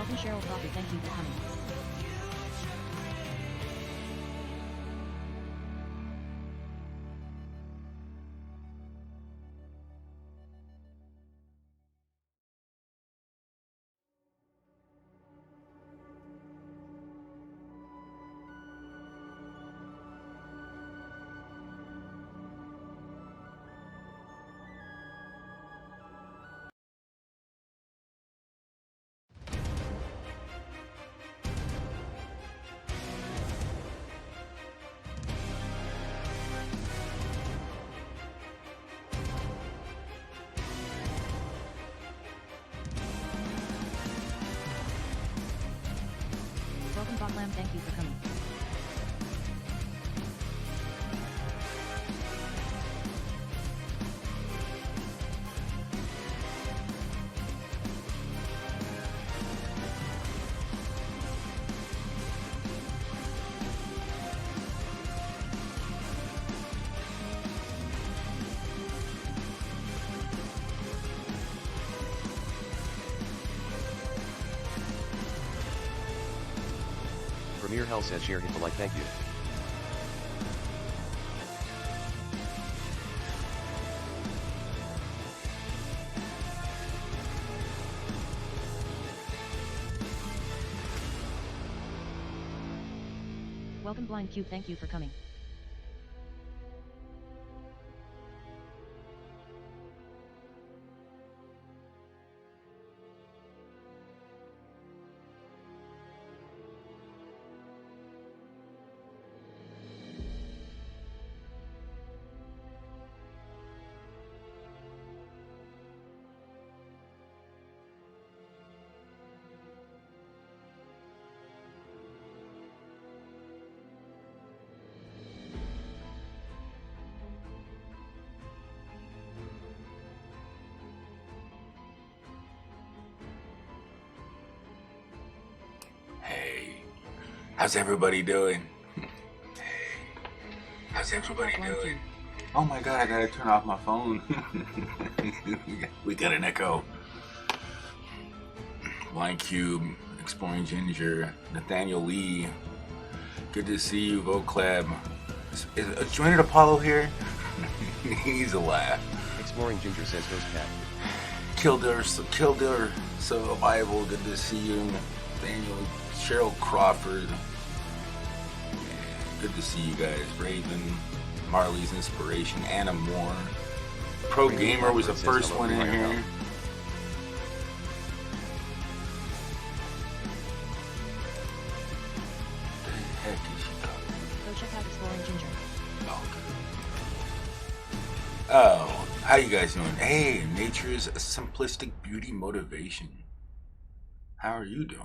Welcome Cheryl Coffee, thank you for coming. Welcome Botlam, thank you for coming. Premier Hell says share hit the like, thank you. Welcome Blind Cube, thank you for coming. Hey, how's everybody doing? How's everybody doing? Oh my god, I gotta turn off my phone. We got an echo. Blind Cube, Exploring Ginger, Nathaniel Lee. Good to see you, Voclab. Is Joined Apollo here? He needs a laugh. Exploring Ginger says host cat. Kildare Survival, good to see you. Daniel, Cheryl Crawford. Yeah, good to see you guys. Raven, Marley's Inspiration, Anna Moore. Pro Gamer was the first one in here. The heck is she talking? Go check out Exploring Ginger. Oh, how you guys doing? Hey, Nature's Simplistic Beauty Motivation. How are you doing?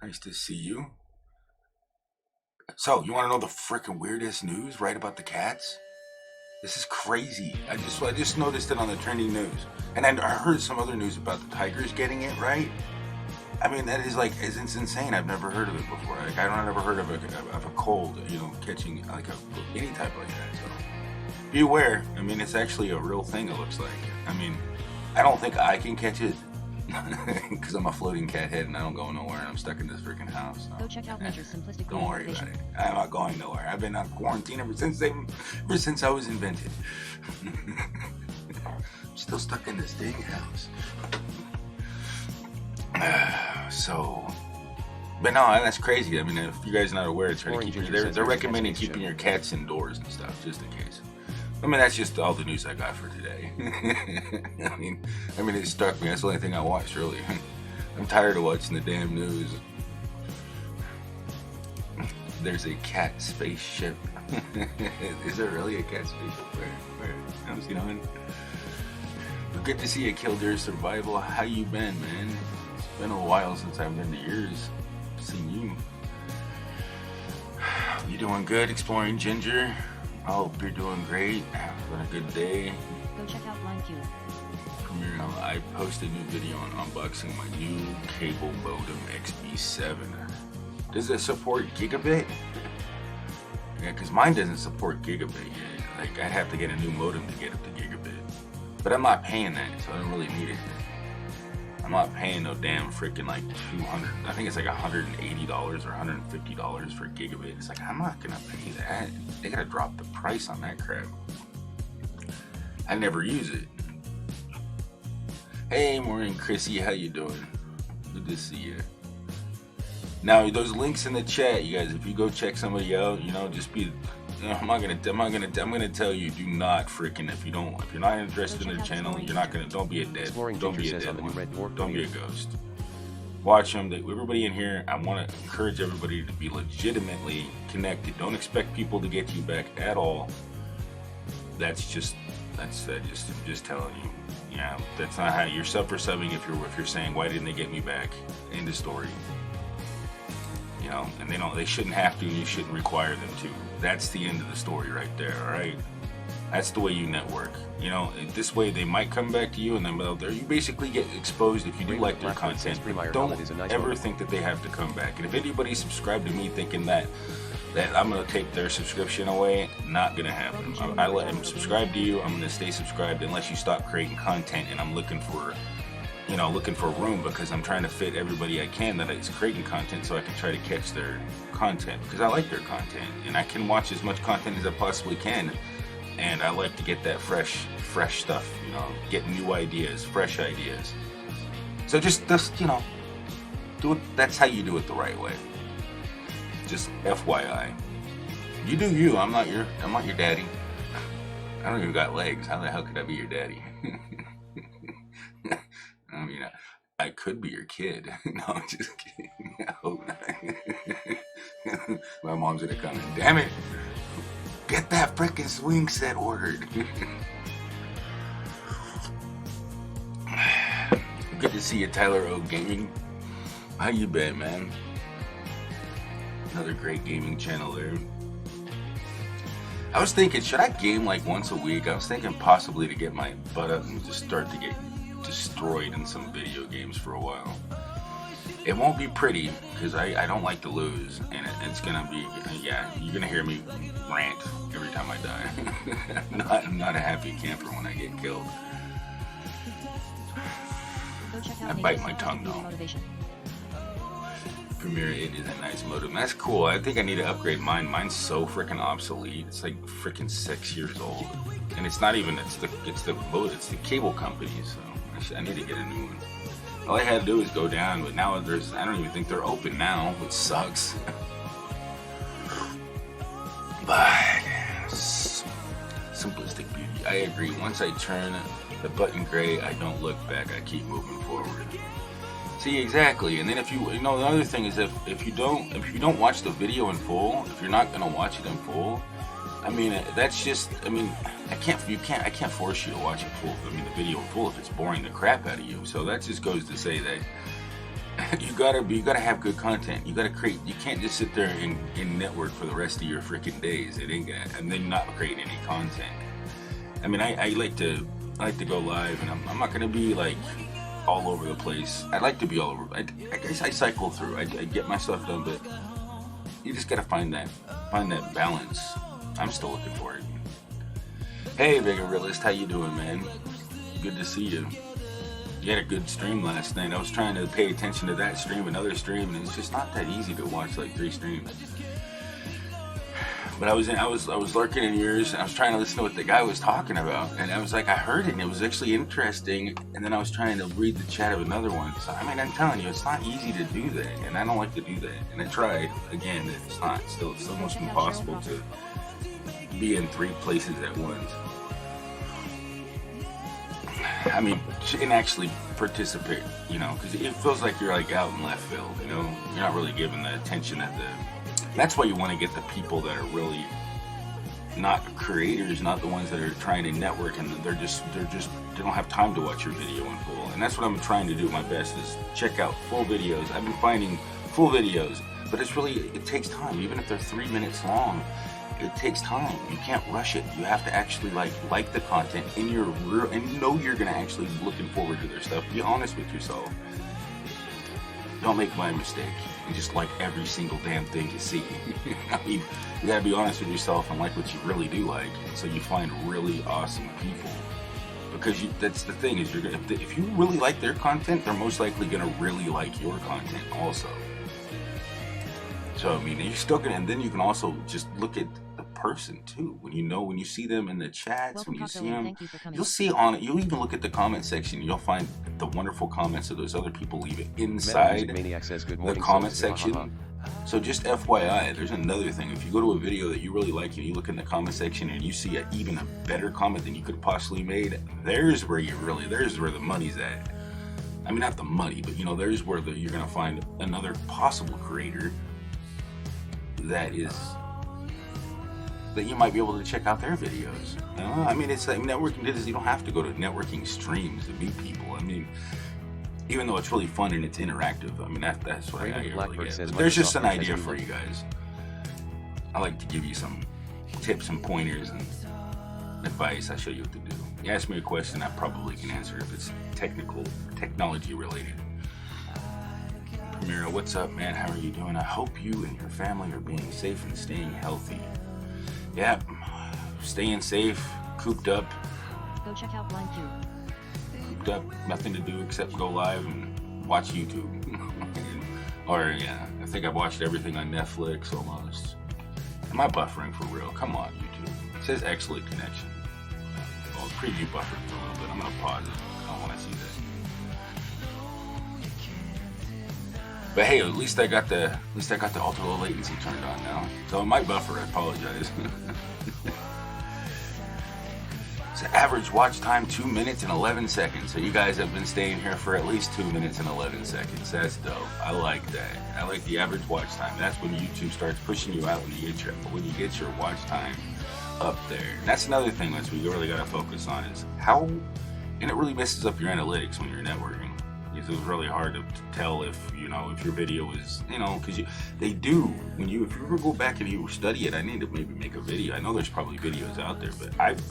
Nice to see you. So, you want to know the freaking weirdest news right about the cats? This is crazy. I just noticed it on the trending news. And I heard some other news about the tigers getting it, right? I mean, that is like, it's insane. I've never heard of it before. Like, I've never heard of a cold, catching like any type like that. So, be aware. I mean, it's actually a real thing, it looks like. I mean, I don't think I can catch it. Because I'm a floating cat head and I don't go nowhere and I'm stuck in this freaking house. So. Go check out Nature's Simplistic Don't worry about it. I'm not going nowhere. I've been on quarantine ever since I was invented. I'm still stuck in this dang house. But no, that's crazy. I mean, if you guys are not aware, they're recommending keeping your cats indoors and stuff, just in case. I mean, that's just all the news I got for today. I mean, it struck me. That's the only thing I watched, really. I'm tired of watching the damn news. There's a cat spaceship. Is there really a cat spaceship? Where? How's it going? Good to see you, Kildare Survival. How you been, man? It's been a while since I've been to yours. Seen you. You doing good, Exploring Ginger? I hope you're doing great. Having a good day. Go check out Blind Cube. Premiere. I posted a new video on unboxing my new cable modem XB7. Does it support gigabit? Yeah, because mine doesn't support gigabit yet. Like, I'd have to get a new modem to get up to gigabit. But I'm not paying that, so I don't really need it. not paying no damn freaking like 200. I think it's like $180 or $150 for a gigabit. It's like, I'm not gonna pay that. They gotta drop the price on that crap. I never use it. Hey, Maureen, Chrissy, how you doing? Good to see you. Now, those links in the chat, you guys, if you go check somebody out, you know, just be. I'm gonna tell you, do not freaking, if you're not interested in the channel, don't be a dead, don't be a dead one, don't be a ghost. Watch them. Everybody in here, I want to encourage everybody to be legitimately connected. Don't expect people to get you back at all. I'm just telling you. Yeah, that's not how you're subbing if you're saying, why didn't they get me back? End of story. You know, and they shouldn't have to, and you shouldn't require them to. That's the end of the story right there, all right? That's the way you network. You know, this way they might come back to you, and then you basically get exposed if you do like their content. Don't ever think that they have to come back. And if anybody subscribed to me thinking that I'm going to take their subscription away, not going to happen. I let them subscribe to you. I'm going to stay subscribed unless you stop creating content, and I'm looking for room, because I'm trying to fit everybody I can that is creating content, so I can try to catch their content, because I like their content and I can watch as much content as I possibly can, and I like to get that fresh stuff, you know, get new ideas, fresh ideas. So just you know, do it. That's how you do it the right way. Just FYI, you do you. I'm not your daddy. I don't even got legs. How the hell could I be your daddy? I mean, I could be your kid. No, I'm just kidding. I hope not. My mom's gonna come in. Damn it! Get that freaking swing set ordered. Good to see you, Tyler O Gaming. How you been, man? Another great gaming channel there. I was thinking, should I game like once a week? I was thinking possibly to get my butt up and just start to get destroyed in some video games for a while. It won't be pretty, because I don't like to lose, and it's gonna be, yeah, you're gonna hear me rant every time I die. I'm not a happy camper when I get killed. I bite my tongue though. Premiere, it is a nice modem. That's cool. I think I need to upgrade mine. Mine's so freaking obsolete. It's like freaking 6 years old, and it's not even. It's the cable company. So I need to get a new one. All I had to do is go down, but now I don't even think they're open now, which sucks. But simplistic beauty. I agree. Once I turn the button gray, I don't look back. I keep moving forward. See, exactly. And then the other thing is, if you don't watch the video in full, if you're not gonna watch it in full, I mean, that's just, I mean, I can't force you to watch it full. I mean, the video in full if it's boring the crap out of you. So that just goes to say that you gotta have good content. You gotta create. You can't just sit there and network for the rest of your freaking days. It ain't gonna, and then not create any content. I mean, I like to go live, and I'm not gonna be like all over the place. I like to be all over. I guess I cycle through. I get my stuff done, but you just gotta find that balance. I'm still looking for it. Hey, Vega Realist, how you doing, man? Good to see you. You had a good stream last night. I was trying to pay attention to that stream, another stream, and it's just not that easy to watch like 3 streams. But I was lurking in yours, and I was trying to listen to what the guy was talking about, and I was like, I heard it, and it was actually interesting. And then I was trying to read the chat of another one. So I mean, I'm telling you, it's not easy to do that, and I don't like to do that. And I tried again. It's almost impossible to be in 3 places at once. I mean, and actually participate, you know, because it feels like you're like out in left field, you know. You're not really giving the attention that's why you want to get the people that are really not creators, not the ones that are trying to network, and they don't have time to watch your video in full. And that's what I'm trying to do my best, is check out full videos. I've been finding full videos, but it takes time. Even if they're 3 minutes long, it takes time. You can't rush it. You have to actually like the content and know you're gonna actually be looking forward to their stuff. Be honest with yourself. Don't make my mistake and just like every single damn thing you see. I mean, you gotta be honest with yourself and like what you really do like, so you find really awesome people because that's the thing is if you really like their content, they're most likely gonna really like your content also. So I mean, you're still gonna, and then you can also just look at the person too. When you see them in the chats, Welcome, when you Coco, see and them, thank you for coming. you'll see on it. You'll even look at the comment section. You'll find the wonderful comments that those other people leave it inside Maniac says, good the morning, comment Soul. section. So just FYI, there's another thing. If you go to a video that you really like and you look in the comment section and you see even a better comment than you could have possibly made, there's where the money's at. I mean, not the money, but there's where you're gonna find another possible creator that you might be able to check out their videos. I mean, it's like networking is, you don't have to go to networking streams to meet people. I mean, even though it's really fun and it's interactive, I mean, that's what I really get. But there's just an idea for you guys. I like to give you some tips and pointers and advice. I show you what to do. You ask me a question, I probably can answer if it's technology related. Mira, what's up, man? How are you doing? I hope you and your family are being safe and staying healthy. Yeah, staying safe, cooped up. Go check out Blind Cube. Cooped up, nothing to do except go live and watch YouTube. I think I've watched everything on Netflix almost. Am I buffering for real? Come on, YouTube. It says excellent connection. Well, preview buffered for a little bit. I'm gonna pause it. I don't want to see that. But hey, at least I got the ultra low latency turned on now. So it might buffer, I apologize. So average watch time 2 minutes and 11 seconds. So you guys have been staying here for at least 2 minutes and 11 seconds. That's dope. I like that. I like the average watch time. That's when YouTube starts pushing you out when you get your watch time up there. And that's another thing that we really got to focus on is how, and it really messes up your analytics when you're networking. It was really hard to tell if your video is, because if you ever go back and you study it, I need to maybe make a video. I know there's probably videos out there, but I've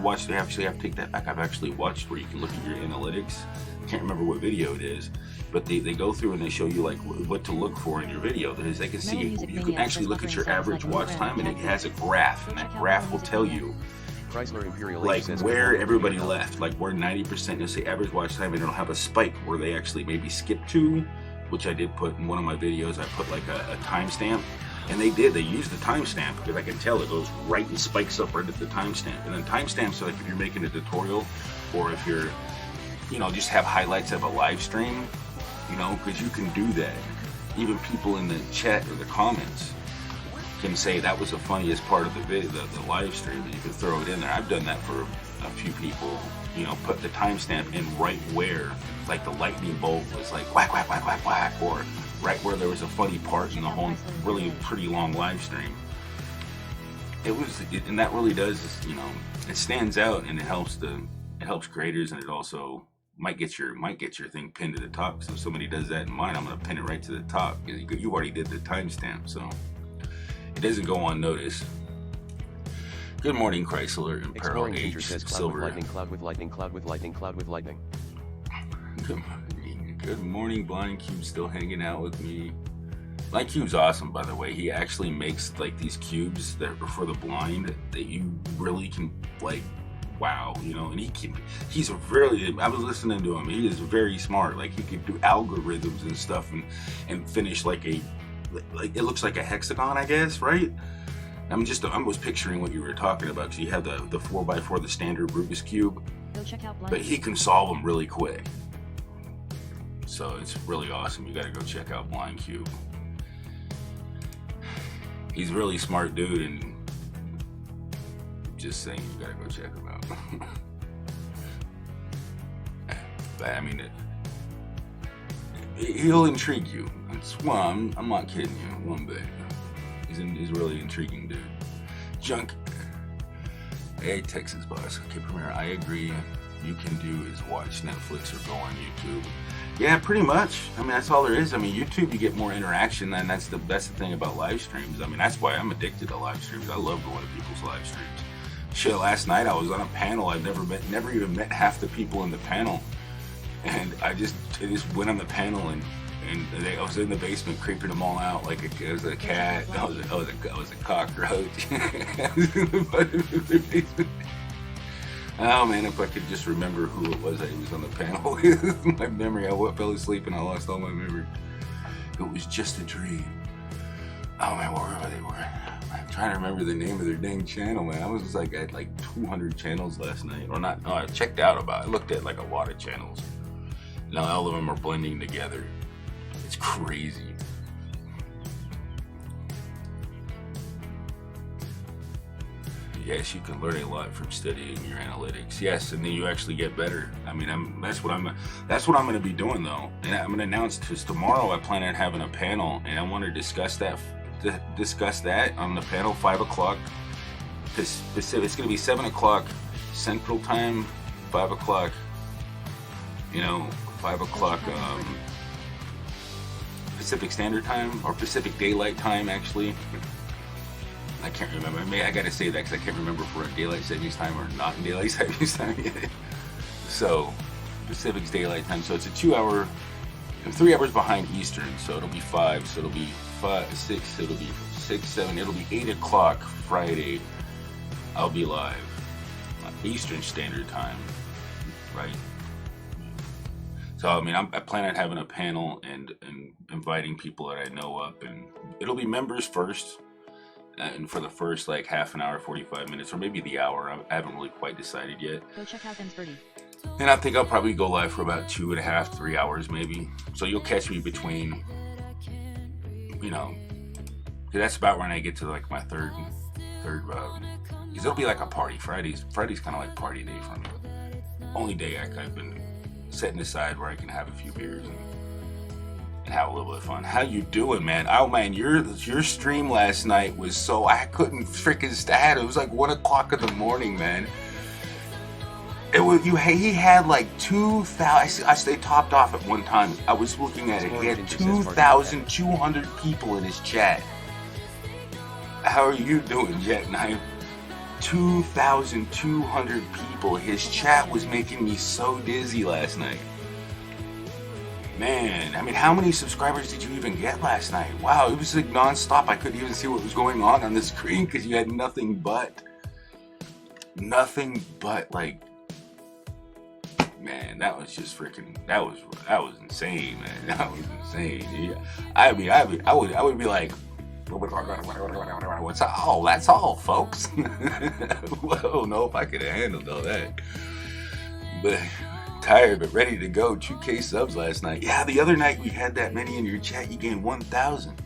watched, they actually have to take that back. I've actually watched where you can look at your analytics. I can't remember what video it is, but they go through and they show you like what to look for in your video. That is, they can see, you can actually look at your average watch time and it has a graph, and that graph will tell you like where everybody left, like where 90%, say average watch time, and it'll have a spike where they actually maybe skip to, which I did put in one of my videos. I put like a timestamp, and they used the timestamp because I can tell it goes right and spikes up right at the timestamp. And then timestamps, like if you're making a tutorial or if you're, just have highlights of a live stream, because you can do that. Even people in the chat or the comments can say that was the funniest part of the video, the live stream, and you can throw it in there. I've done that for a few people, put the timestamp in right where, like the lightning bolt was like whack, whack, whack, whack, whack, or right where there was a funny part in the whole really pretty long live stream. And that really does, it stands out and it helps creators, and it also might get your thing pinned to the top. So if somebody does that in mine, I'm gonna pin it right to the top because you already did the timestamp, so it doesn't go unnoticed. Good morning, Chrysler and Pearl H. Silver. Lightning, cloud with lightning, cloud with lightning, cloud with lightning. Good morning, Blind Cube, still hanging out with me. Blind Cube's awesome, by the way. He actually makes like these cubes that are for the blind that you really can like, wow, and he's I was listening to him. He is very smart. Like he could do algorithms and stuff and finish like it looks like a hexagon, I guess, right? I was picturing what you were talking about, because you have the 4x4, the standard Rubik's Cube, Go check out Blind but he can solve them really quick. So it's really awesome. You gotta go check out Blind Cube. He's a really smart dude, and just saying, you gotta go check him out. But I mean, he'll intrigue you. I'm not kidding you one bit. He's a really intriguing dude. Junk. Hey, Texas boss. Okay, Premier, I agree. You can do is watch Netflix or go on YouTube. Yeah, pretty much. I mean, that's all there is. I mean, YouTube, you get more interaction, and that's the thing about live streams. I mean, that's why I'm addicted to live streams. I love going to people's live streams. Shit, last night I was on a panel. I've never even met half the people in the panel, and I just went on the panel and I was in the basement creeping them all out like it was a cat. I was a cockroach. I was in the basement. Oh man, if I could just remember who it was that was on the panel with. My memory, I fell asleep and I lost all my memory. It was just a dream. Oh man, wherever they were. I'm trying to remember the name of their dang channel, man. I was just like at like 200 channels last night. Or not, no, I checked out about it. I looked at like a lot of channels. Now all of them are blending together. It's crazy. Yes, you can learn a lot from studying your analytics. Yes, and then you actually get better. I mean, that's what I'm going to be doing though. And I'm going to announce because tomorrow I plan on having a panel, and I want to discuss that on the panel 5 o'clock. It's going to be 7 o'clock Central Time, 5 o'clock. 5 o'clock Pacific Standard Time, or Pacific Daylight Time actually. I can't remember. I gotta say that because I can't remember if we're in daylight savings time or not in daylight savings time yet. So Pacific's daylight time. So it's a 2 hour. I'm 3 hours behind Eastern. So it'll be 5. So it'll be 5, 6. It'll be 6, 7. It'll be 8 o'clock Friday. I'll be live. Eastern Standard Time, right? So I mean, I plan on having a panel and inviting people that I know up, and it'll be members first. And for the first like half an hour, 45 minutes, or maybe the hour, I haven't really quite decided yet. Go check out Ben's birdie. And I think I'll probably go live for about 2.5, 3 hours maybe. So you'll catch me between, because that's about when I get to like my third, because it'll be like a party. Friday's kind of like party day for me. Only day I've been setting aside where I can have a few beers and have a little bit of fun. How you doing, man? Oh man, your stream last night was so I couldn't freaking stand it. It was like 1 o'clock in the morning, man. It was he had like 2,000. They topped off at one time. I was looking at it. He had 2,200 people in his chat. How are you doing, Jackknife? 2,200 people. His chat was making me so dizzy last night. Man, I mean, how many subscribers did you even get last night? Wow, it was like non-stop. I couldn't even see what was going on the screen because you had nothing but like, man, that was just freaking, that was insane, man. That was insane. Yeah. I mean, I would be like, what's all? That's all, folks. Whoa, no, if I could have handled all that, but. Tired but ready to go. 2K subs last night. Yeah, the other night we had that many in your chat. You gained 1,000.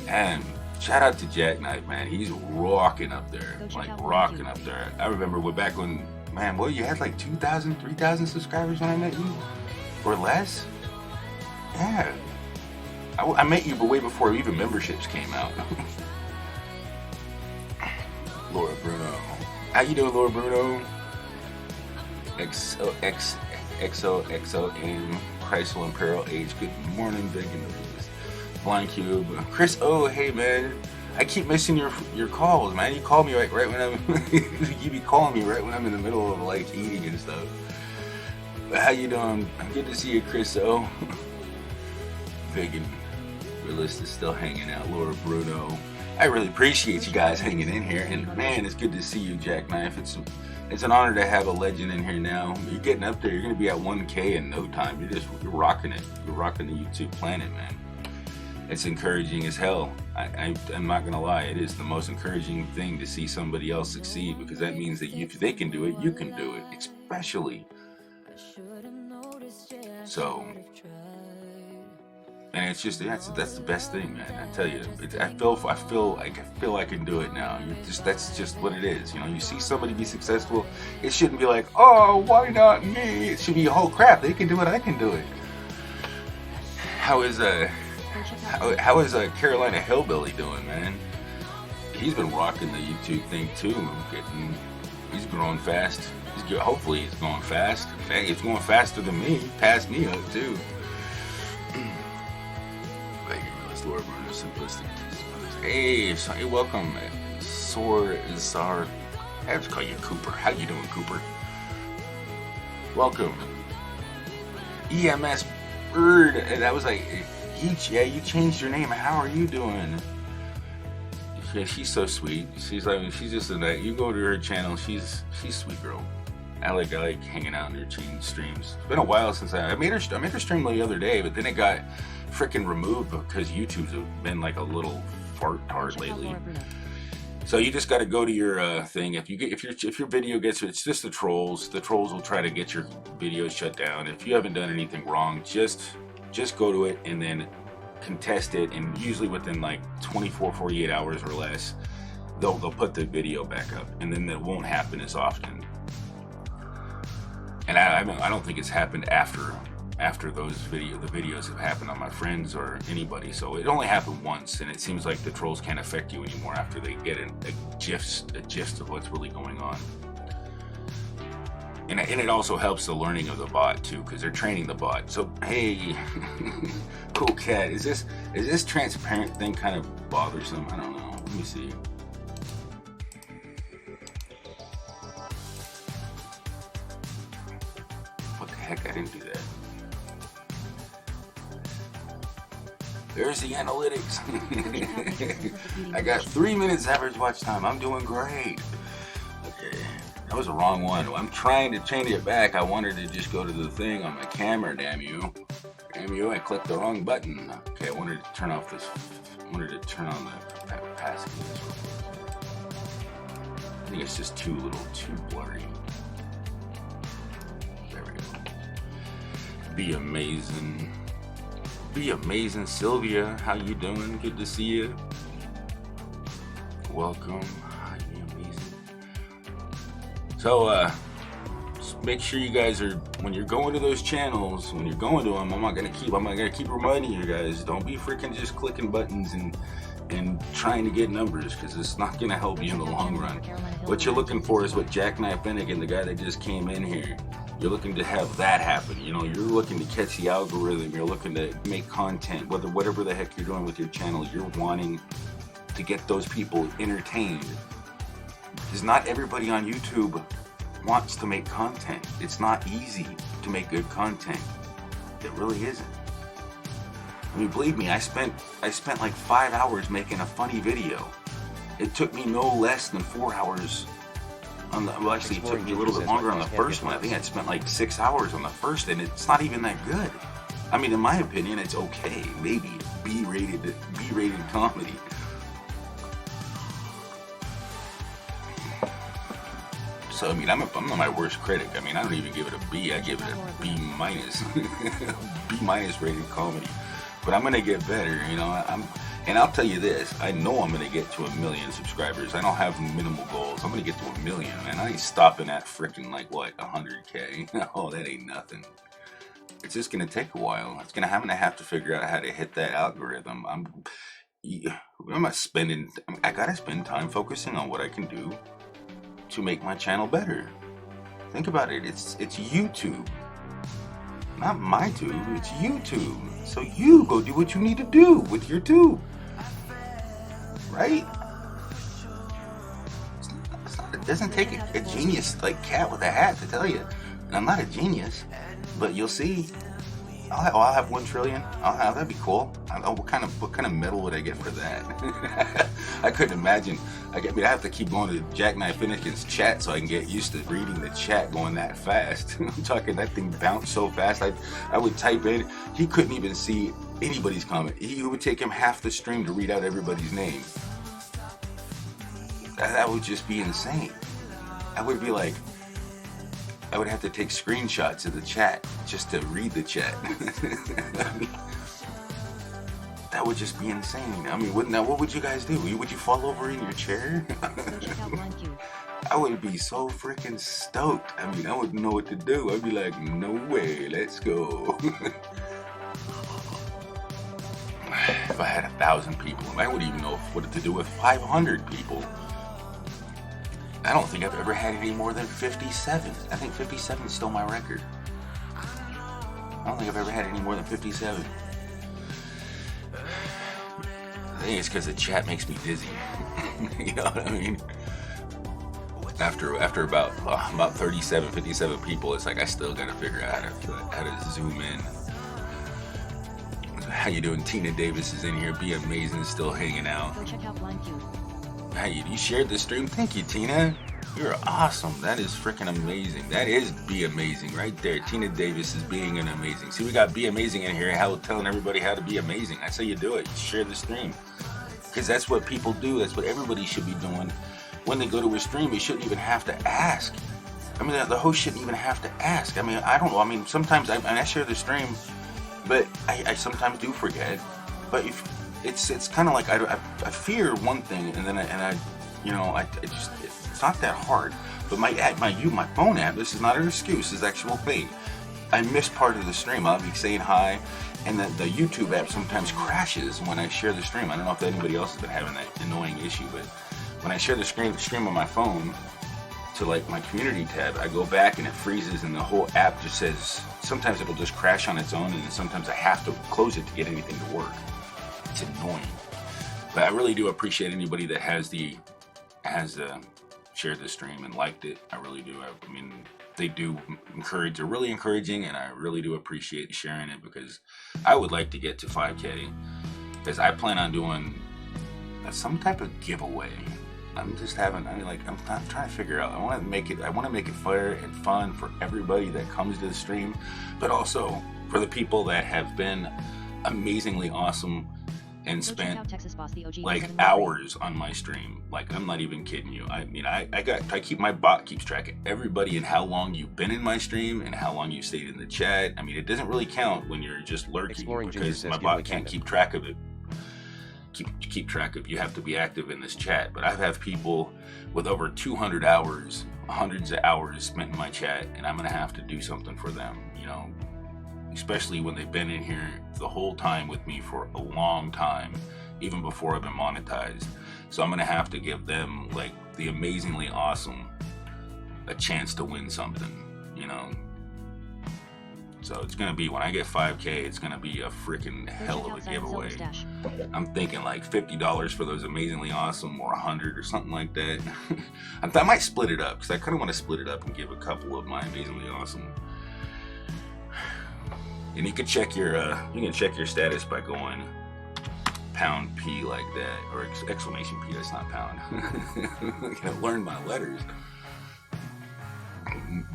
And shout out to Jackknife, man. He's rocking up there. Like rocking up there. I remember back when, man, well, you had like 2,000, 3,000 subscribers when I met you? Or less? Yeah. I met you, but way before even memberships came out. Laura Bruno. How you doing, Laura Bruno? XOXOM Chrysler Imperial Age. Good morning, Vegan. Blind Cube. Chris, oh hey man. I keep missing your calls, man. You call me right when I'm you be calling me right when I'm in the middle of like eating and stuff. But how you doing? Good to see you, Chris. Oh Vegan Realist is still hanging out. Laura Bruno. I really appreciate you guys hanging in here, and man, it's good to see you, Jackknife. It's an honor to have a legend in here now. You're getting up there. You're going to be at 1K in no time. You're rocking it. You're rocking the YouTube planet, man. It's encouraging as hell. I'm not going to lie. It is the most encouraging thing to see somebody else succeed, because that means that if they can do it, you can do it, especially. So, and it's just that's the best thing, man. I tell you, I feel I can do it now. That's just what it is. You see somebody be successful, it shouldn't be like, oh, why not me? It should be, oh crap, they can do it, I can do it. How is Carolina Hillbilly doing, man? He's been rocking the YouTube thing too. He's growing fast. Hopefully he's going fast. In fact, it's going faster than me. He passed me up too. Laura Bruno, simplistic. Hey, welcome, Zar. I have to call you Cooper. How you doing, Cooper? Welcome. EMS Bird. And that was like, you changed your name. How are you doing? Yeah, she's so sweet. She's just a night. You go to her channel. She's sweet girl. I like hanging out in your team streams. It's been a while since I made her stream the other day, but then it got freaking removed because YouTube's been like a little fart hard lately. So you just got to go to your thing. If your video gets, it's just the trolls. The trolls will try to get your video shut down. If you haven't done anything wrong, just go to it and then contest it. And usually within like 24, 48 hours or less, they'll put the video back up, and then it won't happen as often. And I don't think it's happened after the videos have happened on my friends or anybody. So it only happened once, and it seems like the trolls can't affect you anymore after they get a gist of what's really going on. And it also helps the learning of the bot too, because they're training the bot. So hey, cool cat, is this transparent thing kind of bothersome? I don't know. Let me see. What the heck? I didn't do that. There's the analytics. I got 3 minutes average watch time. I'm doing great. Okay, that was the wrong one. I'm trying to change it back. I wanted to just go to the thing on my camera. Damn you! Damn you! I clicked the wrong button. Okay, I wanted to turn off this. I wanted to turn on the opacity. I think it's just too blurry. There we go. Be amazing. Be amazing, Sylvia. How you doing? Good to see you. Welcome. Be amazing. So, make sure you guys are, when you're going to those channels, when you're going to them, I'm gonna keep reminding you guys, don't be freaking just clicking buttons and trying to get numbers, because it's not gonna help you in the long run. What you're looking for is what Jackknife Finnegan, the guy that just came in here. You're looking to have that happen. You know, you're looking to catch the algorithm. You're looking to make content, whatever the heck you're doing with your channel. You're wanting to get those people entertained. Because not everybody on YouTube wants to make content. It's not easy to make good content. It really isn't. I mean, believe me, I spent like 5 hours making a funny video. It took me no less than 4 hours. Actually, it took me a little bit longer on the first one. I think I'd spent like 6 hours on the first, and it's not even that good. I mean, in my opinion, it's okay. Maybe B-rated comedy. So I mean, I'm not my worst critic. I mean, I don't even give it a B. I give it a B minus, B minus rated comedy. But I'm gonna get better, you know. And I'll tell you this, I know I'm gonna get to 1 million subscribers. I don't have minimal goals. I'm gonna get to 1 million, man. I ain't stopping at freaking like what, 100K. Oh, that ain't nothing. It's just gonna take a while. I'm gonna have to figure out how to hit that algorithm. I gotta spend time focusing on what I can do to make my channel better. Think about it. It's YouTube. Not my tube, it's YouTube. So you go do what you need to do with your tube. Right? It doesn't take a genius like cat with a hat to tell you. And I'm not a genius, but you'll see. I'll have 1 trillion. That'd be cool. What kind of medal would I get for that? I couldn't imagine. I have to keep going to Jackknife Finnegan's chat so I can get used to reading the chat going that fast. I'm talking, that thing bounced so fast. I would type in. He couldn't even see anybody's comment. It would take him half the stream to read out everybody's name. That would just be insane. I would be like, I would have to take screenshots of the chat just to read the chat. That would just be insane. I mean, what would you guys do? Would you fall over in your chair? I would be so freaking stoked. I mean, I wouldn't know what to do. I'd be like, no way, let's go. If I had 1,000 people, I wouldn't even know what to do with 500 people. I don't think I've ever had any more than 57. I think 57 is still my record. I don't think I've ever had any more than 57. I think it's because the chat makes me dizzy. You know what I mean? After about 37, 57 people, it's like I still gotta figure out how to zoom in. How you doing? Tina Davis is in here. Be amazing, still hanging out. Go check out Blind Q. Hey, you shared the stream. Thank you, Tina. You're awesome. That is freaking amazing. That is Be Amazing right there. Tina Davis is being an amazing. See, we got Be Amazing in here, telling everybody how to be amazing. That's how you do it. Share the stream. Because that's what people do. That's what everybody should be doing. When they go to a stream, they shouldn't even have to ask. I mean, the host shouldn't even have to ask. I mean, I don't know. I mean, sometimes I share the stream, but I sometimes do forget. But if it's kind of like I fear one thing, and then I it's not that hard. But my phone app, this is not an excuse, this is actual thing. I miss part of the stream. I'll be saying hi, and the YouTube app sometimes crashes when I share the stream. I don't know if anybody else has been having that annoying issue, but when I share the stream on my phone to like my community tab, I go back and it freezes, and the whole app just says. Sometimes it'll just crash on its own, and then sometimes I have to close it to get anything to work. It's annoying, but I really do appreciate anybody that has shared the stream and liked it. I really do. I mean, they do encourage. They're really encouraging, and I really do appreciate sharing it because I would like to get to 5K because I plan on doing some type of giveaway. I'm trying to figure out. I want to make it fair and fun for everybody that comes to the stream, but also for the people that have been amazingly awesome and spent like hours on my stream. Like, I'm not even kidding you. I mean, my bot keeps track of everybody and how long you've been in my stream and how long you stayed in the chat. I mean, it doesn't really count when you're just lurking because my bot can't keep track of it. Keep track of. You have to be active in this chat. But I've had people with over 200 hours, hundreds of hours spent in my chat, and I'm gonna have to do something for them, especially when they've been in here the whole time with me for a long time, even before I've been monetized. So I'm gonna have to give them, like, the amazingly awesome a chance to win something, So it's gonna be, when I get 5K, it's gonna be a freaking hell of a giveaway. I'm thinking like $50 for those amazingly awesome, or $100 or something like that. I might split it up because I kind of want to split it up and give a couple of my amazingly awesome. And you can check your status by going £P like that, or exclamation P. That's not pound. I gotta learn my letters.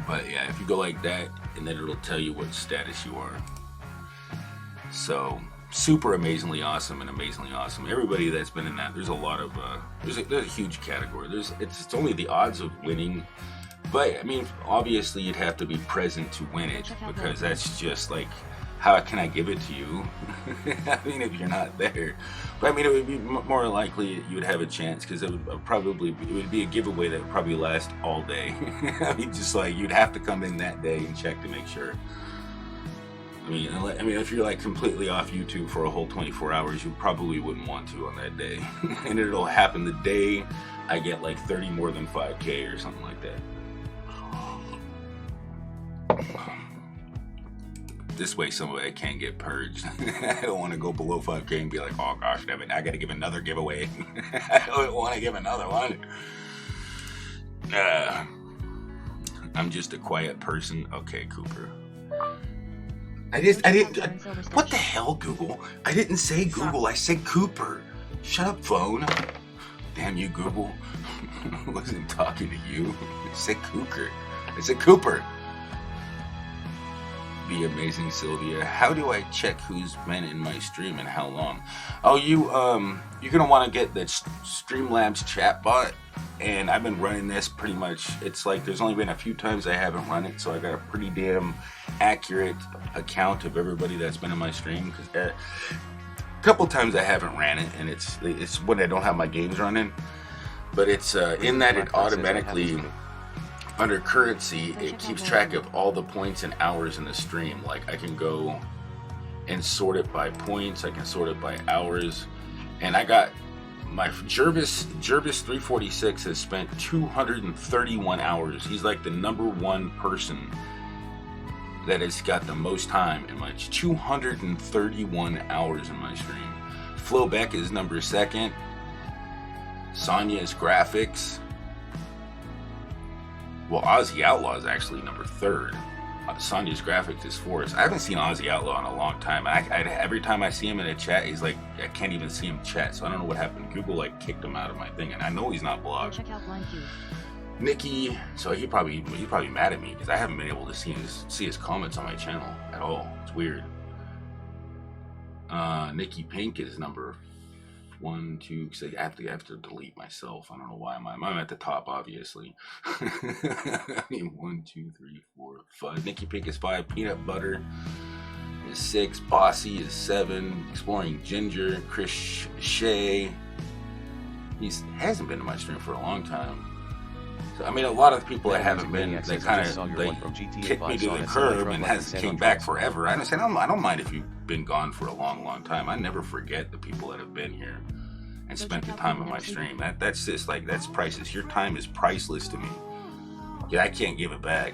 But yeah, if you go like that, and then it'll tell you what status you are. So super amazingly awesome and amazingly awesome. Everybody that's been in that, there's a lot of there's a huge category. It's only the odds of winning, but I mean, obviously you'd have to be present to win it, because that's just like, how can I give it to you? I mean, if you're not there. But I mean, it would be more likely you would have a chance, because it would be a giveaway that would probably last all day. I mean, just like, you'd have to come in that day and check to make sure. I mean, if you're like completely off YouTube for a whole 24 hours, you probably wouldn't want to on that day. And it'll happen the day I get like 30 more than 5K or something like that. This way somebody can't get purged. I don't want to go below 5K and be like, oh gosh, damn it, I gotta give another giveaway. I don't want to give another one. I'm just a quiet person. Okay, Cooper. I didn't. What the hell, Google? I didn't say Google. I said Cooper. Shut up, phone. Damn you, Google. I wasn't talking to you. I said Cooper. I said Cooper. Be amazing, Sylvia. How do I check who's been in my stream and how long? Oh, you're gonna want to get the Streamlabs chatbot, and I've been running this pretty much. It's like there's only been a few times I haven't run it, so I got a pretty damn accurate account of everybody that's been in my stream. Because a couple times I haven't ran it, and it's when I don't have my games running. But it's in that it automatically. Under currency, it keeps track of all the points and hours in the stream. Like, I can go and sort it by points, I can sort it by hours, and I got my Jervis 346 has spent 231 hours. He's like the #1 person that has got the most time in my 231 hours in my stream. Flo Beck is #2. Sonya's graphics. Well, Ozzy Outlaw is actually #3. Sonya's graphics is 4th. I haven't seen Ozzy Outlaw in a long time. Every time I see him in a chat, he's like, I can't even see him chat. So I don't know what happened. Google like kicked him out of my thing, and I know he's not blocked. Check out line 2. Nikki, so he's probably mad at me because I haven't been able to see his comments on my channel at all. It's weird. Nikki Pink is number 1, 2, because I have to delete myself. I don't know why I'm at the top, obviously. I mean, 1, 2, 3, 4, 5. Nikki Pink is 5. Peanut Butter is 6. Bossy is 7. Exploring Ginger. Chris Shea. He hasn't been to my stream for a long time. So, I mean, a lot of the people that haven't been, they kind of kicked me to the curb and came back forever. I understand. I don't mind if you've been gone for a long, long time. I never forget the people that have been here and spent the time on my stream. That's just like, that's priceless. Your time is priceless to me. Yeah, I can't give it back.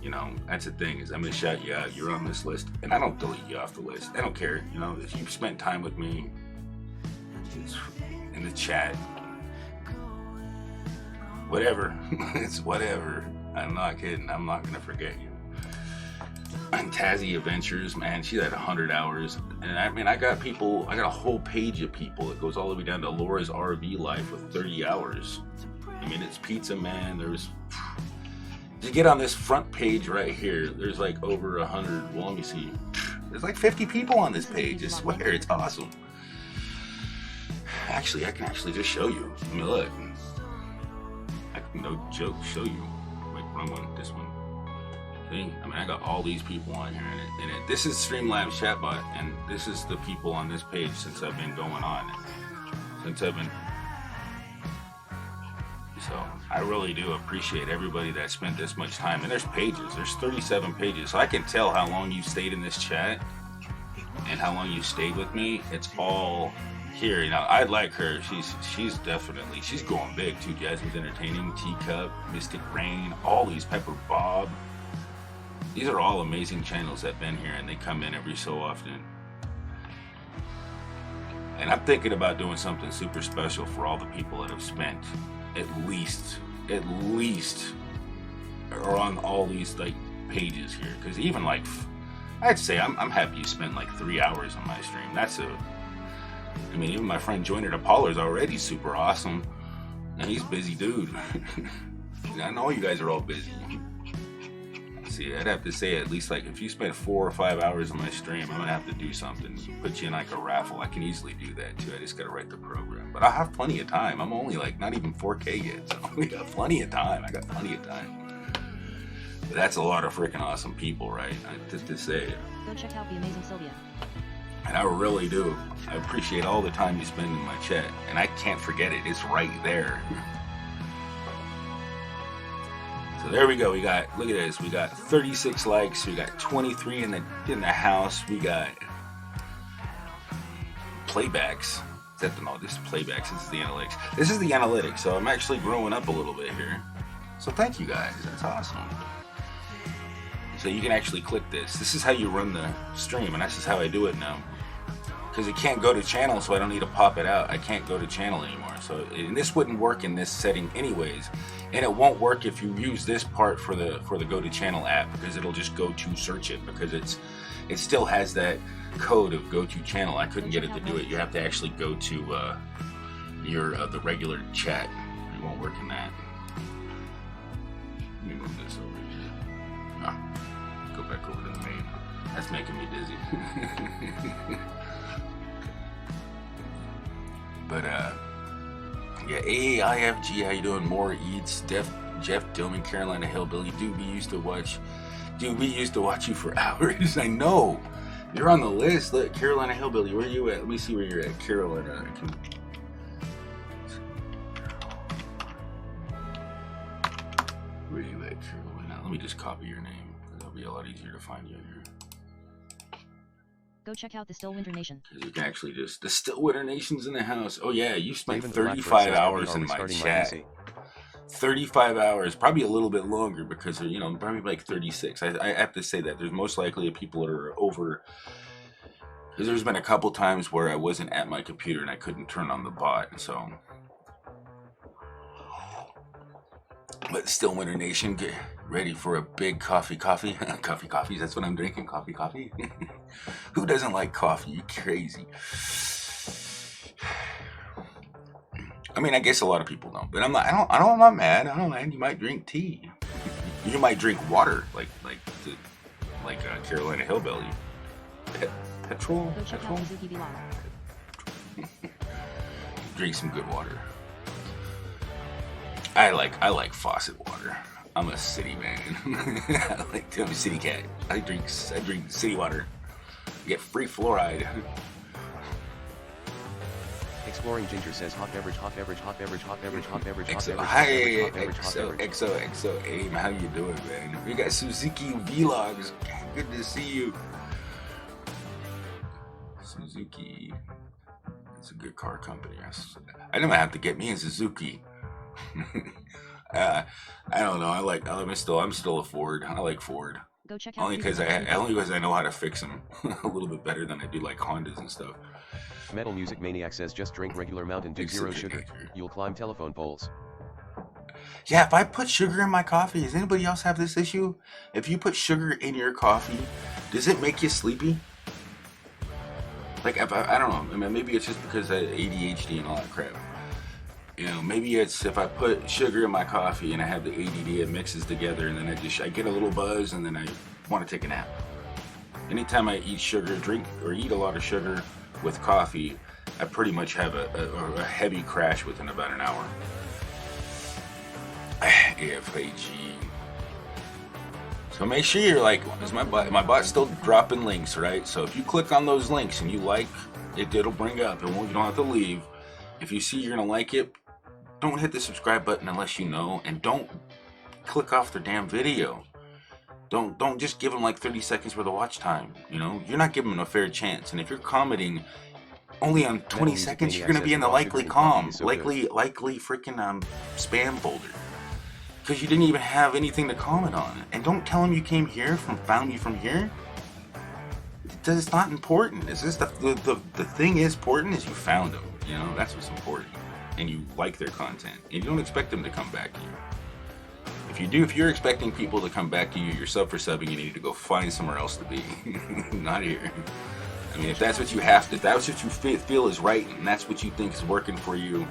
You know, that's the thing, is I'm gonna shout you out. You're on this list, and I don't delete you off the list. I don't care. You know, if you've spent time with me in the chat, whatever. It's whatever. I'm not kidding. I'm not gonna forget you. And Tazzy Adventures, man, she's at 100 hours. And I mean, I got a whole page of people that goes all the way down to Laura's RV life with 30 hours. I mean, it's Pizza Man. You get on this front page right here, there's like over 100. Well, let me see. There's like 50 people on this page. I swear, it's awesome. Actually, I can actually just show you. I mean, look. I can, no joke, show you. Like, wrong one, this one. See? I mean, I got all these people on here in it. This is Streamlabs Chatbot, and this is the people on this page since I've been going on. So I really do appreciate everybody that spent this much time. And there's pages. There's 37 pages. So I can tell how long you stayed in this chat and how long you stayed with me. It's all here. You know, I like her. She's definitely, she's going big too. Jasmine's Entertaining, Teacup, Mystic Rain, all these, Pepper Bob. These are all amazing channels that have been here, and they come in every so often. And I'm thinking about doing something super special for all the people that have spent at least are on all these like pages here. Because even like, I'd say I'm happy you spent like 3 hours on my stream. I mean, even my friend Joyner DePaula is already super awesome, and he's a busy dude. I know you guys are all busy. See, I'd have to say at least, like, if you spent 4 or 5 hours on my stream, I'm gonna have to do something, put you in like a raffle. I can easily do that too. I just gotta write the program, but I have plenty of time. I'm only like not even 4K yet, so we got plenty of time. I got plenty of time. But that's a lot of freaking awesome people, right? Just to say it. Go check out the amazing Sylvia. And I really do. I appreciate all the time you spend in my chat, and I can't forget it. It's right there. So there we go. We got, look at this. We got 36 likes. We got 23 in the house. We got playbacks. No, this is playbacks. This is the analytics. This is the analytics. So I'm actually growing up a little bit here. So thank you guys. That's awesome. So you can actually click this. This is how you run the stream, and this is how I do it now. Because it can't go to channel, so I don't need to pop it out. I can't go to channel anymore. So, and this wouldn't work in this setting anyways. And it won't work if you use this part for the go to channel app, because it'll just go to search it, because it still has that code of go to channel. I couldn't get it to do it. You have to actually go to the regular chat. It won't work in that. Let me move this over here. Go back over to the main. That's making me dizzy. But yeah, AIFG, how you doing? More Eats, Jeff Dillman, Carolina Hillbilly. Dude, we used to watch you for hours. I know. You're on the list. Look, Carolina Hillbilly, where are you at? Let me see where you're at. Carolina. Where are you at, Carolina? Let me just copy your name. It'll be a lot easier to find you in here. Go check out the Stillwinter Nation. You can actually just, the Stillwinter Nation's in the house. Oh yeah, you spent 35 hours in my chat. 35 hours, probably a little bit longer, because, you know, probably like 36. I have to say that there's most likely people that are over, because there's been a couple times where I wasn't at my computer and I couldn't turn on the bot, so. But Stillwinter Nation, get ready for a big coffee. Coffees, that's what I'm drinking, coffee. Who doesn't like coffee? You crazy. I mean, I guess a lot of people don't, but I'm not mad. I don't mind. You might drink tea. You might drink water, like Carolina Hillbilly. Petrol. Go check out Suzuki vlog. Drink some good water. I like faucet water. I'm a city man. I'm a city cat. I drink city water. You get free fluoride. Exploring Ginger says hot beverage, hot beverage, hot beverage, hot beverage, hot beverage, hot XO, beverage, hi, hot beverage, hot beverage. XO, hey, how you doing, man? We got Suzuki Vlogs. Good to see you. Suzuki. It's a good car company. I never have to get me a Suzuki. I don't know. I'm still a Ford. I like Ford. Go check out Only because I know how to fix them a little bit better than I do like Hondas and stuff. Metal Music Maniac says just drink regular Mountain Dew, zero sugar. You'll climb telephone poles. Yeah, if I put sugar in my coffee, does anybody else have this issue? If you put sugar in your coffee, does it make you sleepy? Like, I don't know. I mean, maybe it's just because I have ADHD and all that crap. You know, maybe it's if I put sugar in my coffee and I have the ADD, it mixes together, and then I get a little buzz, and then I want to take a nap. Anytime I eat sugar, drink or eat a lot of sugar with coffee, I pretty much have a heavy crash within about an hour. AFAG. So make sure you're like, is my bot's still dropping links, right? So if you click on those links and you like it, it'll bring up. You don't have to leave. If you see you're gonna like it, don't hit the subscribe button unless you know, and don't click off their damn video. Don't just give them like 30 seconds worth of watch time. You know, you're not giving them a fair chance. And if you're commenting only on 20 seconds, you're gonna be in the likely freaking spam folder. Because you didn't even have anything to comment on. And don't tell them you came here found you from here. It's not important. It's just the thing is important is you found them. You know, that's what's important. And you like their content. And you don't expect them to come back to you. If you're expecting people to come back to you, you're sub for subbing, you need to go find somewhere else to be. Not here. I mean, if that's what you feel is right, and that's what you think is working for you,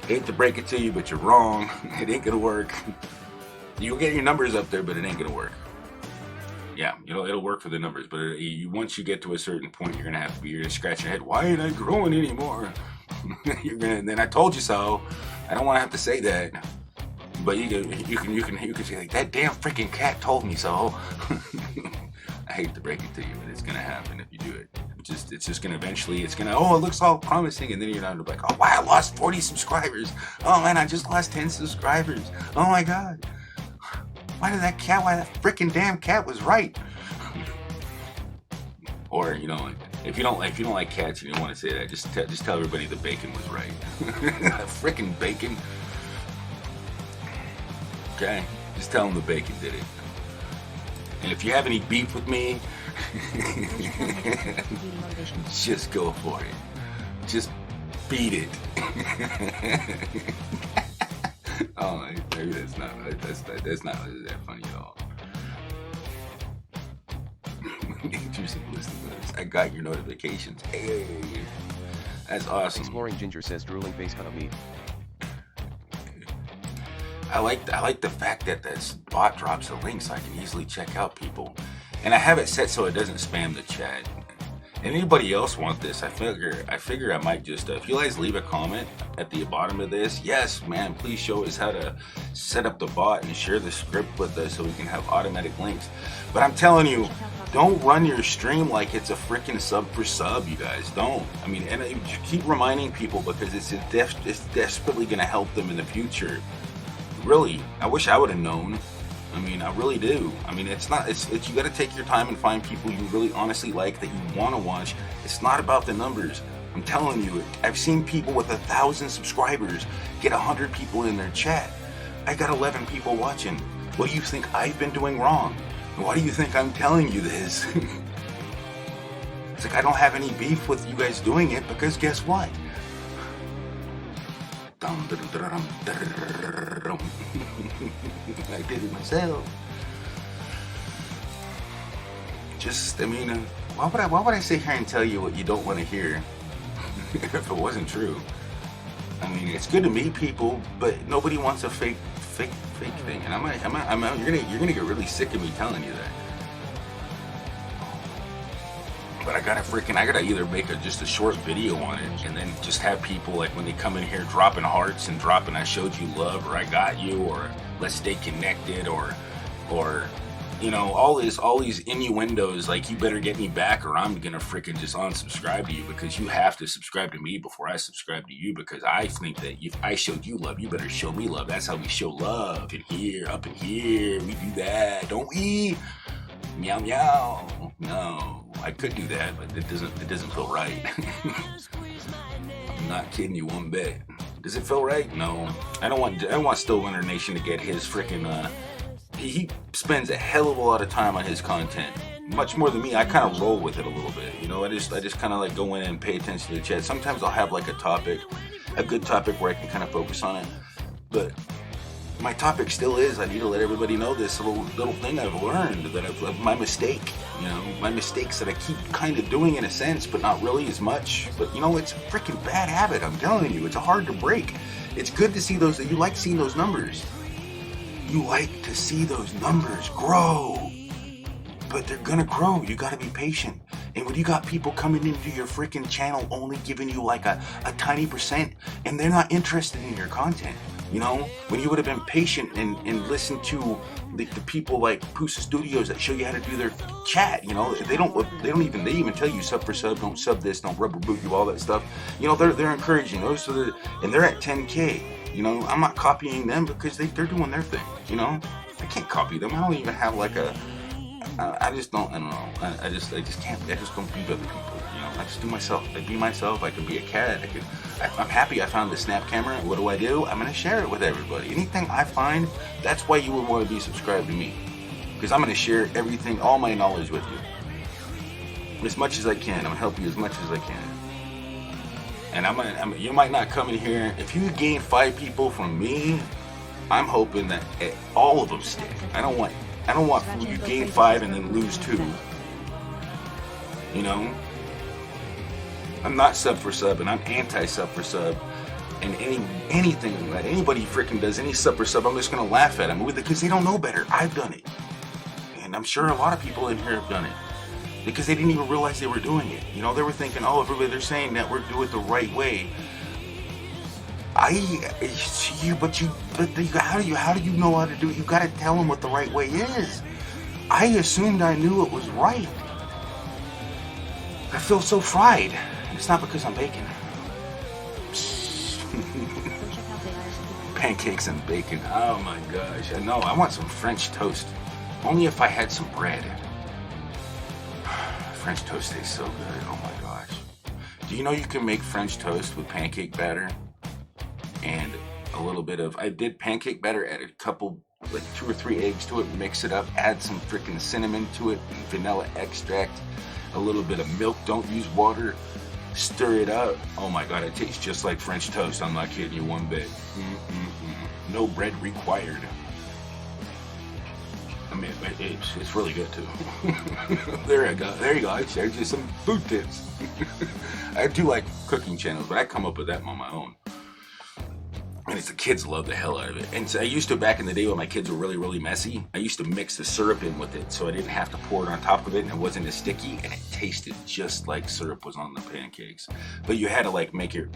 hate to break it to you, but you're wrong. It ain't gonna work. You'll get your numbers up there, but it ain't gonna work. Yeah, it'll work for the numbers, but once you get to a certain point, you're gonna scratch your head. Why ain't I growing anymore? Then I told you so. I don't want to have to say that, but you can say like, that damn freaking cat told me so. I hate to break it to you, but it's gonna happen if you do it. It's just gonna eventually, it looks all promising, and then you're not like, oh wow, I lost 40 subscribers. Oh man, I just lost 10 subscribers. Oh my god. Why that freaking damn cat was right. Or, if you don't like cats and you don't want to say that, just tell everybody the bacon was right. Freaking bacon. Okay? Just tell them the bacon did it. And if you have any beef with me, just go for it. Just beat it. Oh, maybe that's not that funny at all. I got your notifications. Hey, that's awesome. Exploring Ginger says drooling face cut of meat. I like the fact that this bot drops a link so I can easily check out people, and I have it set so it doesn't spam the chat. Anybody else want this? I figure I might just, if you guys leave a comment at the bottom of this, yes, man, please show us how to set up the bot and share the script with us so we can have automatic links. But I'm telling you, don't run your stream like it's a freaking sub for sub, you guys. Don't. I mean, and keep reminding people because it's desperately going to help them in the future. Really, I wish I would have known. I mean, I really do. I mean, it's you got to take your time and find people you really honestly like that you want to watch. It's not about the numbers. I'm telling you, I've seen people with 1,000 subscribers get 100 people in their chat. I got 11 people watching. What do you think I've been doing wrong? Why do you think I'm telling you this? It's like I don't have any beef with you guys doing it because guess what? I did it myself. Why would I sit here and tell you what you don't want to hear if it wasn't true? I mean, it's good to meet people, but nobody wants a fake thing. And you're gonna get really sick of me telling you that. But I gotta either make just a short video on it, and then just have people, like, when they come in here dropping hearts and dropping "I showed you love," or "I got you," or "let's stay connected," or you know, all these innuendos, like, "you better get me back or I'm gonna freaking just unsubscribe to you, because you have to subscribe to me before I subscribe to you, because I think that if I showed you love, you better show me love. That's how we show love. In here, up in here, we do that, don't we? Meow meow." No, I could do that, but it doesn't feel right. I'm not kidding you one bit. Does it feel right? No. I don't want Still Winter Nation to get his freaking he spends a hell of a lot of time on his content, much more than me. I kind of roll with it a little bit, you know. I just kind of like go in and pay attention to the chat. Sometimes I'll have like a good topic where I can kind of focus on it, but my topic still is, I need to let everybody know this little thing I've learned, that of my mistake, you know, my mistakes that I keep kind of doing in a sense, but not really as much. But, you know, it's a freaking bad habit, I'm telling you. It's hard to break. It's good to see those, you like seeing those numbers. You like to see those numbers grow, but they're gonna grow. You gotta be patient. And when you got people coming into your freaking channel only giving you like a tiny percent, and they're not interested in your content, you know, when you would have been patient and listened to the people like Pusa Studios that show you how to do their chat, you know, they even tell you sub for sub, don't sub this, don't rubber boot you, all that stuff. You know, they're encouraging those, and they're at 10K. You know, I'm not copying them because they're doing their thing. You know, I can't copy them. I don't even have like I just don't know. I just can't. I just don't beat other people. You know, I just do myself. I be myself. I could be a cat. I'm happy I found the snap camera. What do? I'm gonna share it with everybody. Anything I find, that's why you would want to be subscribed to me, because I'm gonna share everything, all my knowledge with you, as much as I can. I'm gonna help you as much as I can. And you might not come in here. If you gain 5 people from me, I'm hoping that all of them stick. I don't want you gain 5 and then lose 2. You know? I'm not sub for sub, and I'm anti sub for sub. And anything that anybody freaking does, any sub for sub, I'm just gonna laugh at them because they don't know better. I've done it. And I'm sure a lot of people in here have done it, because they didn't even realize they were doing it. You know, they were thinking, oh, everybody, they're saying that we're doing it the right way. How do you know how to do it? You gotta tell them what the right way is. I assumed I knew it was right. I feel so fried. It's not because I'm bacon. Pancakes and bacon. Oh my gosh. I know. I want some French toast. Only if I had some bread. French toast tastes so good. Oh my gosh. Do you know you can make French toast with pancake batter and a little bit of, I did pancake batter, add a couple, like 2 or 3 eggs to it, mix it up, add some freaking cinnamon to it, and vanilla extract, a little bit of milk, don't use water, stir it up. Oh my god, it tastes just like French toast. I'm not kidding you one bit. No bread required. I mean, it's really good too. There you go. I shared you some food tips. I do like cooking channels, but I come up with that on my own. And the kids love the hell out of it. And so I used to, back in the day when my kids were really, really messy, I used to mix the syrup in with it, so I didn't have to pour it on top of it, and it wasn't as sticky, and it tasted just like syrup was on the pancakes. But you had to like you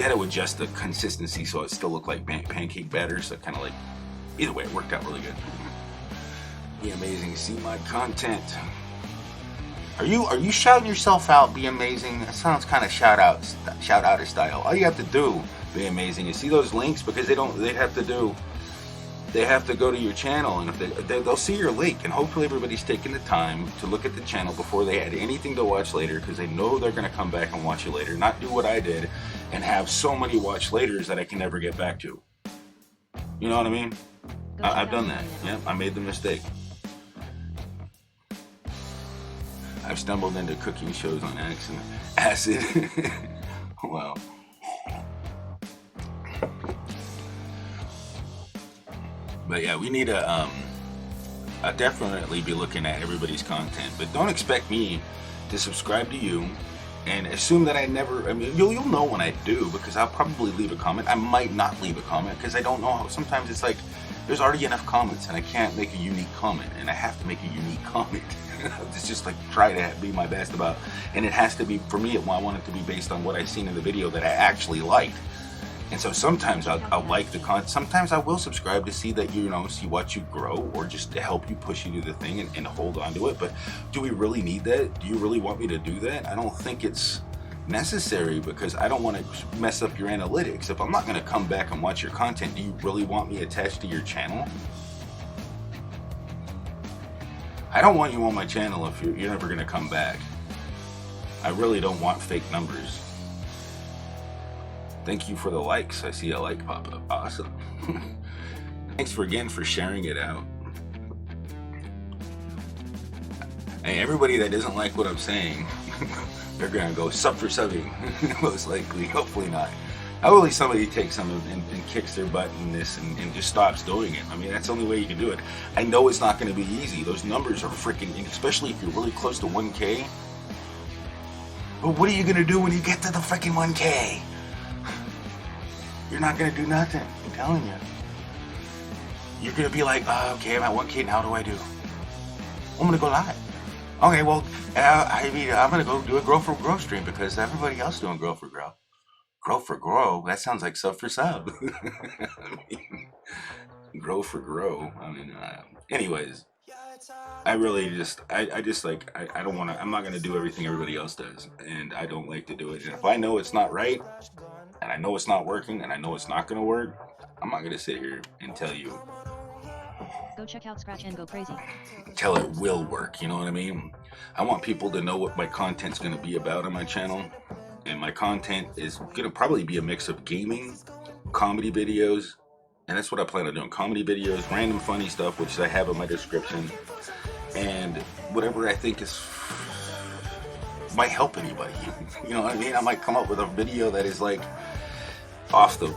had to adjust the consistency so it still looked like pancake batter, so kind of like, either way, it worked out really good. Be amazing. See my content. Are you shouting yourself out? Be amazing. That sounds kind of shout out style. All you have to do, be amazing, is see those links, because they have to go to your channel, and if they'll see your link, and hopefully everybody's taking the time to look at the channel before they add anything to watch later, because they know they're going to come back and watch it later, not do what I did and have so many watch laters that I can never get back to. You know what I mean? I've done that. Yeah, I made the mistake. I've stumbled into cooking shows on acid. Wow. But yeah, we need to definitely be looking at everybody's content. But don't expect me to subscribe to you and assume that I never, I mean, you'll know when I do, because I'll probably leave a comment. I might not leave a comment because I don't know how. Sometimes it's like there's already enough comments and I can't make a unique comment, and I have to make a unique comment. It's just like try to be my best about, and it has to be, for me, I want it to be based on what I've seen in the video that I actually liked. And so sometimes I'll like the content. Sometimes I will subscribe to see that, you know, see what you grow, or just to help you push you to the thing and hold on to it. But do we really need that? Do you really want me to do that? I don't think it's necessary, because I don't want to mess up your analytics. If I'm not going to come back and watch your content, do you really want me attached to your channel? I don't want you on my channel if you're never going to come back. I really don't want fake numbers. Thank you for the likes. I see a like pop up. Awesome. Thanks again for sharing it out. Hey, everybody that doesn't like what I'm saying, they're gonna go sub for subbing. Most likely. Hopefully not. Hopefully somebody takes some and kicks their butt in this and just stops doing it. I mean, that's the only way you can do it. I know it's not going to be easy. Those numbers are freaking, especially if you're really close to 1K. But what are you going to do when you get to the freaking 1K? You're not going to do nothing. I'm telling you. You're going to be like, oh, okay, I'm at 1K. Now what do I do? I'm going to go live. Okay, well, I mean, I'm going to go do a Grow for Grow stream, because everybody else is doing Grow for Grow. Grow for Grow? That sounds like sub for sub. I mean, Grow for Grow. I mean, anyways, I really just, I just like, I don't want to, I'm not going to do everything everybody else does. And I don't like to do it. And if I know it's not right, and I know it's not working, and I know it's not going to work, I'm not going to sit here and tell you. Go check out Scratch and Go Crazy. Tell it will work, you know what I mean? I want people to know what my content's going to be about on my channel. And my content is going to probably be a mix of gaming, comedy videos, and that's what I plan on doing. Comedy videos, random funny stuff, which I have in my description, and whatever I think is might help anybody. You know what I mean? I might come up with a video that is like off the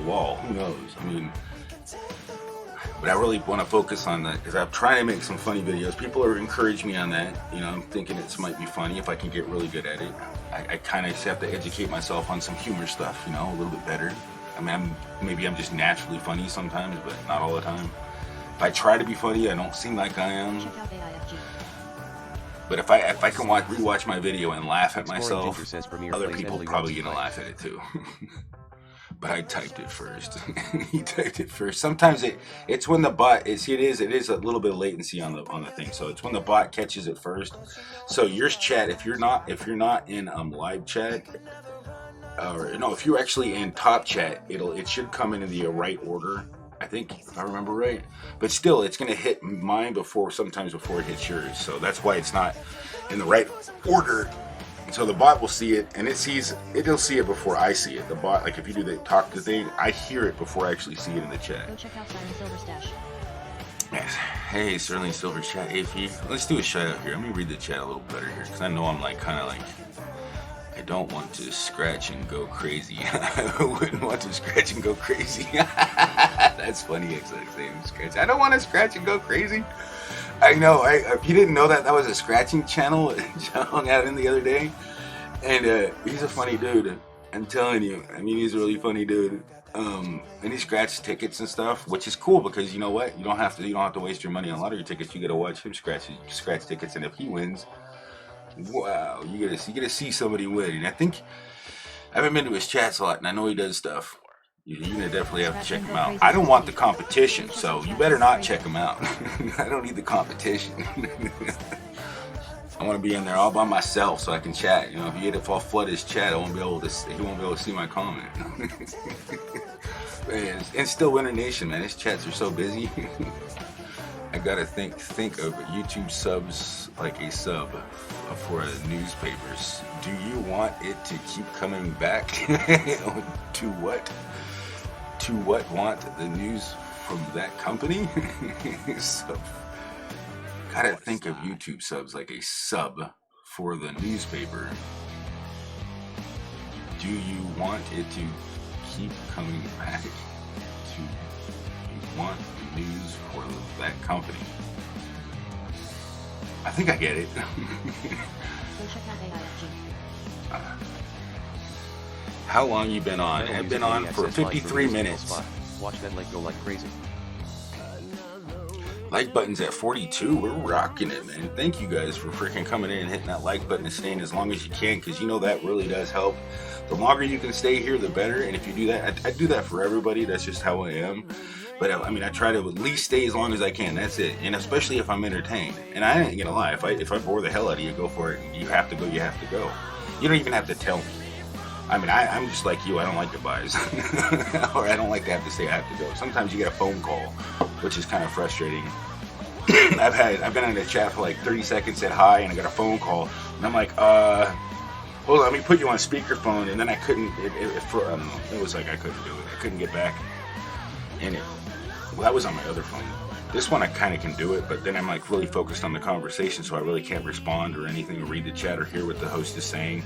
wall. Who knows? I mean, but I really want to focus on that, because I'm trying to make some funny videos. People are encouraging me on that. You know, I'm thinking it might be funny if I can get really good at it. I kind of have to educate myself on some humor stuff, you know, a little bit better. I mean, maybe I'm just naturally funny sometimes, but not all the time. If I try to be funny, I don't seem like I am. But if I can rewatch my video and laugh at myself, other people probably gonna laugh at it too. But I typed it first. He typed it first. Sometimes it's when the bot it is a little bit of latency on the thing. So it's when the bot catches it first. So yours chat, if you're not in live chat, or no, if you're actually in top chat, it should come in the right order. I think, if I remember right. But still, it's gonna hit mine sometimes before it hits yours. So that's why it's not in the right order. So the bot will see it, and it'll see it before I see it. The bot, like if you do the talk to thing, I hear it before I actually see it in the chat. Go check out Sterling Silver Stash. Yes. Hey, Sterling Silver chat, AFE. Let's do a shout out here. Let me read the chat a little better here, because I know I'm like kind of like, I don't want to scratch and go crazy. I wouldn't want to scratch and go crazy. That's funny, exact same scratch. I don't want to scratch and go crazy. I know. If you didn't know that was a scratching channel, John hung out in the other day, and he's a funny dude. I'm telling you. I mean, he's a really funny dude. And he scratches tickets and stuff, which is cool, because you know what? You don't have to waste your money on lottery tickets. You get to watch him scratch tickets, and if he wins, wow, you get to see somebody win. And I think I haven't been to his chats a lot, and I know he does stuff. You're gonna definitely have to check him out. I don't want the competition, so you better not check him out. I don't need the competition. I want to be in there all by myself so I can chat. You know, if I flood his chat, he won't be able to see my comment. Man, and still Winter Nation, man. His chats are so busy. I gotta think of YouTube subs like a sub for the newspapers. Do you want it to keep coming back? To what? To what want the news from that company? So, gotta think of YouTube subs like a sub for the newspaper. Do you want it to keep coming back? To want the news for that company? I think I get it. How long you been on? I've been on for 53 minutes. Watch that like go like crazy. Like button's at 42. We're rocking it, man. Thank you guys for freaking coming in and hitting that like button and staying as long as you can, because you know that really does help. The longer you can stay here, the better. And if you do that, I do that for everybody. That's just how I am. But I mean, I try to at least stay as long as I can. That's it. And especially if I'm entertained. And I ain't gonna lie, if I bore the hell out of you, go for it. You have to go. You have to go. You don't even have to tell me. I mean, I'm just like you. I don't like goodbyes, or I don't like to have to say I have to go. Sometimes you get a phone call, which is kind of frustrating. I've been in a chat for like 30 seconds, said hi, and I got a phone call, and I'm like, hold on, let me put you on speakerphone, and then I couldn't. It was like I couldn't do it. I couldn't get back in it. Well, that was on my other phone. This one I kind of can do it, but then I'm like really focused on the conversation, so I really can't respond or anything, or read the chat or hear what the host is saying.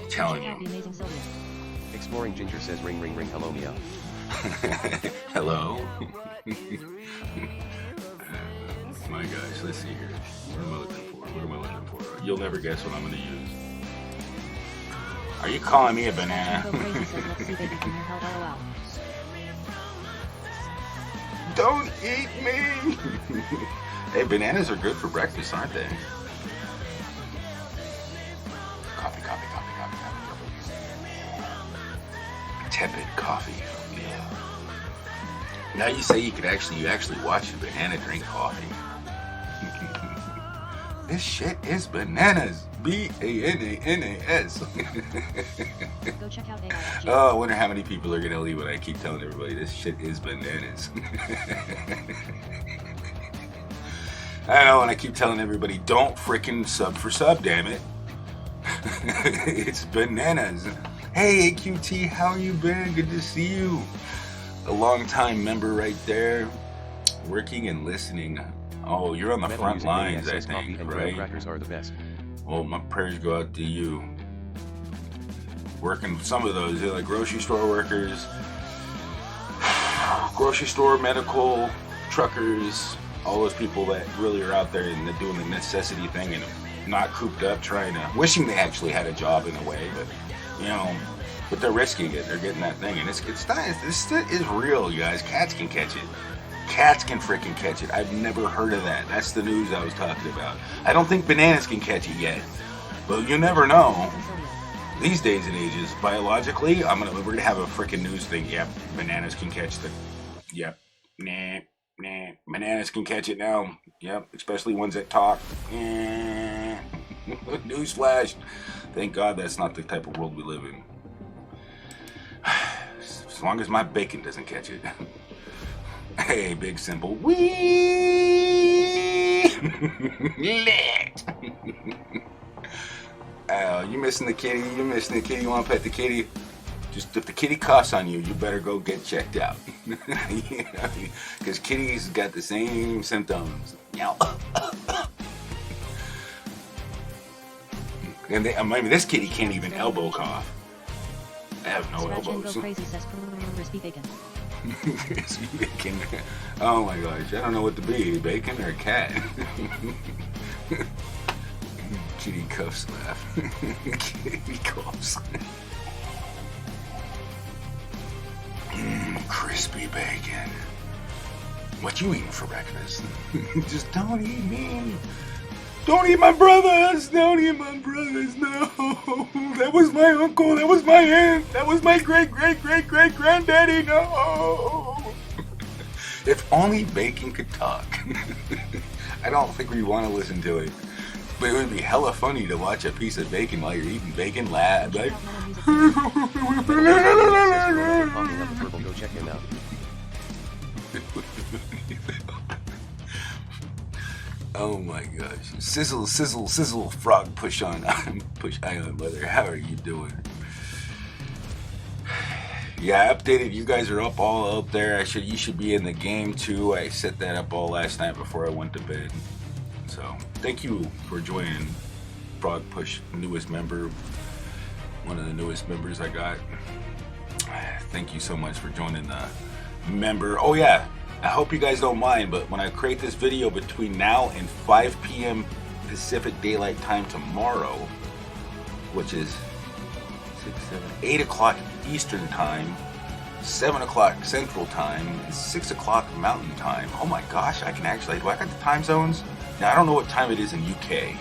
Telling you. Exploring Ginger says ring ring ring, hello meow. Hello. My gosh, let's see here. What am I looking for? You'll never guess what I'm gonna use. Are you calling me a banana? Don't eat me! Hey, bananas are good for breakfast, aren't they? Coffee. Tepid coffee. Yeah. Now you say you actually watch a banana drink coffee. This shit is bananas. B-A-N-A-N-A-S. Go check out AI. Oh, I wonder how many people are gonna leave when I keep telling everybody this shit is bananas. I know, and I keep telling everybody, don't frickin' sub for sub, damn it. It's bananas. Hey, AQT, how you been? Good to see you. A long-time member right there, working and listening. Oh, you're on the front lines, I think, right? Crackers are the best. Well, my prayers go out to you. Working some of those, they're like grocery store workers, grocery store, medical, truckers, all those people that really are out there and they're doing the necessity thing and not cooped up, wishing they actually had a job in a way, but you know, but they're risking it. They're getting that thing, and it's nice. This is real, you guys. Cats can catch it. Cats can freaking catch it. I've never heard of that. That's the news I was talking about. I don't think bananas can catch it yet, but you never know. These days and ages, biologically, we're gonna have a freaking news thing. Yep, bananas can catch the. Yep, nah. Bananas can catch it now. Yep, especially ones that talk. Newsflash. Thank God that's not the type of world we live in. As long as my bacon doesn't catch it. Hey, big simple. Wee! Oh, you missing the kitty? You missing the kitty? You want to pet the kitty? Just if the kitty coughs on you, you better go get checked out. Because kitties got the same symptoms. And this kitty can't even elbow cough. I have no elbows. Go crazy says crispy bacon. Crispy bacon. Oh my gosh, I don't know what to be, bacon or a cat. Kitty cuffs laugh. Kitty coughs. Crispy bacon. What you eating for breakfast? Just don't eat me. Don't eat my brothers. Don't eat my brothers. No. That was my uncle. That was my aunt. That was my great-great-great-great-granddaddy. No. If only bacon could talk. I don't think we want to listen to it. But it would be hella funny to watch a piece of bacon while you're eating bacon, lad. Like, Go check him out. Oh my gosh. Sizzle, sizzle, sizzle, frog push on. Push island weather. How are you doing? Yeah, I updated. You guys are up all out there. You should be in the game too. I set that up all last night before I went to bed. So thank you for joining Frog Push, newest member. One of the newest members I got. Thank you so much for joining the member. Oh yeah, I hope you guys don't mind, but when I create this video between now and 5 p.m. Pacific Daylight Time tomorrow, which is 6, 7, 8 o'clock Eastern time, 7 o'clock Central time, and 6 o'clock Mountain time. Oh my gosh, I can actually, do I got the time zones? Now, I don't know what time it is in UK,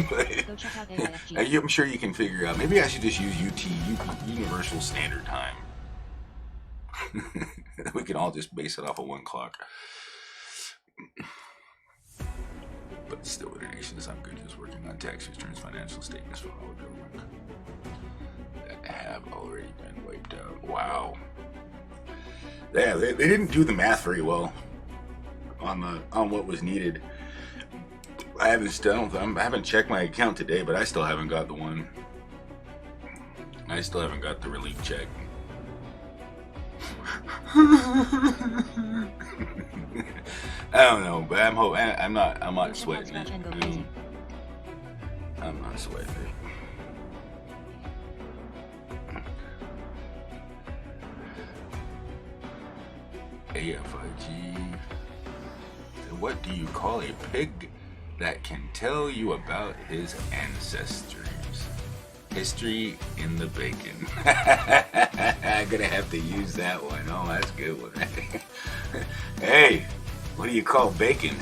but Go check out AIFG. I'm sure you can figure out. Maybe I should just use Universal Standard Time. We can all just base it off of 1 clock. But still, iterations. I'm good just working on tax returns, financial statements for all government that have already been wiped out. Wow. Yeah, they didn't do the math very well on what was needed. I haven't checked my account today, but I still haven't got the one. I still haven't got the relief check. I don't know, but I'm not sweating it. I'm not sweating it. AFIG. What do you call a pig that can tell you about his ancestors? History in the bacon. I'm gonna have to use that one. Oh, that's a good one. Hey, what do you call bacon?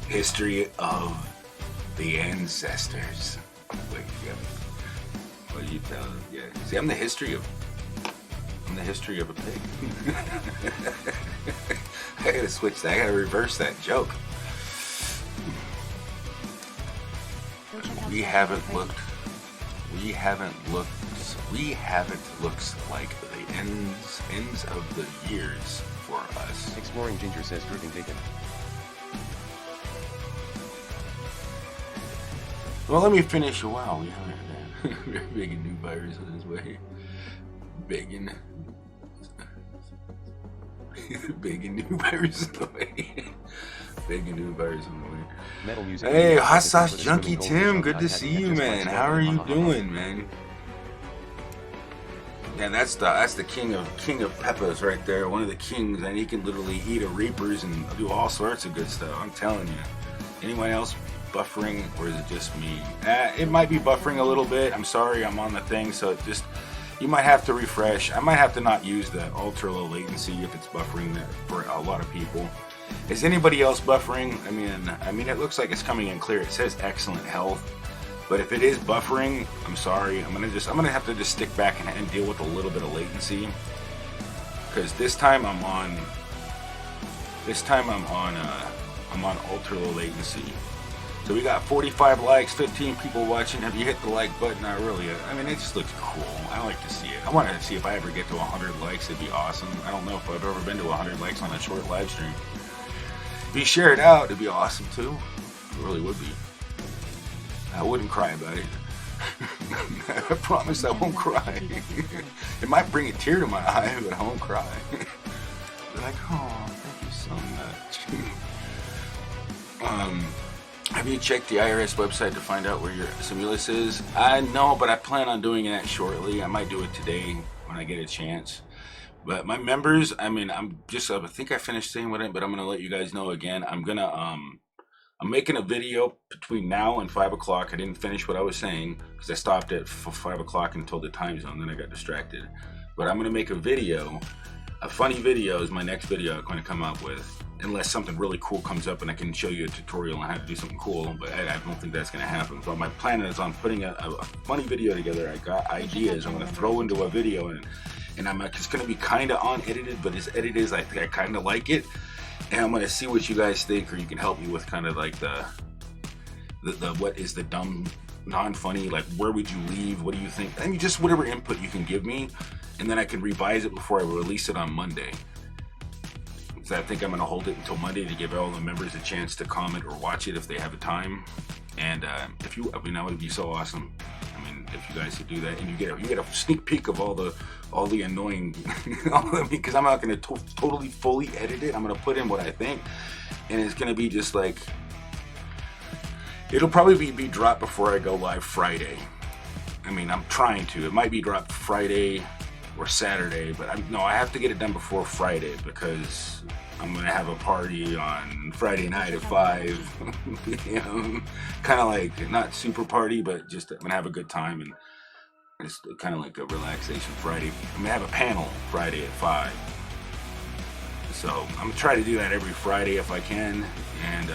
History of the ancestors. Wait, yeah. What do you tell them? Yeah. See, I'm the history of a pig. I gotta switch that. I gotta reverse that joke. We haven't looked looks like the ends of the years for us. Exploring Ginger says dripping bacon. Well, let me finish. Wow, we haven't. Bacon new virus on his way. Bacon new virus on the way. Bacon new virus on the way. Metal music. Hey, Hot Sauce Junkie Tim, good to see you, man. How are you doing, man? Yeah, that's the king of peppers right there. One of the kings, and he can literally eat a reapers and do all sorts of good stuff. I'm telling you. Anyone else buffering, or is it just me? It might be buffering a little bit. I'm sorry, I'm on the thing, so it just, you might have to refresh. I might have to not use the ultra low latency if it's buffering that for a lot of people. Is anybody else buffering? I mean, it looks like it's coming in clear. It says excellent health, but if it is buffering, I'm sorry. I'm gonna have to just stick back and deal with a little bit of latency, because this time I'm on ultra low latency. So we got 45 likes, 15 people watching. Have you hit the like button? Not really. I mean, it just looks cool. I like to see it. I want to see if I ever get to 100 likes. It'd be awesome. I don't know if I've ever been to 100 likes on a short live stream. If you share it out, it'd be awesome too. It really would be. I wouldn't cry about it. I promise I won't cry. It might bring a tear to my eye, but I won't cry. Be like, oh, thank you so much. Have you checked the IRS website to find out where your stimulus is? No, but I plan on doing that shortly. I might do it today when I get a chance. But my members, I think I finished saying what but I'm gonna let you guys know again. I'm making a video between now and 5 o'clock. I didn't finish what I was saying because I stopped at 5 o'clock and told the time zone, then I got distracted. But I'm gonna make a video. A funny video is my next video I'm gonna come out with. Unless something really cool comes up and I can show you a tutorial on how to do something cool, but I don't think that's going to happen. So my plan is on putting a funny video together. I got ideas I'm going to throw into a video, and it's going to be kind of unedited, but as edited as I think I kind of like it. And I'm going to see what you guys think, or you can help me with kind of like the what is the dumb, non-funny, like where would you leave? What do you think? I mean, just whatever input you can give me, and then I can revise it before I release it on Monday. So I think I'm going to hold it until Monday to give all the members a chance to comment or watch it if they have the time. And that would be so awesome. I mean, if you guys could do that, and you get a sneak peek of all the annoying, because I'm not going to totally fully edit it. I'm going to put in what I think, and it's going to be just like, it'll probably be dropped before I go live Friday. I mean, I'm trying to. It might be dropped Friday or Saturday, but I have to get it done before Friday because I'm gonna have a party on Friday night at 5. You know, kind of like not super party, but just I'm gonna have a good time, It's kind of like a relaxation Friday. I'm gonna have a panel Friday at 5. So I'm gonna try to do that every Friday if I can, and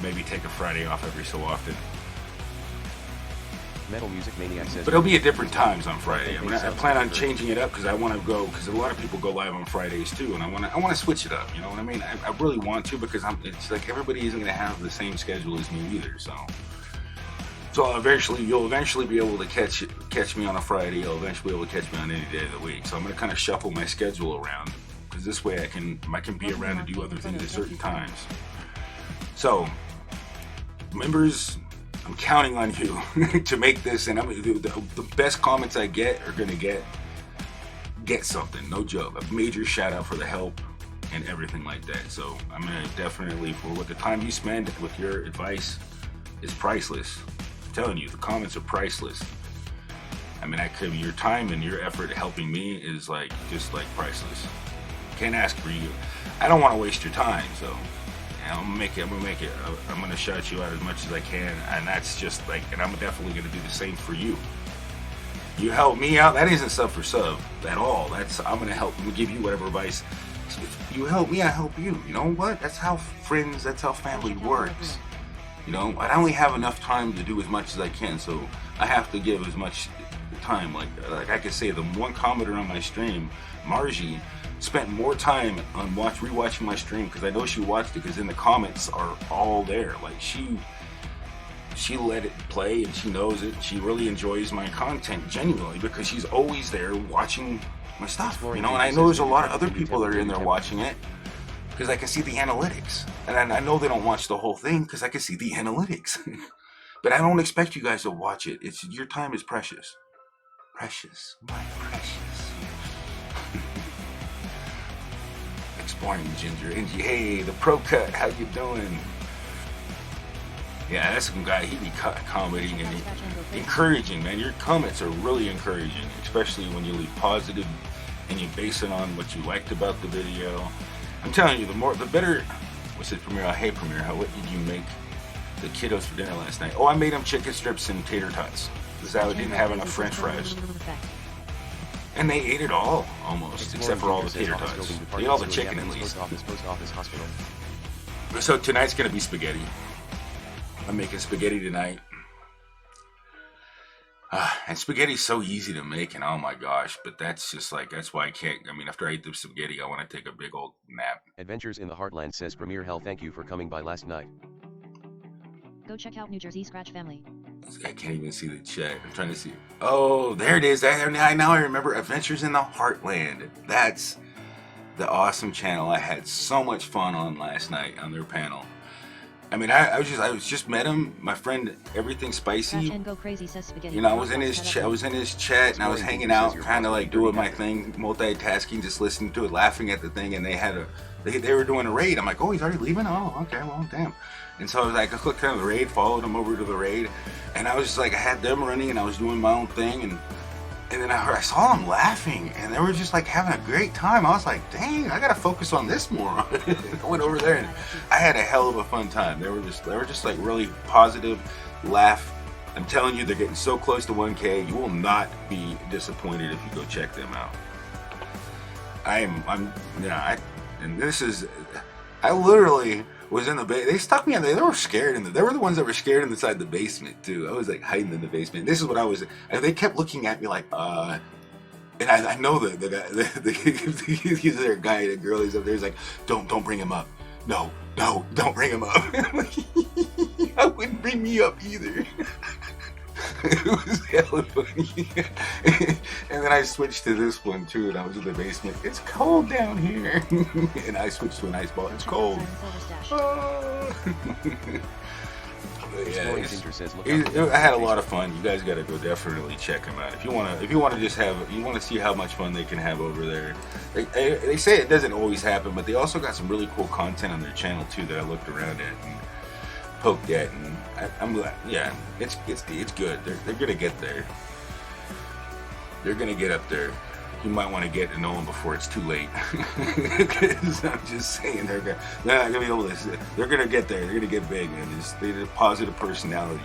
maybe take a Friday off every so often. Metal Music Maniac says. But it'll be at different times on Friday. I plan on changing it up because I want to go, because a lot of people go live on Fridays too, and I want to switch it up. You know what I mean? I really want to, because it's like everybody isn't gonna have the same schedule as me either. So you'll eventually be able to catch me on a Friday. You'll eventually be able to catch me on any day of the week. So I'm gonna kind of shuffle my schedule around, because this way I can be around to do other things at certain times. So members, I'm counting on you to make this, and the best comments I get are gonna get something. No joke. A major shout out for the help and everything like that. So I'm gonna definitely, for what the time you spend with your advice is priceless. I'm telling you, the comments are priceless. I mean, your time and your effort helping me is just priceless. Can't ask for you. I don't want to waste your time, so. I'm gonna make it. I'm gonna shout you out as much as I can, and that's just and I'm definitely gonna do the same for you. You help me out. That isn't sub for sub at all. I'm gonna help. I'm gonna give you whatever advice. If you help me, I help you. You know what? That's how friends. That's how family works. You know, I only have enough time to do as much as I can, so I have to give as much time. Like I could say, the one commenter on my stream, Margie, spent more time on rewatching my stream, because I know she watched it, because in the comments are all there. Like she let it play, and she knows it. She really enjoys my content genuinely, because she's always there watching my stuff. You know, and I know there's a lot of other people that are in there watching it, because I can see the analytics, and I know they don't watch the whole thing because I can see the analytics. But I don't expect you guys to watch it. Your time is precious. Precious, my precious. Exploring Ginger. Hey, the Pro Cut, how you doing? Yeah, that's some guy. He be commenting and encouraging, man. Your comments are really encouraging, especially when you leave positive and you base it on what you liked about the video. I'm telling you, the better. What's it, Premier? Hey, Premier, what did you make the kiddos for dinner last night? Oh, I made them chicken strips and tater tots, because I didn't have enough French fries. And they ate it all, almost, except for all the tater tots. They ate all the chicken, at least. So tonight's gonna be spaghetti. I'm making spaghetti tonight. And spaghetti's so easy to make, and oh my gosh, but that's why I can't. I mean, after I eat the spaghetti, I want to take a big old nap. Adventures in the Heartland says, Premier Hell, thank you for coming by last night. Go check out New Jersey Scratch Family. I can't even see the chat. I'm trying to see. Oh, there it is. Now I remember Adventures in the Heartland. That's the awesome channel. I had so much fun on last night on their panel. I mean, I was just met him. My friend, Everything Spicy. And go crazy, says spaghetti. You know, I was in his chat, and I was hanging out, kind of doing my thing, multitasking, just listening to it, laughing at the thing. And they were doing a raid. I'm like, oh, he's already leaving. Oh, okay, well, damn. And so I clicked on the raid, followed him over to the raid, and I was just I had them running, and I was doing my own thing, and then I saw them laughing, and they were just having a great time. I was like, dang, I gotta focus on this more. I went over there, and I had a hell of a fun time. They were just really positive, laugh. I'm telling you, they're getting so close to 1K. You will not be disappointed if you go check them out. I literally was in the they stuck me in there. They were scared they were the ones that were scared inside the basement too. I was hiding in the basement. This is what I was, and they kept looking at me and I know the guy, he's their guy, the girl, he's up there, he's like, don't bring him up. No, don't bring him up. I wouldn't bring me up either. It was hella funny. And then I switched to this one too, and I was in the basement. It's cold down here. And I switched to an ice ball. It's cold. Yeah, I had a lot of fun. You guys gotta go definitely check them out. If you wanna see how much fun they can have over there. They say it doesn't always happen, but they also got some really cool content on their channel too that I looked around at and poked at, and I'm glad. Yeah, it's good. They're gonna get there. They're gonna get up there. You might want to get to know them before it's too late. Because I'm just saying, they're not gonna be able to. They're gonna get there. They're gonna get big, man. They're a positive personality.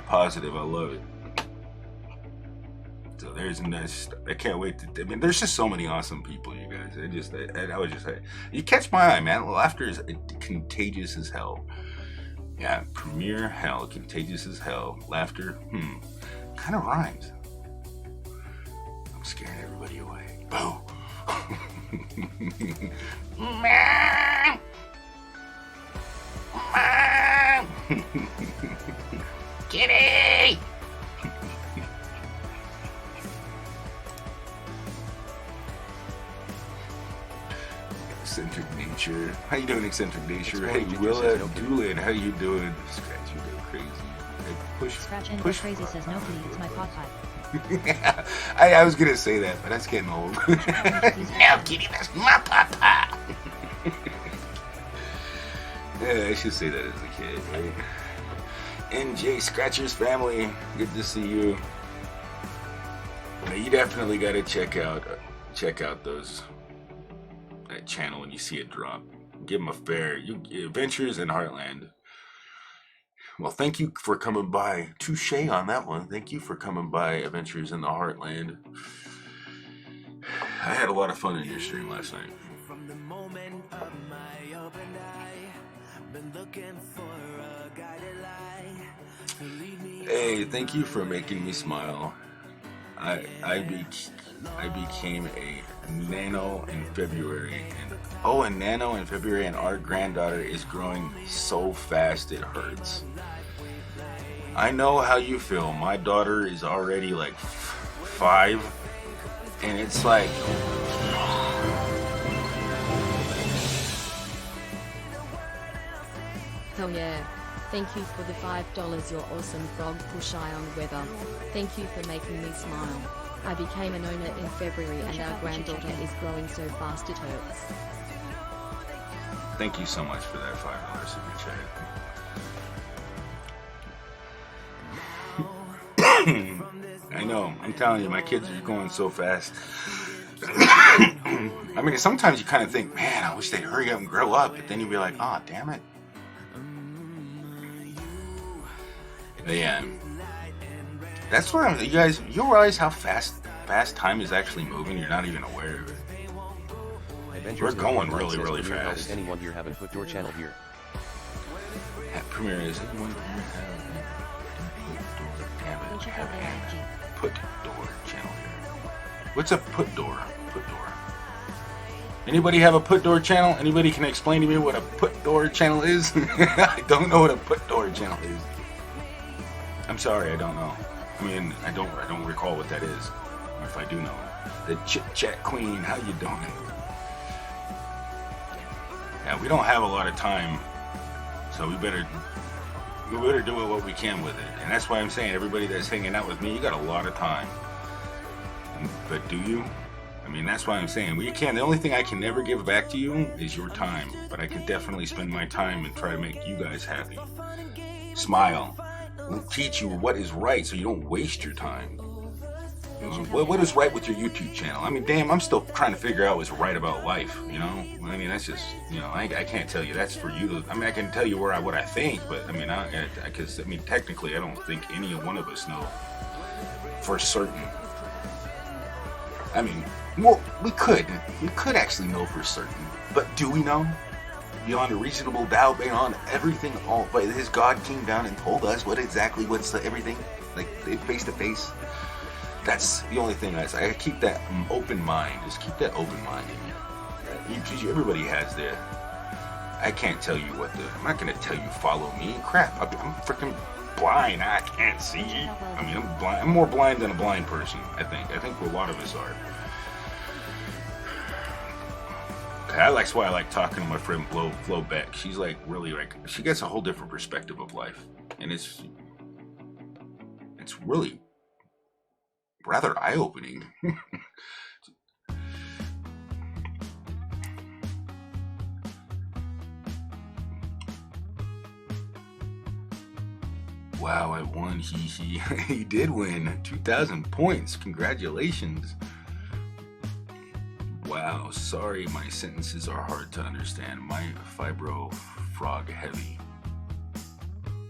Positive. I love it. So there's this. I can't wait to. I mean, there's just so many awesome people, you guys. I was just, you catch my eye, man. Laughter is contagious as hell. Yeah, Premier Hell, contagious as hell. Laughter, kind of rhymes. I'm scaring everybody away. Boo. Kitty! Eccentric Nature. How you doing, Eccentric Nature? Hey, Willa Doolin, how you doing? Scratch, you go crazy. Hey, Scratch and push. Crazy says no kitty, it's my pot pie. Yeah, I was gonna say that, but that's getting old. No, kitty, that's my papa. Yeah, I should say that as a kid, right? NJ Scratchers family, good to see you. Now, you definitely got to check out that channel when you see it drop. Give them a fair. Adventures in Heartland. Well, thank you for coming by. Touche on that one. Thank you for coming by, Adventures in the Heartland. I had a lot of fun in your stream last night. From the moment of my open eye, been looking for a guided light. Hey, thank you for making me smile. I became a nano in February, and nano in February, and our granddaughter is growing so fast it hurts. I know how you feel. My daughter is already like 5, and it's like, hell yeah. Thank you for the $5, your awesome frog push eye on weather. Thank you for making me smile. I became an owner in February and our granddaughter is growing so fast it hurts. Thank you so much for that $5 super chat. I know, I'm telling you, my kids are going so fast. I mean, sometimes you kind of think, man, I wish they'd hurry up and grow up, but then you'd be like, oh, damn it. Yeah, that's what you guys. You realize how fast time is actually moving. You're not even aware of it. We're going really, really fast. Does anyone here haven't put your channel here? Premiere is anyone here have put door channel here? What's a put door? Put door. Anybody have a put door channel? Anybody can explain to me what a put door channel is? I don't know what a put door channel is. I'm sorry, I don't know. I mean, I don't recall what that is. If I do know it. The Chit Chat Queen, how you doing? Yeah, we don't have a lot of time, so we better do what we can with it. And that's why I'm saying, everybody that's hanging out with me, you got a lot of time. But do you? I mean, that's why I'm saying, the only thing I can never give back to you is your time. But I can definitely spend my time and try to make you guys happy. Smile. We'll teach you what is right so you don't waste your time. What is right with your YouTube channel? I mean, damn, I'm still trying to figure out what's right about life, you know? I mean, that's just, you know, I can't tell you. That's for you to, I mean, I can tell you what I think, but I mean, technically, I don't think any one of us know for certain. I mean, well, we could actually know for certain, but do we know? Beyond a reasonable doubt, beyond everything, but his God came down and told us what's everything, like face to face. That's the only thing I say. I keep that open mind. Just keep that open mind in you. Because everybody has their. I can't tell you I'm not gonna tell you follow me. Crap, I'm freaking blind. I can't see. I mean, I'm blind. I'm more blind than a blind person. I think a lot of us are. That's why I like talking to my friend Flo Beck. She's like really she gets a whole different perspective of life, and it's really rather eye-opening. Wow, I won. He did win 2,000 points. Congratulations. Wow, sorry, my sentences are hard to understand. My fibro frog heavy.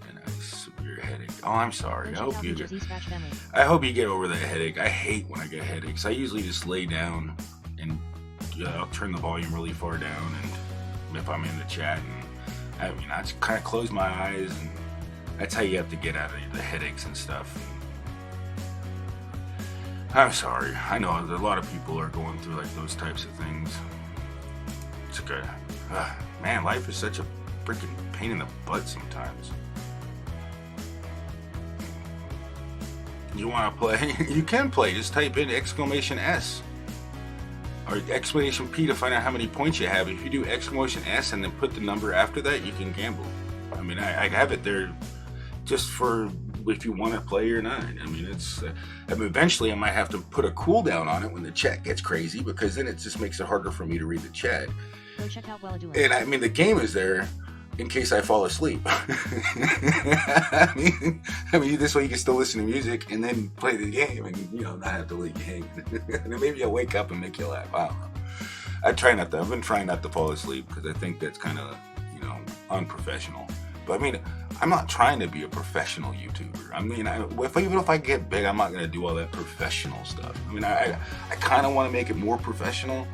And I severe headache. Oh, I'm sorry. Go I hope check out you the Jersey Scratch family. get over that headache. I hate when I get headaches. I usually just lay down and I'll turn the volume really far down, and if I'm in the chat, and I just kind of close my eyes, and that's how you have to get out of the headaches and stuff. I'm sorry. I know a lot of people are going through like those types of things. It's okay. Man, life is such a freaking pain in the butt sometimes. You want to play? You can play. Just type in !S or !P to find out how many points you have. If you do !S and then put the number after that, you can gamble. I mean, I have it there just for if you want to play or not. I mean, eventually I might have to put a cooldown on it when the chat gets crazy, because then it just makes it harder for me to read the chat. Go check out Wella doing. And I mean, the game is there in case I fall asleep. I mean, this way you can still listen to music and then play the game, and not have to leave you hanging. And then maybe I'll wake up and make you laugh. I don't know. I've been trying not to fall asleep, because I think that's kind of unprofessional. But I mean, I'm not trying to be a professional YouTuber. I mean, even if I get big, I'm not going to do all that professional stuff. I mean, I kind of want to make it more professional,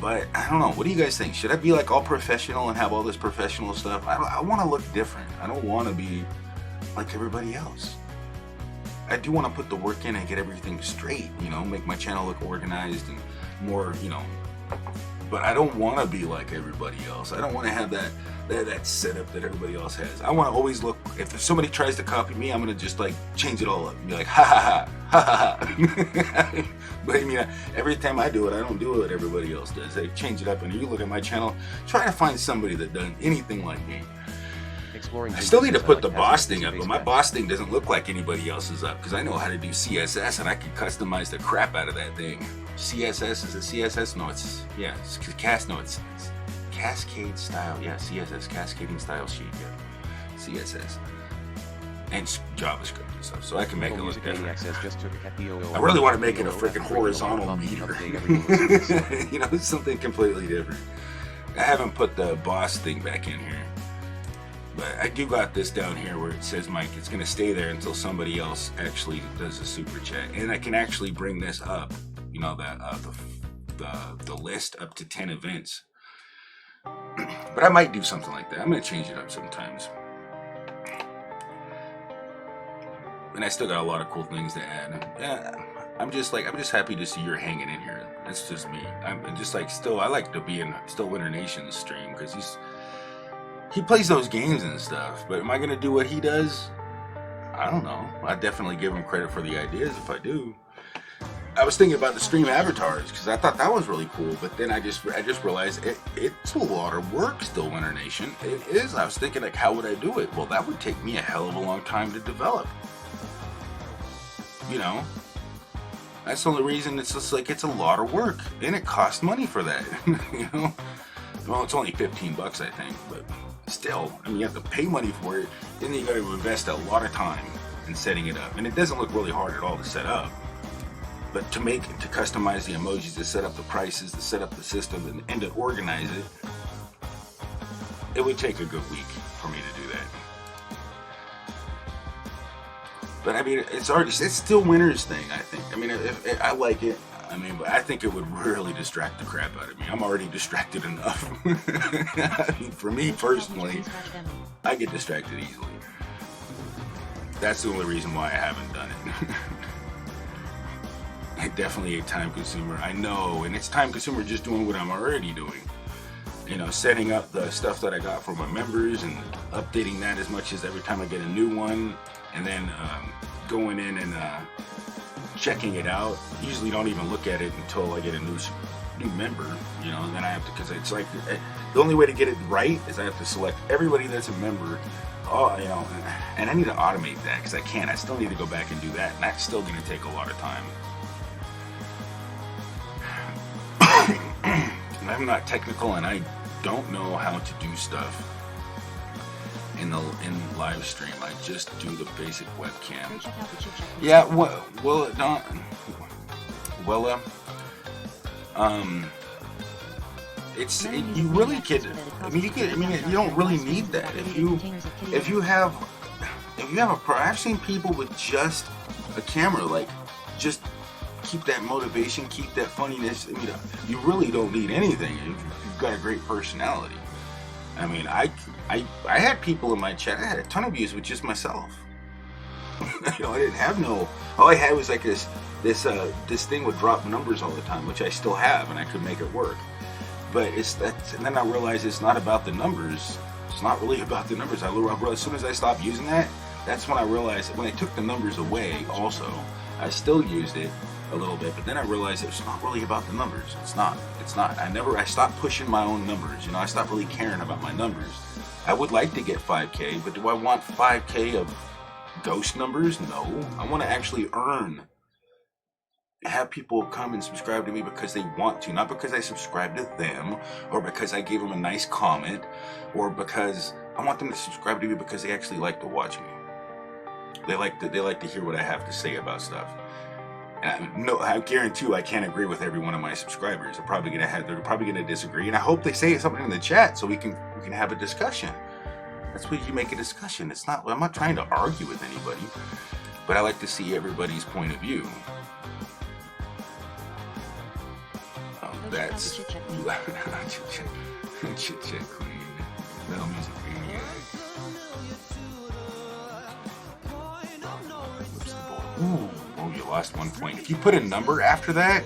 but I don't know. What do you guys think? Should I be like all professional and have all this professional stuff? I want to look different. I don't want to be like everybody else. I do want to put the work in and get everything straight, make my channel look organized and more, but I don't want to be like everybody else. I don't want to have that setup that everybody else has. I want to always look, if somebody tries to copy me, I'm going to just like change it all up and be like, ha ha ha, ha ha ha. But I mean, every time I do it, I don't do what everybody else does. I change it up, and you look at my channel, try to find somebody that does anything like me. I still need to put the boss thing up, but my boss thing doesn't look like anybody else's up, because I know how to do CSS, and I can customize the crap out of that thing. CSS, is it CSS? No, it's Cascade style. Yeah, CSS, cascading style sheet. Yeah, CSS. And JavaScript and stuff, so I can make it look different. I really want to make it a freaking horizontal meter. Something completely different. I haven't put the boss thing back in here. But I do got this down here where it says, Mike, it's going to stay there until somebody else actually does a super chat. And I can actually bring this up, the list up to 10 events. But I might do something like that. I'm going to change it up sometimes. And I still got a lot of cool things to add. I'm just happy to see you're hanging in here. That's just me. I'm just like, I like to be in Winter Nation's stream, because he plays those games and stuff, but am I going to do what he does? I don't know. I definitely give him credit for the ideas if I do. I was thinking about the stream avatars, because I thought that was really cool, but then I just realized it's a lot of work still, Winter Nation. It is. I was thinking, like, how would I do it? Well, that would take me a hell of a long time to develop. That's the only reason. It's just like, it's a lot of work, and it costs money for that. Well, it's only $15, I think, but still, I mean, you have to pay money for it. Then you got to invest a lot of time in setting it up, and it doesn't look really hard at all to set up. But to customize the emojis, to set up the prices, to set up the system, and to organize it, it would take a good week for me to do that. But I mean, it's still Winter's thing, I think. I mean, if I like it. I mean, but I think it would really distract the crap out of me. I'm already distracted enough. I mean, for me personally, I get distracted easily. That's the only reason why I haven't done it. It's definitely a time consumer. I know, and it's time consumer just doing what I'm already doing. Setting up the stuff that I got for my members and updating that as much as every time I get a new one, and then going in and checking it out. Usually don't even look at it until I get a new member, and then I have to, because it's like, the only way to get it right is I have to select everybody that's a member. And I need to automate that, because I can't. I still need to go back and do that, and that's still going to take a lot of time. I'm not technical, and I don't know how to do stuff in live stream. I just do the basic webcam. Yeah, well, not well. You really could. I mean, you don't really need that if if you have a pro, I've seen people with just a camera, like, just keep that motivation, keep that funniness. I mean, you really don't need anything if you've got a great personality. I mean, I had people in my chat. I had a ton of views with just myself. You know, I didn't have no. All I had was like this thing would drop numbers all the time, which I still have, and I could make it work. But it's that, and then I realized it's not about the numbers. It's not really about the numbers. As soon as I stopped using that, that's when I realized that when I took the numbers away. Also, I still used it a little bit, but then I realized it's not really about the numbers. It's not. I stopped pushing my own numbers. You know, I stopped really caring about my numbers. I would like to get 5K, but do I want 5K of ghost numbers? No. I want to actually have people come and subscribe to me because they want to, not because I subscribe to them or because I gave them a nice comment, or because I want them to subscribe to me because they actually like to watch me. They like to hear what I have to say about stuff. And I guarantee you I can't agree with every one of my subscribers. They're probably gonna disagree, and I hope they say something in the chat so we can have a discussion. That's what you make a discussion. I'm not trying to argue with anybody, but I like to see everybody's point of view. That's you. Chit chat queen. Metal music maniac. Ooh, you lost 1 point. If you put a number after that,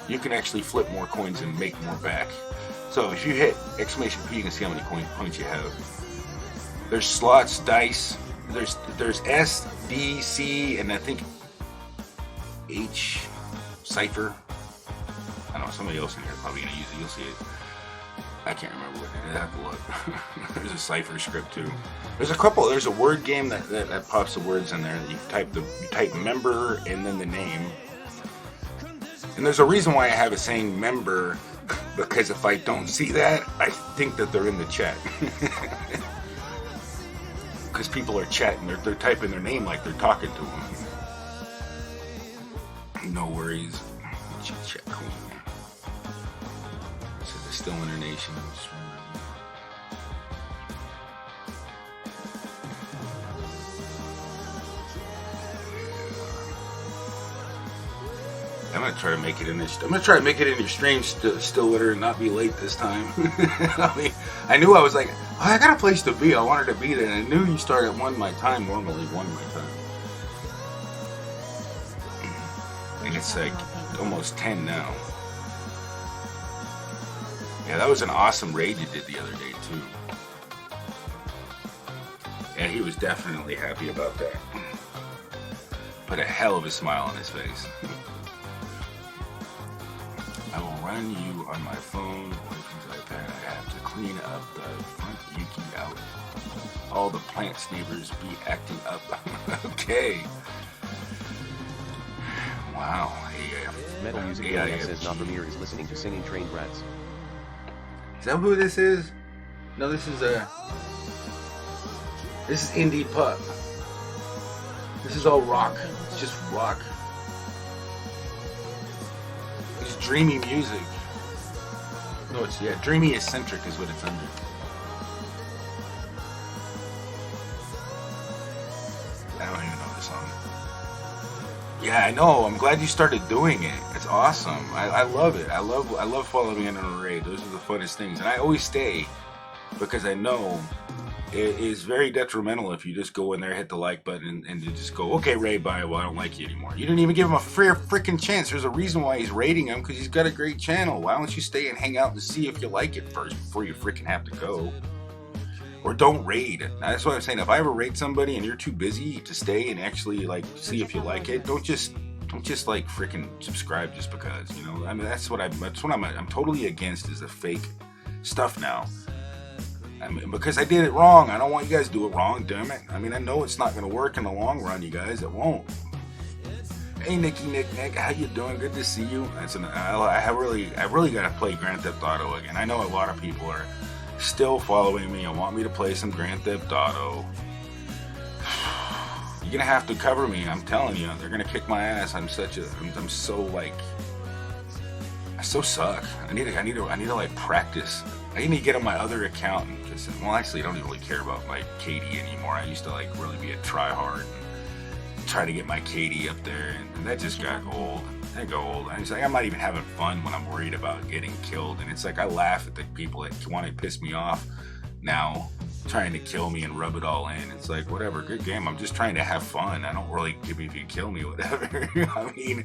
you can actually flip more coins and make more back. So if you hit exclamation P, you can see how many points you have. There's slots, dice. There's S, D, C, and I think H, cipher. I don't know, somebody else in here is probably going to use it. You'll see it. I can't remember what it is. I have to look. There's a cipher script too. There's a word game that pops the words in there. You type member and then the name. And there's a reason why I have it saying member, because if I don't see that, I think that they're in the chat. Because people are chatting, they're typing their name like they're talking to them. No worries. Chit queen. So the Still Winter Nation. I'm gonna try to make it in this. I'm gonna try to make it in your stream, Stillwater, and not be late this time. I mean, I knew I was like, oh, I got a place to be. I wanted to be there, and I knew you start at 1 my time. Normally, 1 my time. And it's like almost 10 now. Yeah, that was an awesome raid you did the other day too. Yeah, he was definitely happy about that. Put a hell of a smile on his face. I will run you on my phone with his iPad. I have to clean up the front Yuki out. All the plants neighbors be acting up. Okay. Wow. Metal Music Maniac says Nabramir is listening to Singing Trained Rats. Is that who this is? No, this is Indie Pup. This is all rock. It's just rock. It's dreamy music. No, it's, yeah, dreamy eccentric is what it's under. I don't even know the song. Yeah, I know. I'm glad you started doing it. It's awesome. I love it. I love following in an array. Those are the funnest things. And I always stay because I know it is very detrimental if you just go in there, hit the like button, and you just go, okay, Ray, bye. Well, I don't like you anymore. You didn't even give him a fair freaking chance. There's a reason why he's rating him, because he's got a great channel. Why don't you stay and hang out and see if you like it first before you freaking have to go? Or don't raid. That's what I'm saying. If I ever raid somebody and you're too busy to stay and actually like see if you like it, don't just like freaking subscribe just because, you know. I mean, that's what I'm totally against, is the fake stuff now. I mean, because I did it wrong. I don't want you guys to do it wrong, damn it. I mean, I know it's not going to work in the long run, you guys. It won't. Hey, Nick, how you doing? Good to see you. I really got to play Grand Theft Auto again. I know a lot of people are still following me and want me to play some Grand Theft Auto. You're gonna have to cover me. I'm telling you, they're gonna kick my ass. I'm so suck. I need to like practice. I need to get on my other account this. Well, actually, I don't even really care about my KD anymore. I used to like really be a tryhard and try to get my KD up there, and that just got old. I go old. I'm just like, I'm not even having fun when I'm worried about getting killed. And it's like I laugh at the people that want to piss me off now, trying to kill me and rub it all in. It's like, whatever, good game. I'm just trying to have fun. I don't really give if you kill me, whatever. I mean,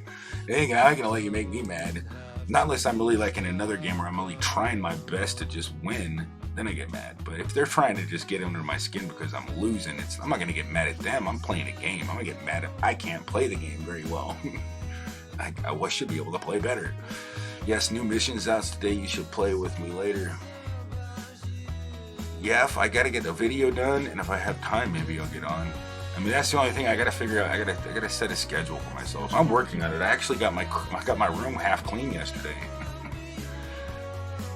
I'm not gonna let you make me mad. Not unless I'm really like in another game where I'm really trying my best to just win, then I get mad. But if they're trying to just get under my skin because I'm losing, I'm not gonna get mad at them. I'm playing a game. I'm gonna get mad if I can't play the game very well. I should be able to play better. Yes, new missions out today. You should play with me later. Yeah, if I gotta get the video done, and if I have time, maybe I'll get on. I mean, that's the only thing I gotta figure out. I gotta set a schedule for myself. I'm working on it. I actually got my room half clean yesterday.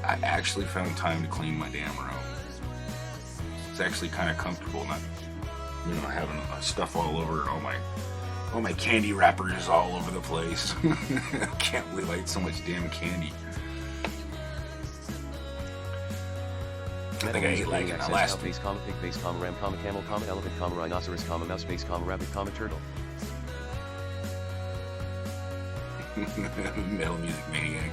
I actually found time to clean my damn room. It's actually kind of comfortable, not having stuff all over and all my candy wrappers all over the place. I can't believe I ate so much damn candy. I think I ate like in the last base comma pig base comma ram comma camel comma elephant comma rhinoceros comma mouse base comma rabbit comma turtle. Metal Music Maniac.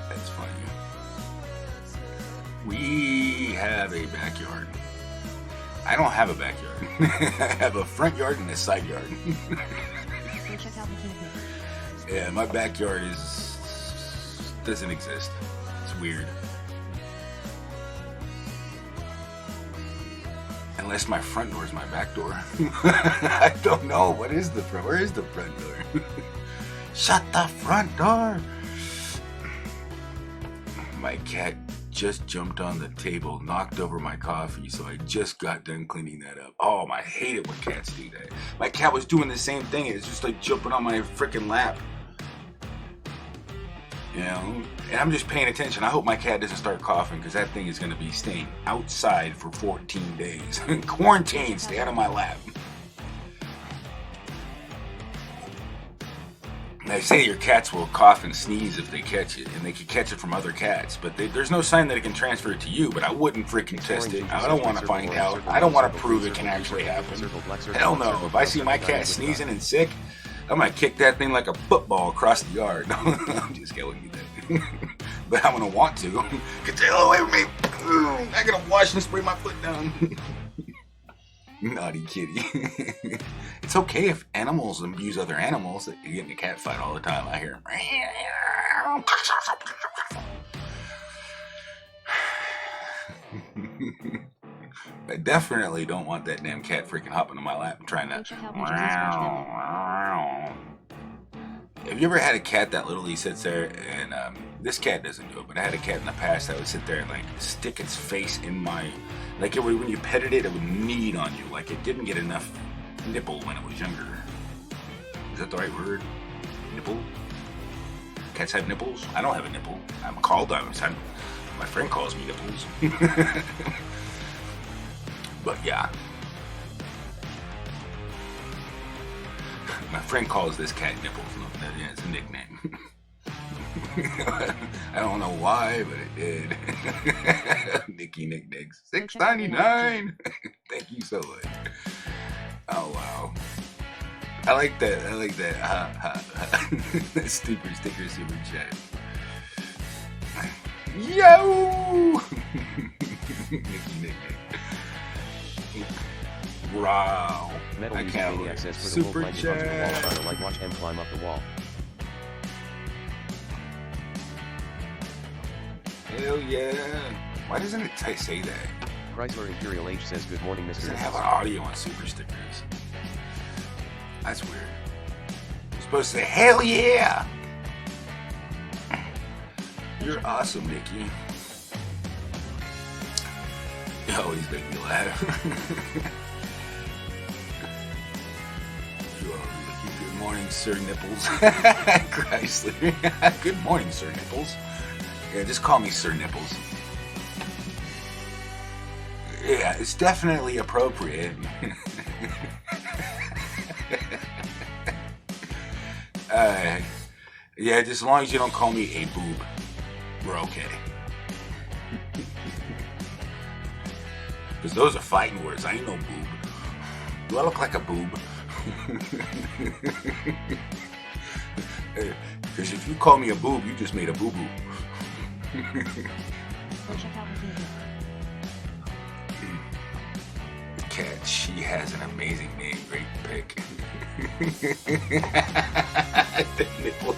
That's funny. We have a backyard. I don't have a backyard. I have a front yard and a side yard. Go check out Bikini. Yeah, my backyard doesn't exist. It's weird. Unless my front door is my back door. I don't know. Where is the front door? Shut the front door! My cat just jumped on the table, knocked over my coffee, so I just got done cleaning that up. Oh, I hate it when cats do that. My cat was doing the same thing. It's just like jumping on my freaking lap. And I'm just paying attention. I hope my cat doesn't start coughing, because that thing is going to be staying outside for 14 days. Quarantine, stay out of my lap. They say your cats will cough and sneeze if they catch it, and they can catch it from other cats, but there's no sign that it can transfer it to you. But I wouldn't freaking test it. I don't want to find out. I don't want to prove it can actually happen. Hell no. If I see my cat sneezing and sick, I'm gonna kick that thing like a football across the yard. I'm just kidding you. But I'm gonna want to. Get the hell away from me! I gotta wash and spray my foot down. Naughty kitty. It's okay if animals abuse other animals. You get in a cat fight all the time. I hear. I definitely don't want that damn cat freaking hopping on my lap and trying to. Have you ever had a cat that literally sits there and this cat doesn't do it, but I had a cat in the past that would sit there and like stick its face in my, like it would, when you petted it, it would knead on you, like it didn't get enough nipple when it was younger. Is that the right word? Nipple? Cats have nipples? I don't have a nipple. I'm called. My friend calls me nipples. But yeah. My friend calls this cat Nipples. Yeah, it's a nickname. I don't know why, but it did. Nicky Nicknicks. $6.99. Thank you so much. Oh wow. I like that. That stupid sticker super chat. Yo! Nicky Nicknick. Wow. Metal I Music can't Maniac says for the super wolf might be onto the wall chat. trying to like watch him climb up the wall. Hell yeah. Why doesn't it say that? Chrysler Imperial H says good morning, Does Mr. it have an audio on super stickers? That's weird. You're supposed to say, hell yeah! You're awesome, Nikki. You always make me laugh. You always like, good morning, Sir Nipples. Chrysler. Good morning, Sir Nipples. Yeah, just call me Sir Nipples. Yeah, it's definitely appropriate. Yeah, just as long as you don't call me a boob, we're okay. Because those are fighting words. I ain't no boob. Do I look like a boob? Because if you call me a boob, you just made a boo-boo. Go check out the video. Cat, she has an amazing name. Great pick. The nipples.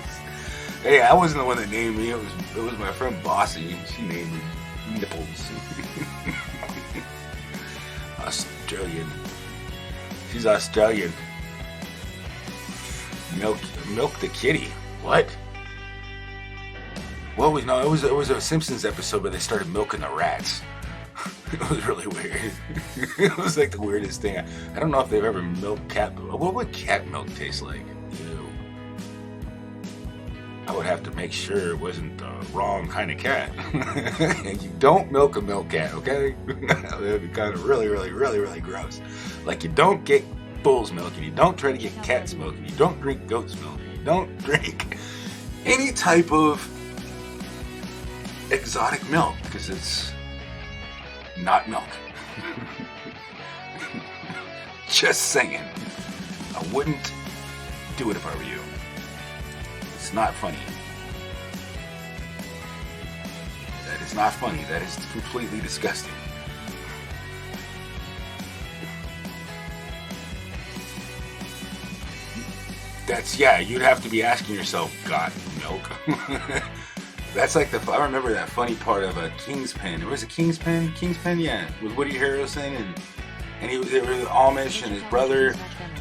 Hey, I wasn't the one that named me. It was my friend Bossy. She named me Nipples. Australian. She's Australian. Milk the kitty. What? Well, no, it was a Simpsons episode where they started milking the rats. It was really weird. It was like the weirdest thing. I don't know if they've ever milked cat. What would cat milk taste like? Ew. I would have to make sure it wasn't the wrong kind of cat. And you don't milk a milk cat, okay? That would be kind of really, really, really, really gross. Like you don't get bull's milk, and you don't try to get cat's milk, and you don't drink goat's milk, and you don't drink any type of exotic milk, because it's not milk. Just saying. I wouldn't do it if I were you. It's not funny. That is not funny. That is completely disgusting. You'd have to be asking yourself, God, milk? That's like I remember that funny part of a Kingspen. Was it Kingspen? Kingspen, yeah. With Woody Harrelson and he was the Amish and his brother,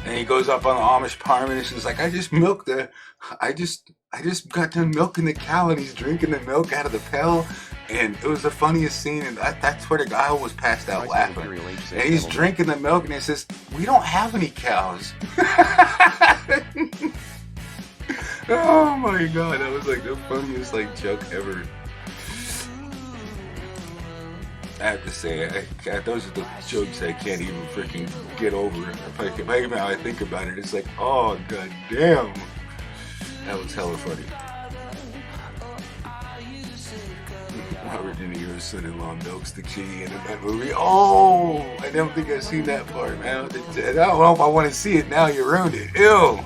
and he goes up on the Amish farm and he's like, I just got done milking the cow, and he's drinking the milk out of the pail, and it was the funniest scene, and that's where the guy was passed out laughing. And he's drinking the milk, and he says, we don't have any cows. Oh my god, that was like the funniest joke ever. I have to say, those are the jokes I can't even freaking get over. If I think about it, it's like, oh god damn, that was hella funny. Robert De Niro's son-in-law milks the kitty in that movie. Oh, I don't think I've seen that part, man. I don't know if I want to see it now. You ruined it. Ew.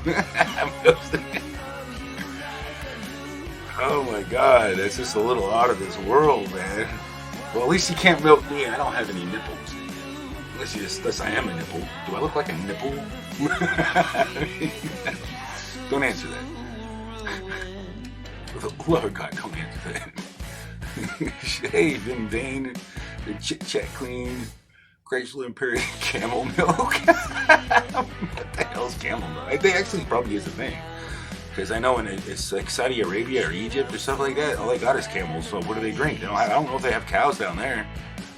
Oh my god, that's just a little out of this world, man. Well, at least you can't milk me. I don't have any nipples. Unless I am a nipple. Do I look like a nipple? Don't answer that. For the love of God, don't answer that. Shaved in vain, the Chit Chat Clean, Chrysler Imperial Camel Milk. What the hell's camel milk? I think actually probably is a thing. Because I know it's like Saudi Arabia or Egypt or stuff like that, all they got is camels, so what do they drink? I don't know if they have cows down there.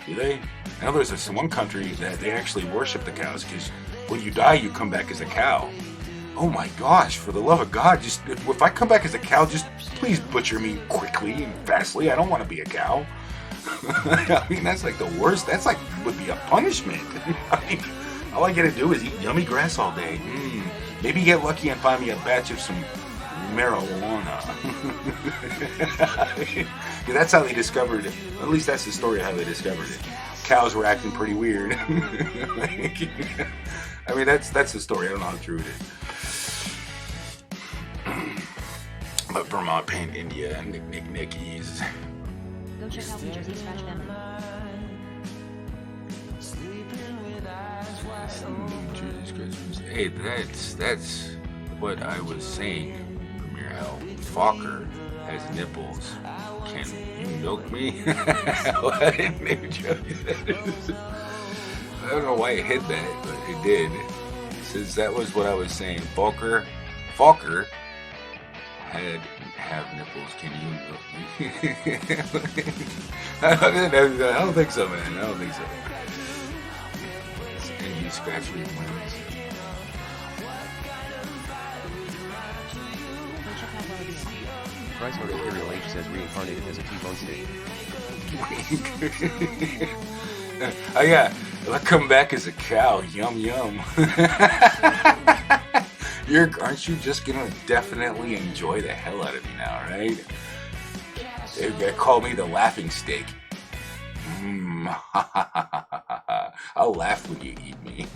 Do they? I know there's this one country that they actually worship the cows, because when you die, you come back as a cow. Oh my gosh, for the love of God, just if I come back as a cow, just please butcher me quickly and fastly. I don't want to be a cow. I mean, that's like the worst. That's like would be a punishment. I mean, all I gotta do is eat yummy grass all day. Maybe get lucky and find me a batch of some marijuana. Yeah, that's how they discovered it. At least that's the story of how they discovered it. Cows were acting pretty weird. I mean, that's the story. I don't know how true it is. But Vermont Paint India and Nickies. Go check out the Jersey Scratch family. Hey, that's what I was saying, Premier Hell. Fokker has nipples. Can you milk me? What new joke that is? I don't know why it hit that, but it did. Since that was what I was saying. Fokker have nipples. Can you milk me? I don't think so, man. I don't think so. And you scratch your wings. Chrysler Imperial H says reincarnated as a T-bone steak. Oh yeah, if I come back as a cow, yum yum. Aren't you just gonna definitely enjoy the hell out of me now, right? They call me the laughing steak. I'll laugh when you eat me.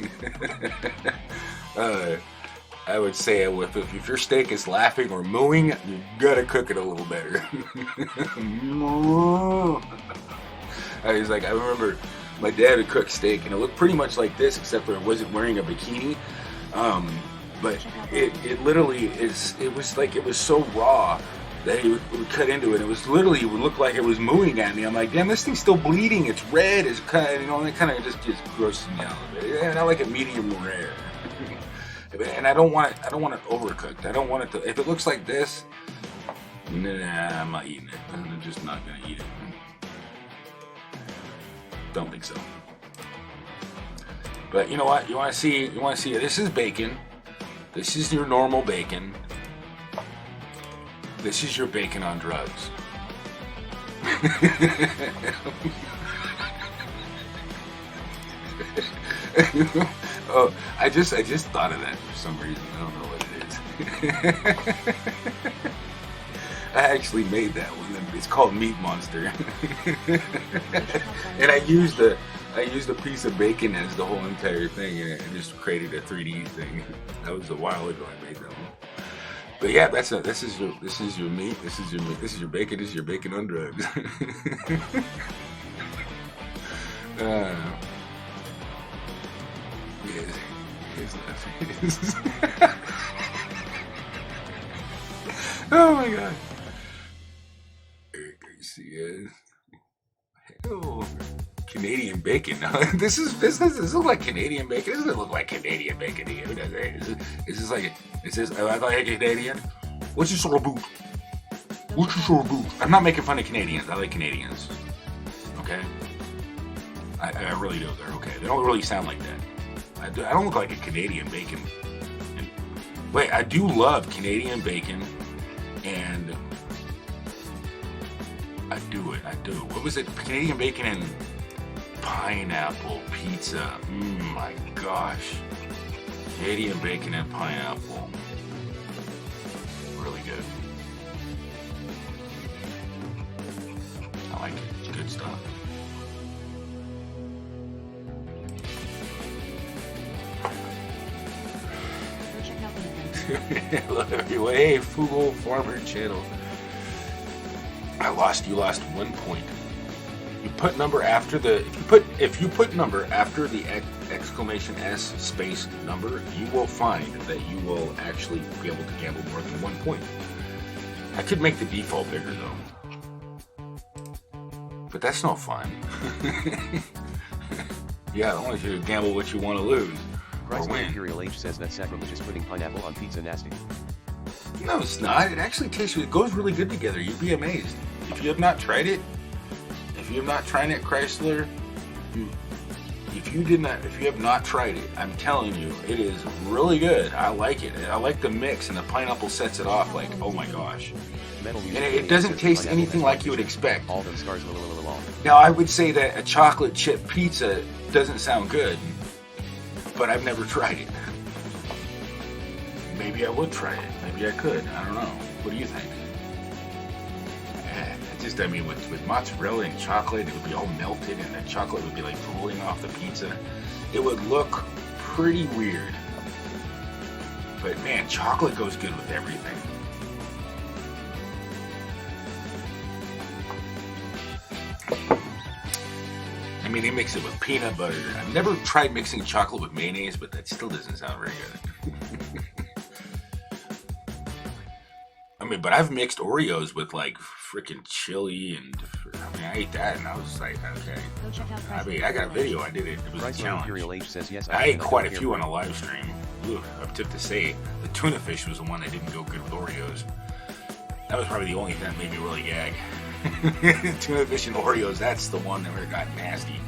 I would say if your steak is laughing or mooing, you gotta cook it a little better. I remember my dad would cook steak, and it looked pretty much like this, except for it wasn't wearing a bikini. But it literally is. It was so raw that he would cut into it. It was literally, it would look like it was mooing at me. I'm like, damn, this thing's still bleeding. It's red. It's kind of, it kind of just grosses me out a bit. And I like it medium rare. And I don't want it overcooked. I don't want it to. If it looks like this, nah, I'm not eating it. I'm just not gonna eat it. Don't think so. But you know what? You want to see? This is bacon. This is your normal bacon. This is your bacon on drugs. Oh, I just thought of that for some reason. I don't know what it is. I actually made that one. It's called Meat Monster. And I used a piece of bacon as the whole entire thing, and I just created a 3D thing. That was a while ago I made that one. But yeah, this is your meat. This is your bacon. This is your bacon on drugs. Oh my god. Oh, Canadian bacon. This looks like Canadian bacon. This doesn't look like Canadian bacon to you, does it? I like Canadian? What's your sort of boot? I'm not making fun of Canadians. I like Canadians. Okay? I really do. They're okay. They don't really sound like that. I don't look like a Canadian bacon. Wait, I do love Canadian bacon, and I do. What was it? Canadian bacon and pineapple pizza. My gosh. Canadian bacon and pineapple. Really good. I like it. It's good stuff. Hello everyone. Hey, Fugo Farmer Channel. You lost 1 point. You put number after the if you put number after the exclamation S space number, you will find that you will actually be able to gamble more than 1 point. I could make the default bigger though, but that's no fun. Yeah, I want you to gamble what you want to lose. Chrysler Imperial H says that sacrilegious putting pineapple on pizza nasty. No, it's not. It actually tastes. It goes really good together. You'd be amazed if you have not tried it. If you have not tried it, Chrysler, if you have not tried it, I'm telling you, it is really good. I like it. I like the mix, and the pineapple sets it off like, oh my gosh. And it doesn't taste anything like you would expect. All them scars long. Now, I would say that a chocolate chip pizza doesn't sound good, but I've never tried it. Maybe I would try it. Maybe I could. I don't know. What do you think? With mozzarella and chocolate, it would be all melted, and the chocolate would be like pooling off the pizza. It would look pretty weird. But man, chocolate goes good with everything. I mean, they mix it with peanut butter. I've never tried mixing chocolate with mayonnaise, but that still doesn't sound very good. But I've mixed Oreos with like freaking chili, and I ate that, and I was like, okay. I got a video. I did it. It was a challenge. Imperial H says yes. I ate quite a few on a live stream. Ooh, I'm tipped to say the tuna fish was the one that didn't go good with Oreos. That was probably the only thing that made me really gag. Tuna fish and Oreos. That's the one that got nasty.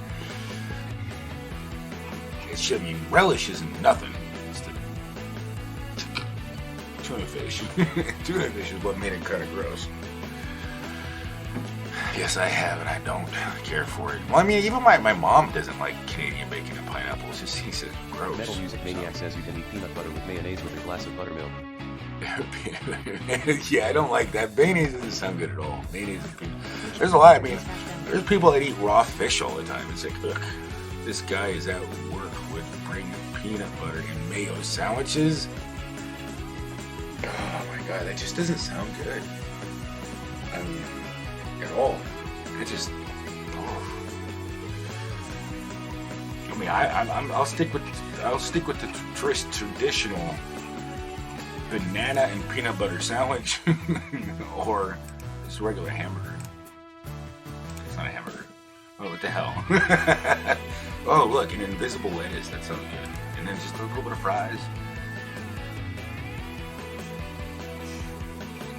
Relish isn't nothing. Tuna fish. Tuna fish is what made it kind of gross. guess I have, and I don't care for it. Well, I mean, even my mom doesn't like Canadian bacon and pineapple. It's just, he says gross. Metal Music Maniac says you can eat peanut butter with mayonnaise with a glass of buttermilk. Yeah, I don't like that. Mayonnaise doesn't sound good at all. Mayonnaise and peanut. There's a lot. I mean, there's people that eat raw fish all the time. It's like, look, this guy is at work with bringing peanut butter and mayo sandwiches. Oh my god, that just doesn't sound good. I mean, at all. It just. Oh. I mean, I'll stick with the traditional banana and peanut butter sandwich, or just a regular hamburger. It's not a hamburger. Oh, what the hell? Oh, look, an invisible lettuce. That sounds good. And then just a little bit of fries.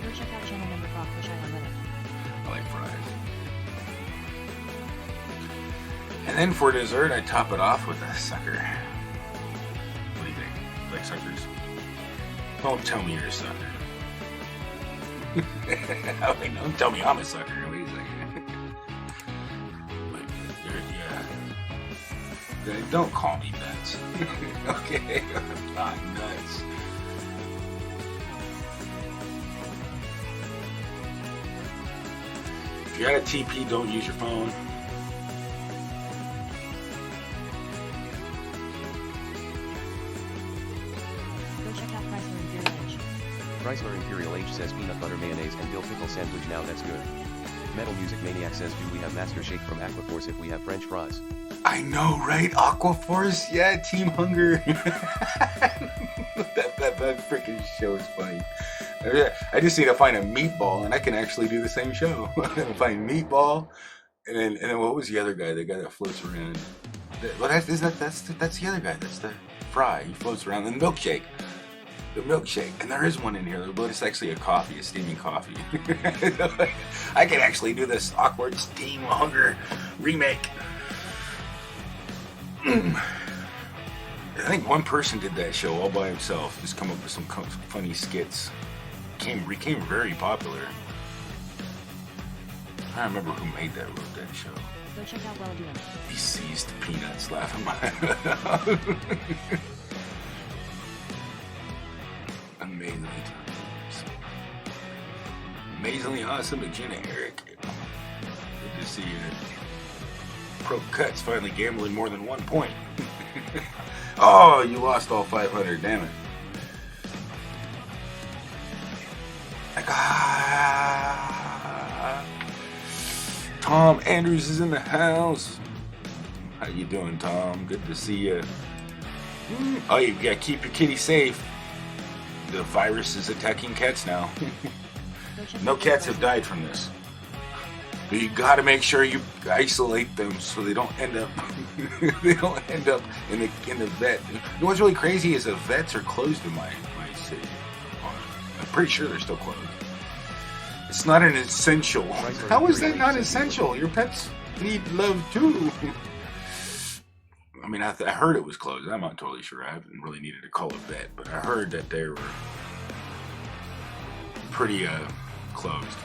Go check out channel number Frog Push Island Weather. I like fries. And then for dessert, I top it off with a sucker. What do you think? You like suckers? Don't tell me you're a sucker. I mean, don't tell me I'm a sucker. Wait a second. Yeah. Don't call me nuts. Okay? I'm not nuts. If you're at a TP, don't use your phone. Go check out Chrysler Imperial H. Chrysler Imperial H says peanut butter mayonnaise and dill pickle sandwich. Now that's good. Metal Music Maniac says do we have Master Shake from Aquaforce if we have French fries? I know, right? Aquaforce? Yeah, Team Hunger. that freaking show is funny. I just need to find a meatball, and I can actually do the same show. Find meatball, and then what was the other guy? The guy that floats around. Well, that's the other guy. That's the fry. He floats around. And the milkshake. And there is one in here, but it's actually a coffee, a steaming coffee. I could actually do this awkward Team Hunger remake. I think one person did that show all by himself. Just come up with some funny skits. Became very popular. I don't remember who wrote that show. Go check out Well Doing. He seized peanuts laughing my Amazingly awesome to Jenna Eric. Good to see you. Pro Cuts finally gambling more than 1 point. Oh, you lost all 500, damn it. Like, Tom Andrews is in the house. How you doing, Tom? Good to see you. Oh, you gotta keep your kitty safe. The virus is attacking cats now. No cats have died from this. But you gotta make sure you isolate them so they don't end up in the vet. You know what's really crazy is the vets are closed in my city. I'm pretty sure they're still closed. It's not an essential. How is that not essential? Your pets need love too. I mean, I heard it was closed. I'm not totally sure. I haven't really needed to call a vet, but I heard that they were pretty closed.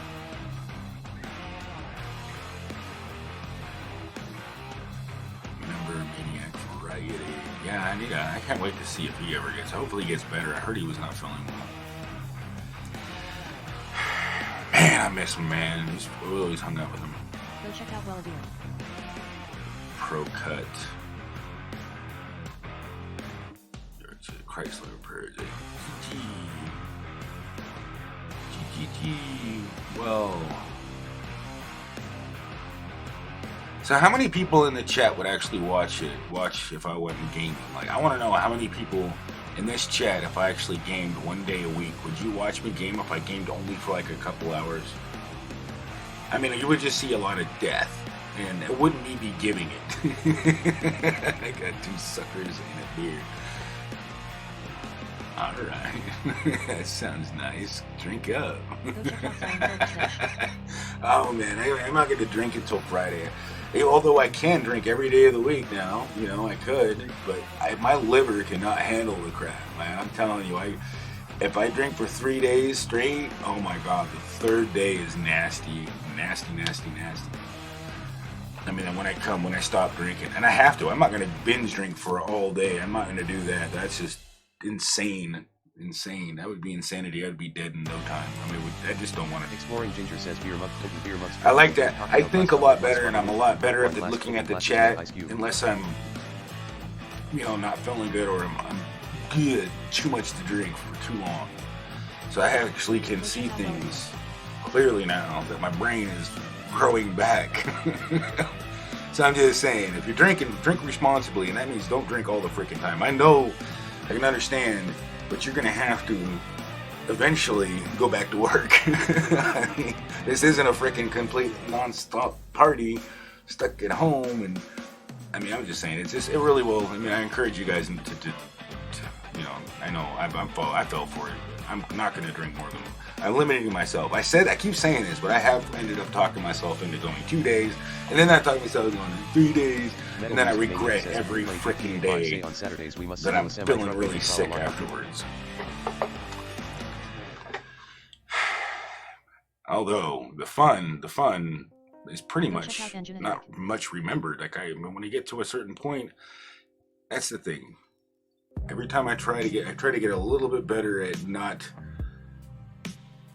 Remember Maniac Variety? Yeah, I can't wait to see if he ever gets. Hopefully, he gets better. I heard he was not feeling well. Man, I miss him, man. We always hung out with him. Go check out Well Doing. Pro Cut. Chrysler Imperial. Whoa. So how many people in the chat would actually watch if I wasn't gaming? Like, I want to know how many people in this chat, if I actually gamed 1 day a week, would you watch me game if I gamed only for like a couple hours? I mean, you would just see a lot of death, and it wouldn't be giving it. I got 2 suckers and a beer. Alright. That sounds nice. Drink up. Oh man, I'm not going to drink until Friday. Although I can drink every day of the week now. You know, I could. But my liver cannot handle the crap. Man, I'm telling you, If I drink for 3 days straight, oh my god, the third day is nasty, nasty, nasty, nasty. I mean, when I stop drinking, and I have to, I'm not gonna binge drink for all day. I'm not gonna do that. That's just insane. Insane. That would be insanity. I'd be dead in no time. I mean, I just don't want to. Exploring Ginger says beer month. I like that. I think a lot better, and I'm a lot better at looking at the chat, unless I'm, not feeling good or I'm good, too much to drink for too long. So I actually can see things clearly now that my brain is growing back. So I'm just saying, if you're drinking, drink responsibly, and that means don't drink all the freaking time. I know, I can understand, but you're gonna have to eventually go back to work. I mean, this isn't a freaking complete non-stop party stuck at home, and I mean, I'm just saying, it really will. I mean, I encourage you guys to I know I fell for it. I'm not gonna drink more than. I'm limiting myself. I keep saying this, but I have ended up talking myself into going 2 days, and then I talk myself into going 3 days, and then I regret every freaking day that I'm feeling really sick afterwards. Although the fun is pretty much not much remembered. Like when you get to a certain point, that's the thing. Every time I try to get a little bit better at not,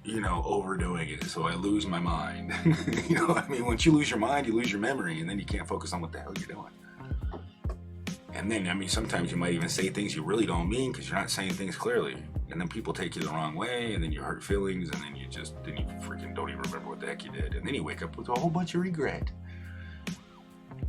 overdoing it, so I lose my mind. I mean, once you lose your mind, you lose your memory, and then you can't focus on what the hell you're doing. And then, I mean, sometimes you might even say things you really don't mean because you're not saying things clearly, and then people take you the wrong way, and then you hurt feelings, and then you freaking don't even remember what the heck you did, and then you wake up with a whole bunch of regret.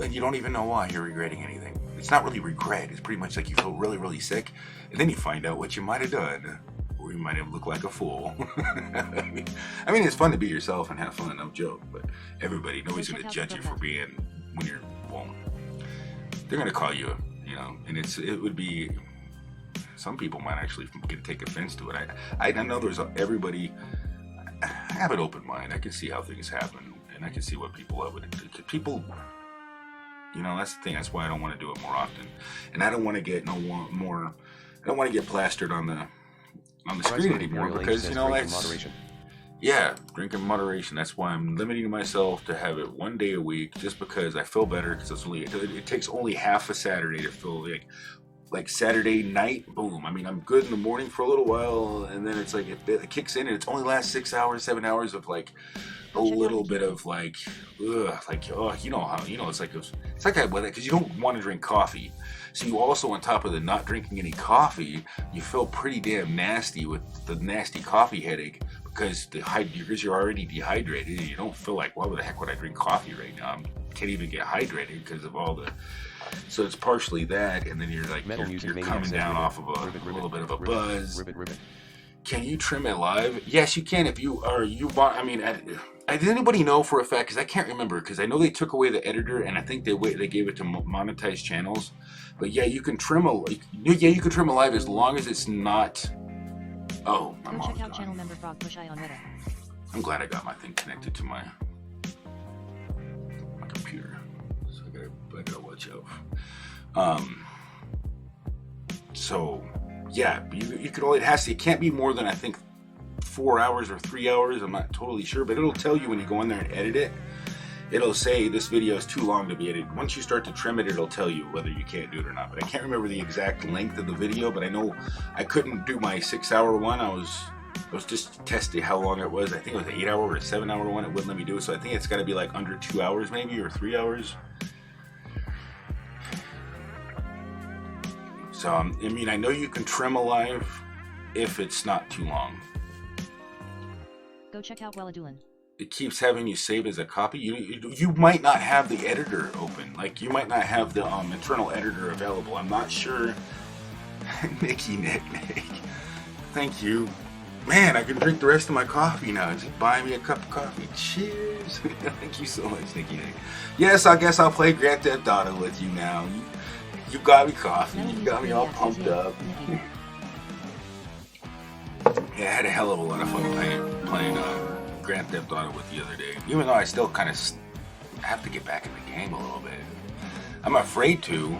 And you don't even know why you're regretting anything. It's not really regret. It's pretty much like you feel really, really sick, and then you find out what you might have done, or you might have looked like a fool. I mean, it's fun to be yourself and have fun, no joke. But nobody's going to judge you for being when you're. Well, they're going to call you, and it would be. Some people might actually take offense to it. I know everybody. I have an open mind. I can see how things happen, and I can see what people people. That's the thing. That's why I don't want to do it more often, and I don't want to get more. I don't want to get plastered on the screen anymore because that's drink in moderation. That's why I'm limiting myself to have it 1 day a week, just because I feel better. Because it takes only half a Saturday to feel like Saturday night. Boom. I mean, I'm good in the morning for a little while, and then it's like it kicks in, and it only lasts 6 hours, 7 hours of like. A little bit of it's like that weather because you don't want to drink coffee, so you also, on top of the not drinking any coffee, you feel pretty damn nasty with the nasty coffee headache because you're already dehydrated and you don't feel like, why the heck would I drink coffee right now? I can't even get hydrated because of all the. So it's partially that, and then you're like you're coming down off of a little bit of a buzz. Can you trim it live? Yes, you can if you are. I mean, does anybody know for a fact? Because I can't remember. Because I know they took away the editor, and I think they gave it to monetized channels. But yeah, you can trim you can trim a live as long as it's not. Oh, my mom's check out gone. channel member Frog Push Eye on Reddit. I'm glad I got my thing connected to my computer, so I gotta watch out. So. Yeah, you can only, it can't be more than I think 4 hours or 3 hours. I'm not totally sure, but it'll tell you when you go in there and edit it. It'll say this video is too long to be edited. Once you start to trim it, it'll tell you whether you can't do it or not. But I can't remember the exact length of the video, but I know I couldn't do my 6 hour one. I was just testing how long it was. I think it was an 8 hour or a 7 hour one. It wouldn't let me do it. So I think it's got to be like under 2 hours maybe, or 3 hours. So, I mean, I know you can trim a live if it's not too long. Go check out Welladulin. It keeps having you save as a copy. You might not have the editor open. Like, you might not have the internal editor available. I'm not sure. Nick. Thank you. Man, I can drink the rest of my coffee now. Just buy me a cup of coffee. Cheers. Thank you so much, Nick. Yes, I guess I'll play Grand Theft Auto with you now. You got me coffee. You got me all pumped up. Yeah, I had a hell of a lot of fun playing Grand Theft Auto with the other day. Even though I still kind of have to get back in the game a little bit. I'm afraid to.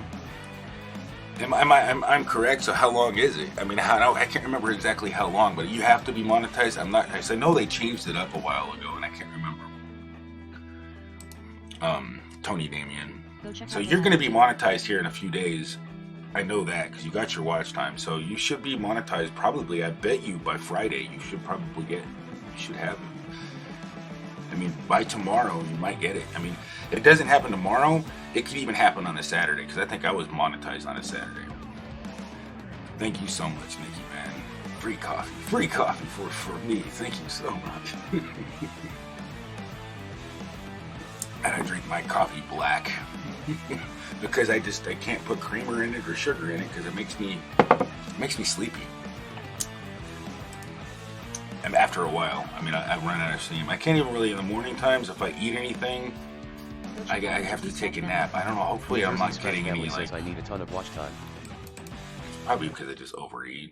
I'm correct. So how long is it? I mean, I can't remember exactly how long, but you have to be monetized. I know they changed it up a while ago, and I can't remember. Tony Damien. So you're going to be monetized here in a few days. I know that because you got your watch time. So you should be monetized probably. I bet you by Friday you should probably get. You should have it. I mean, by tomorrow you might get it. I mean, if it doesn't happen tomorrow, it could even happen on a Saturday because I think I was monetized on a Saturday. Thank you so much, Nikki, man. Free coffee for me. Thank you so much. And I drink my coffee black because I can't put creamer in it or sugar in it because it makes me sleepy. And after a while, I mean, I run out of steam. I can't even really in the morning times. If I eat anything, I have to take a nap. I don't know. Hopefully, I'm not getting any. Says I need a ton of watch time. Probably because I just overeat.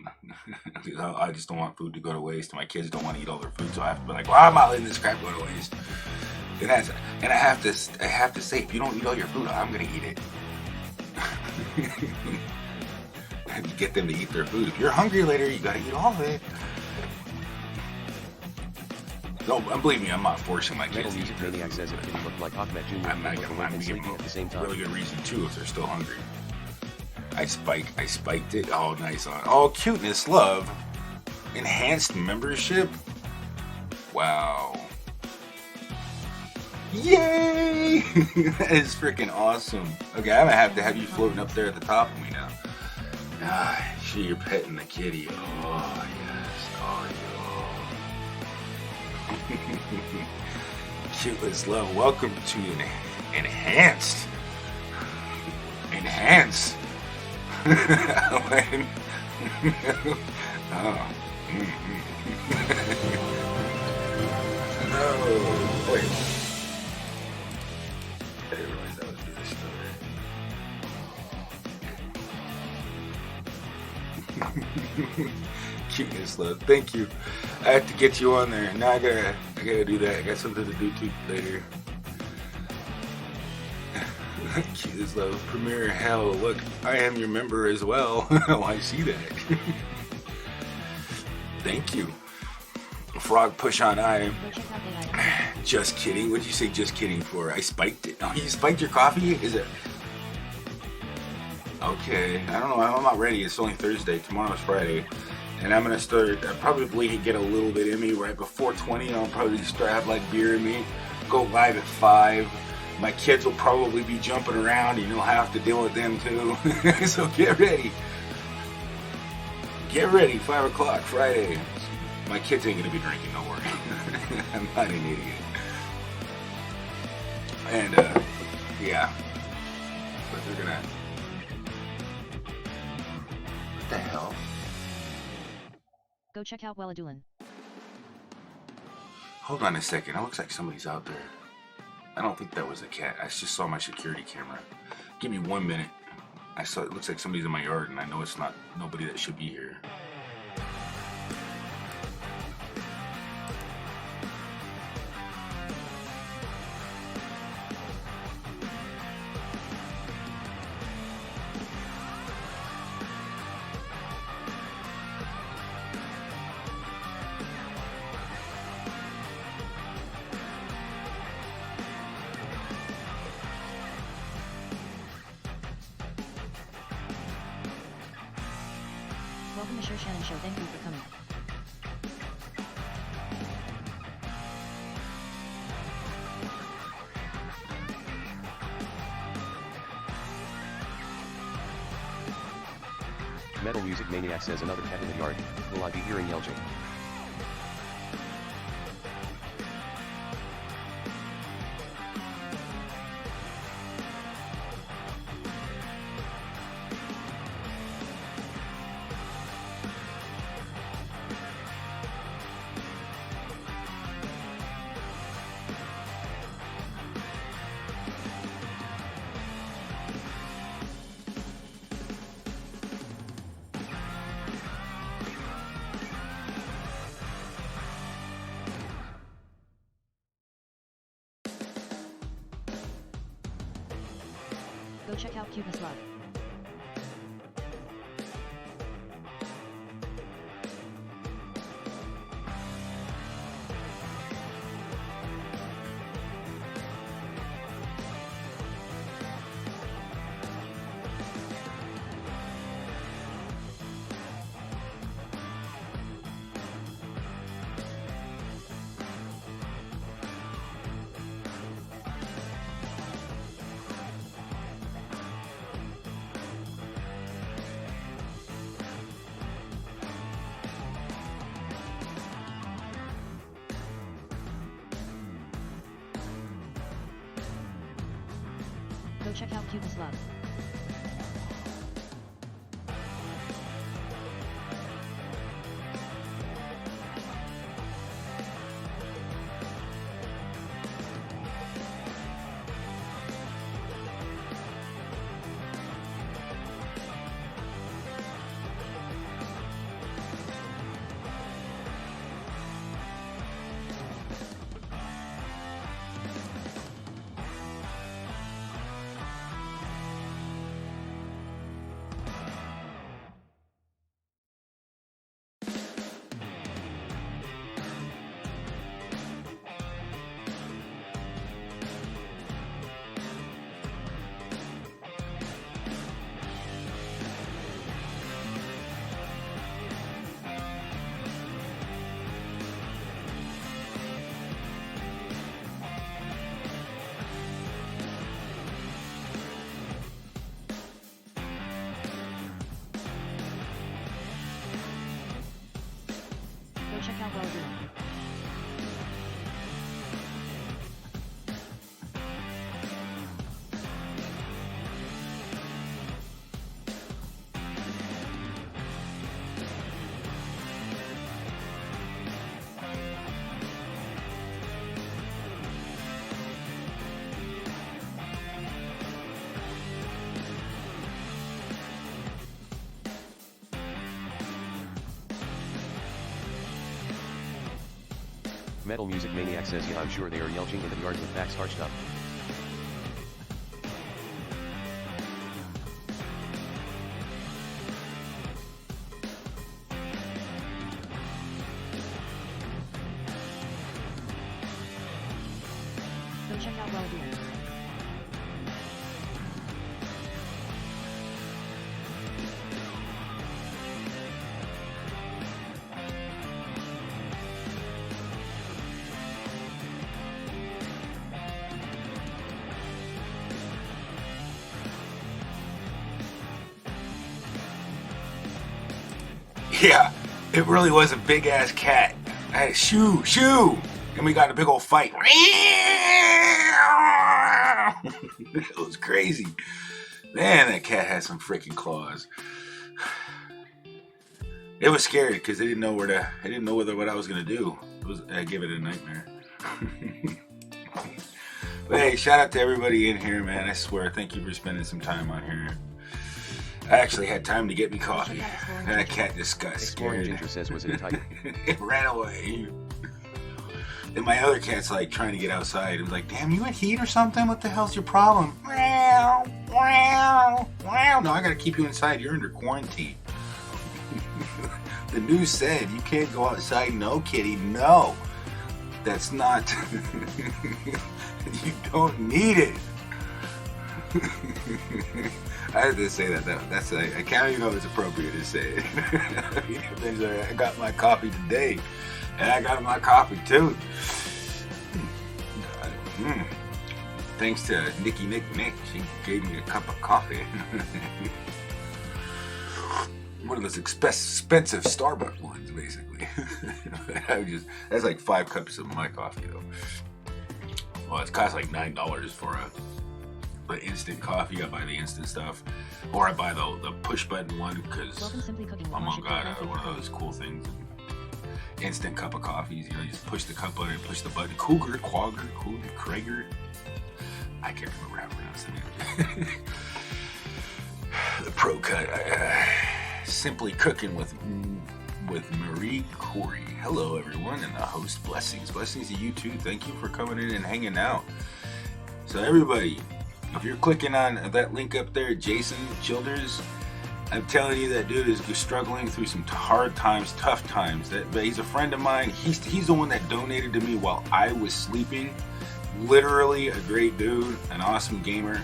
I just don't want food to go to waste. My kids don't want to eat all their food, so I have to be like, well, I'm not letting this crap go to waste. And I have to say, if you don't eat all your food, I'm gonna eat it. And get them to eat their food. If you're hungry later, you gotta eat all of it. No, believe me, I'm not forcing my kids. Metal Music Maniac says it didn't look like Ahmed Jr. I'm giving them at the same time. Really good reason too if they're still hungry. I spiked it. Oh, nice on. Oh, cuteness, love, enhanced membership. Wow. Yay! That is freaking awesome. Okay, I'm gonna have to have you floating up there at the top of me now. Ah, see, you're petting the kitty. Oh, yes. Oh, yeah. Cuteness, love. Welcome to enhanced. Enhance. Oh. No. Wait. I didn't realize that was really Cuteness, love. Thank you. I have to get you on there. Now I gotta do that. I got something to do too later. Cuteness, love. Premiere hell. Look, I am your member as well. Oh, I see that. Thank you. Frog push on I. Just kidding. What'd you say just kidding for? I spiked it. Oh, you spiked your coffee? Is it? Okay. I don't know. I'm not ready. It's only Thursday. Tomorrow's Friday. And I'm going to start. I probably get a little bit in me right before 20. I'll probably start have like beer in me. Go live at 5. My kids will probably be jumping around and you'll have to deal with them too. So get ready. Get ready. 5 o'clock Friday. My kids ain't going to be drinking. Don't worry. I'm not an idiot. And, yeah. But they're gonna... What the hell? Go check out Welladulin. Hold on a second. It looks like somebody's out there. I don't think that was a cat. I just saw my security camera. Give me 1 minute. It looks like somebody's in my yard, and I know it's not nobody that should be here. Welcome to Sure Shannon Show. Thank you for coming. Metal Music Maniac says another cat in the yard. Will I be hearing yelching? Go check out Cuteness Love. Go check out Cuteness Love. Go check out Well Doing. Metal Music Maniac says, yeah, I'm sure they are yelching in the yard with Max Harchdup. Go check out Well Doing. Yeah, it really was a big ass cat. I had a shoo, and we got in a big old fight. It was crazy. Man, that cat had some freaking claws. It was scary because I didn't know what I was gonna do. I gave it a nightmare. But hey, shout out to everybody in here, man. I swear, thank you for spending some time on here. I actually had time to get me coffee. And that cat just got Exploring scared. Ginger says, was it a tiger? It ran away. And my other cat's like trying to get outside. It was like, damn, you in heat or something? What the hell's your problem? Meow, meow, meow. No, I gotta keep you inside. You're under quarantine. The news said you can't go outside. No, kitty, no. That's not. You don't need it. I had to say that. I can't even know if it's appropriate to say it. I got my coffee today, and I got my coffee too. Thanks to Nicky Nick, she gave me a cup of coffee. One of those expensive Starbucks ones, basically. That's like 5 cups of my coffee, though. Well, it costs like $9 for the instant coffee. I buy the instant stuff, or I buy the push button one because my mom got one of those cool things. Instant cup of coffees. You know, you just push the cup button, push the button. Cougar, Krager. I can't remember how to pronounce the name. The Pro Cut. Simply Cooking with Marie Corey. Hello, everyone, and the host. Blessings to you too. Thank you for coming in and hanging out. So everybody, if you're clicking on that link up there, Jason Childers, I'm telling you, that dude is struggling through some hard times, tough times. But he's a friend of mine. He's the one that donated to me while I was sleeping. Literally a great dude, an awesome gamer,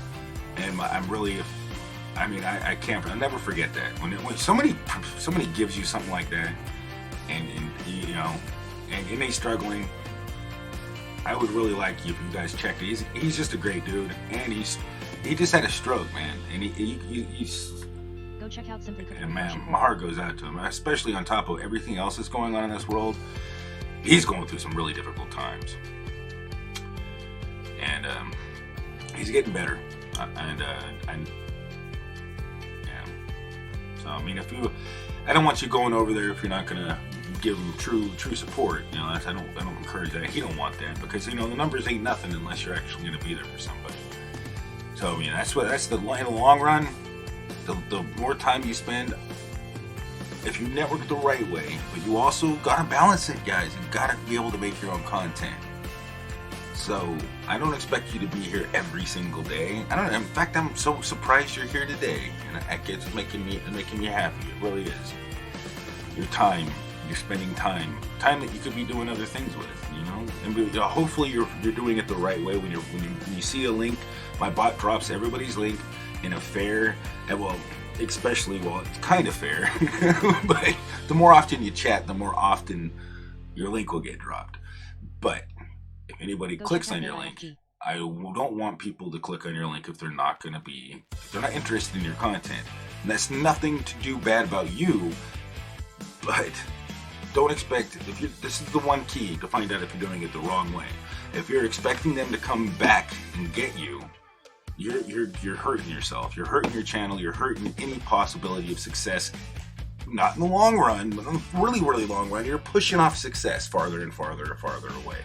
and I can't. I'll never forget that. When somebody gives you something like that, and you know, and they're struggling, I would really like you if you guys checked it. He's just a great dude, and he just had a stroke, man, and he's. Go check out Simply Cooking. And man, my heart goes out to him, especially on top of everything else that's going on in this world. He's going through some really difficult times, and he's getting better. and yeah. So I mean, I don't want you going over there if you're not gonna give them true support. You know, I don't encourage that. He don't want that, because you know the numbers ain't nothing unless you're actually gonna be there for somebody. So I mean, that's the in the long run. The more time you spend, if you network the right way, but you also gotta balance it, guys. You gotta be able to make your own content. So I don't expect you to be here every single day. I don't. In fact, I'm so surprised you're here today, and it's making me happy. It really is. Your time, you're spending time that you could be doing other things with. You know, and hopefully you're doing it the right way. When you see a link, my bot drops everybody's link in a fair, and especially it's kind of fair. But the more often you chat, the more often your link will get dropped. But if anybody clicks on your link, I don't want people to click on your link if they're not interested in your content. And that's nothing to do bad about you, but don't expect, this is the one key to find out if you're doing it the wrong way. If you're expecting them to come back and get you, you're hurting yourself. You're hurting your channel. You're hurting any possibility of success. Not in the long run, but in the really, really long run. You're pushing off success farther and farther and farther away.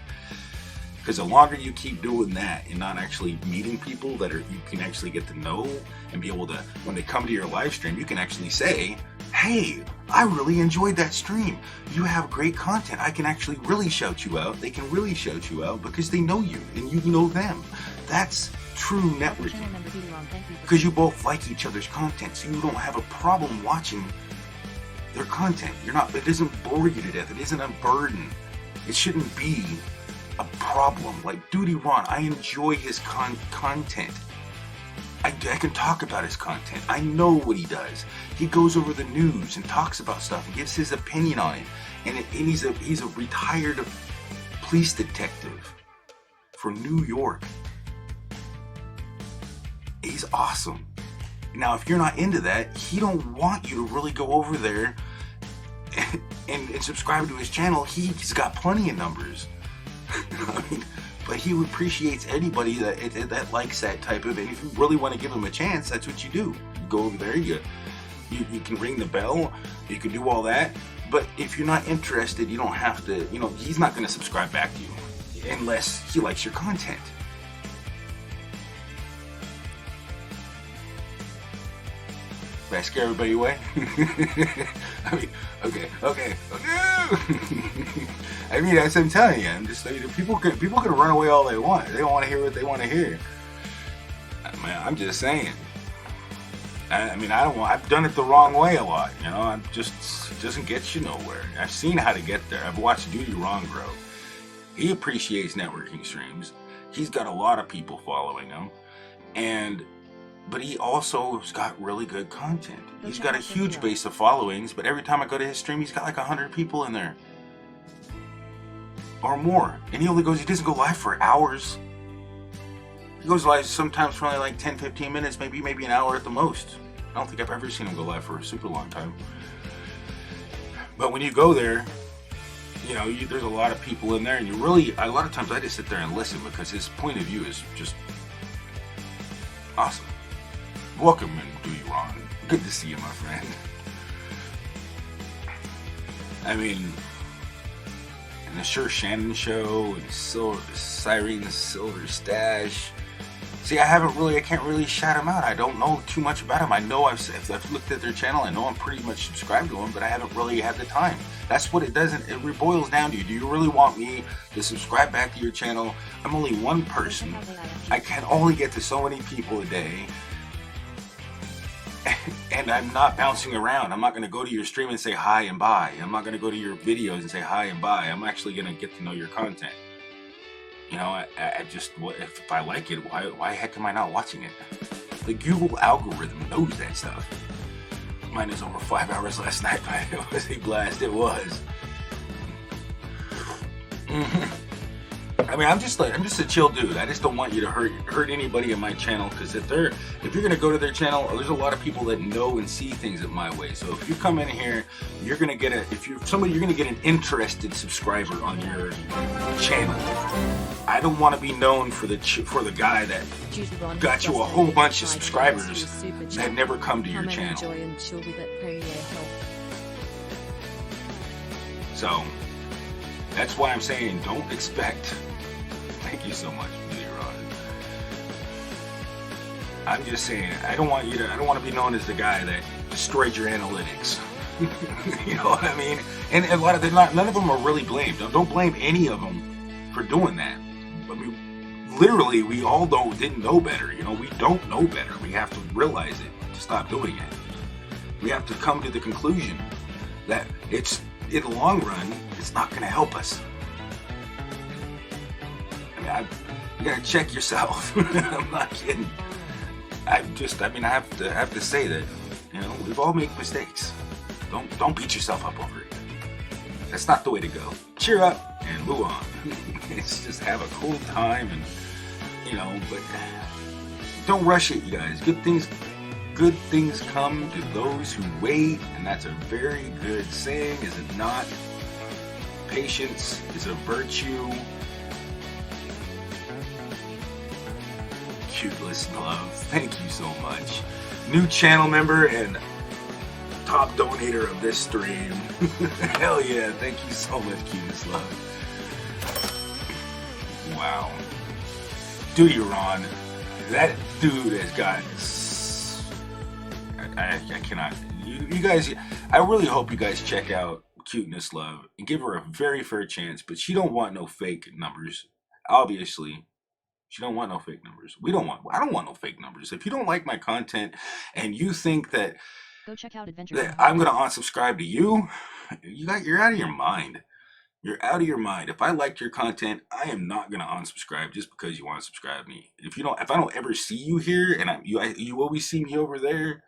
Because the longer you keep doing that and not actually meeting people that you can actually get to know and be able to, when they come to your live stream, you can actually say, hey, I really enjoyed that stream. You have great content. I can actually really shout you out. They can really shout you out because they know you and you know them. That's true networking. Because you both like each other's content, so you don't have a problem watching their content. It doesn't bore you to death. It isn't a burden. It shouldn't be a problem. Like Duty Ron, I enjoy his content. I can talk about his content. I know what he does. He goes over the news and talks about stuff and gives his opinion on it. And he's a retired police detective for New York. He's awesome. Now, if you're not into that, he don't want you to really go over there and subscribe to his channel. He's got plenty of numbers. I mean, but he appreciates anybody that likes that type of. And if you really want to give him a chance, that's what you do. You go over there, you can ring the bell, you can do all that. But if you're not interested, you don't have to. You know, he's not going to subscribe back to you unless he likes your content. Did I scare everybody away? I mean, okay. I mean, as I'm telling you, people can run away all they want. They don't want to hear what they want to hear. I'm just saying. I mean, I've done it the wrong way a lot. You know, it doesn't get you nowhere. I've seen how to get there. I've watched Duty Ron grow. He appreciates networking streams. He's got a lot of people following him, but he also has got really good content. He's got a huge base of followings, but every time I go to his stream, he's got like 100 people in there. Or more. And he doesn't go live for hours. He goes live sometimes for only like 10, 15 minutes, maybe an hour at the most. I don't think I've ever seen him go live for a super long time. But when you go there, you know, there's a lot of people in there, and a lot of times I just sit there and listen because his point of view is just awesome. Welcome in, Duty Ron. Good to see you, my friend. I mean, and the Sure Shannon Show and Cyrene Silver Stash. See, I can't really shout them out. I don't know too much about them. I know if I've looked at their channel, I know I'm pretty much subscribed to them, but I haven't really had the time. That's what it doesn't. It boils down to. Do you really want me to subscribe back to your channel? I'm only one person. I can only get to so many people a day. And I'm not bouncing around. I'm not going to go to your stream and say hi and bye. I'm not going to go to your videos and say hi and bye. I'm actually going to get to know your content. You know, if I like it, why heck am I not watching it? The Google algorithm knows that stuff. Mine is over 5 hours last night, but it was a blast. It was. I mean, I'm just a chill dude. I just don't want you to hurt anybody in my channel, because if you're gonna go to their channel, there's a lot of people that know and see things in my way. So if you come in here, you're gonna get you're gonna get an interested subscriber on your channel. I don't want to be known for the guy that got you a whole bunch of subscribers that never come to your channel. So that's why I'm saying don't expect. Thank you so much, Ron. I'm just saying I don't want to be known as the guy that destroyed your analytics. You know what I mean? And a lot of none of them are really blamed. Don't blame any of them for doing that. I mean, literally, we all didn't know better. You know, we don't know better. We have to realize it to stop doing it. We have to come to the conclusion that in the long run, it's not going to help us. I mean, you got to check yourself. I'm not kidding. I have to say that, you know, we've all made mistakes. Don't beat yourself up over it. That's not the way to go. Cheer up and move on. It's just have a cool time, and you know, but don't rush it, you guys. Good things come to those who wait, and that's a very good saying, is it not? Patience is a virtue. Cuteless Love, thank you so much. New channel member and top donator of this stream. Hell yeah, thank you so much, Cuteless Love. Wow. Duty Ron, that dude has got... I cannot... You guys, I really hope you guys check out Cuteness Love and give her a very fair chance, but she don't want no fake numbers. Obviously, she don't want no fake numbers. I don't want no fake numbers. If you don't like my content and you think that, go check out that I'm going to unsubscribe to you, you're out of your mind. You're out of your mind. If I liked your content, I am not going to unsubscribe just because you want to subscribe to me. If I don't ever see you here and you always see me over there,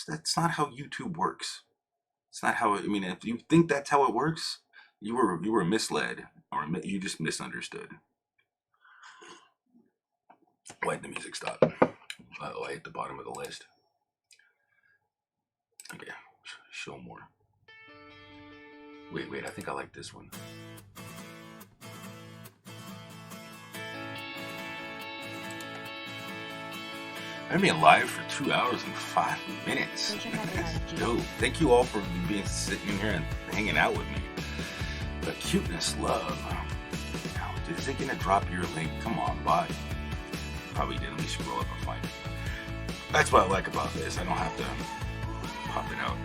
that's not how YouTube works. It's not how, I mean, if you think that's how it works, you were misled, or you just misunderstood. Why did the music stop? Oh, I hit the bottom of the list. Okay, show more. Wait, I think I like this one. I'm being live for 2 hours and 5 minutes. Yo, thank you all for sitting in here and hanging out with me. The Cuteness Love. Now, is it gonna drop your link? Come on, bot. Probably did. Let me scroll up and find it. That's what I like about this. I don't have to pop it out.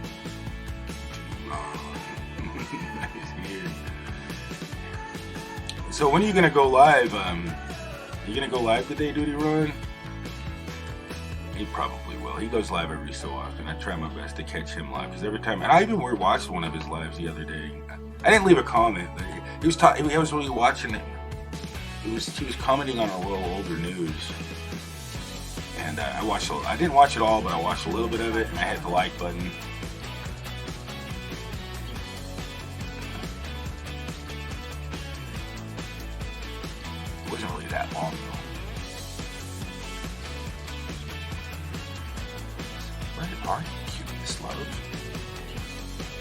So when are you gonna go live? You gonna go live today, Duty Run? He probably will. He goes live every so often. I try my best to catch him live, because every time, and I even watched one of his lives the other day. I didn't leave a comment, but he was really watching it. He was commenting on our little older news, and I didn't watch it all, but I watched a little bit of it, and I hit the like button. It wasn't really that long though. Where are you, Cuteness Love?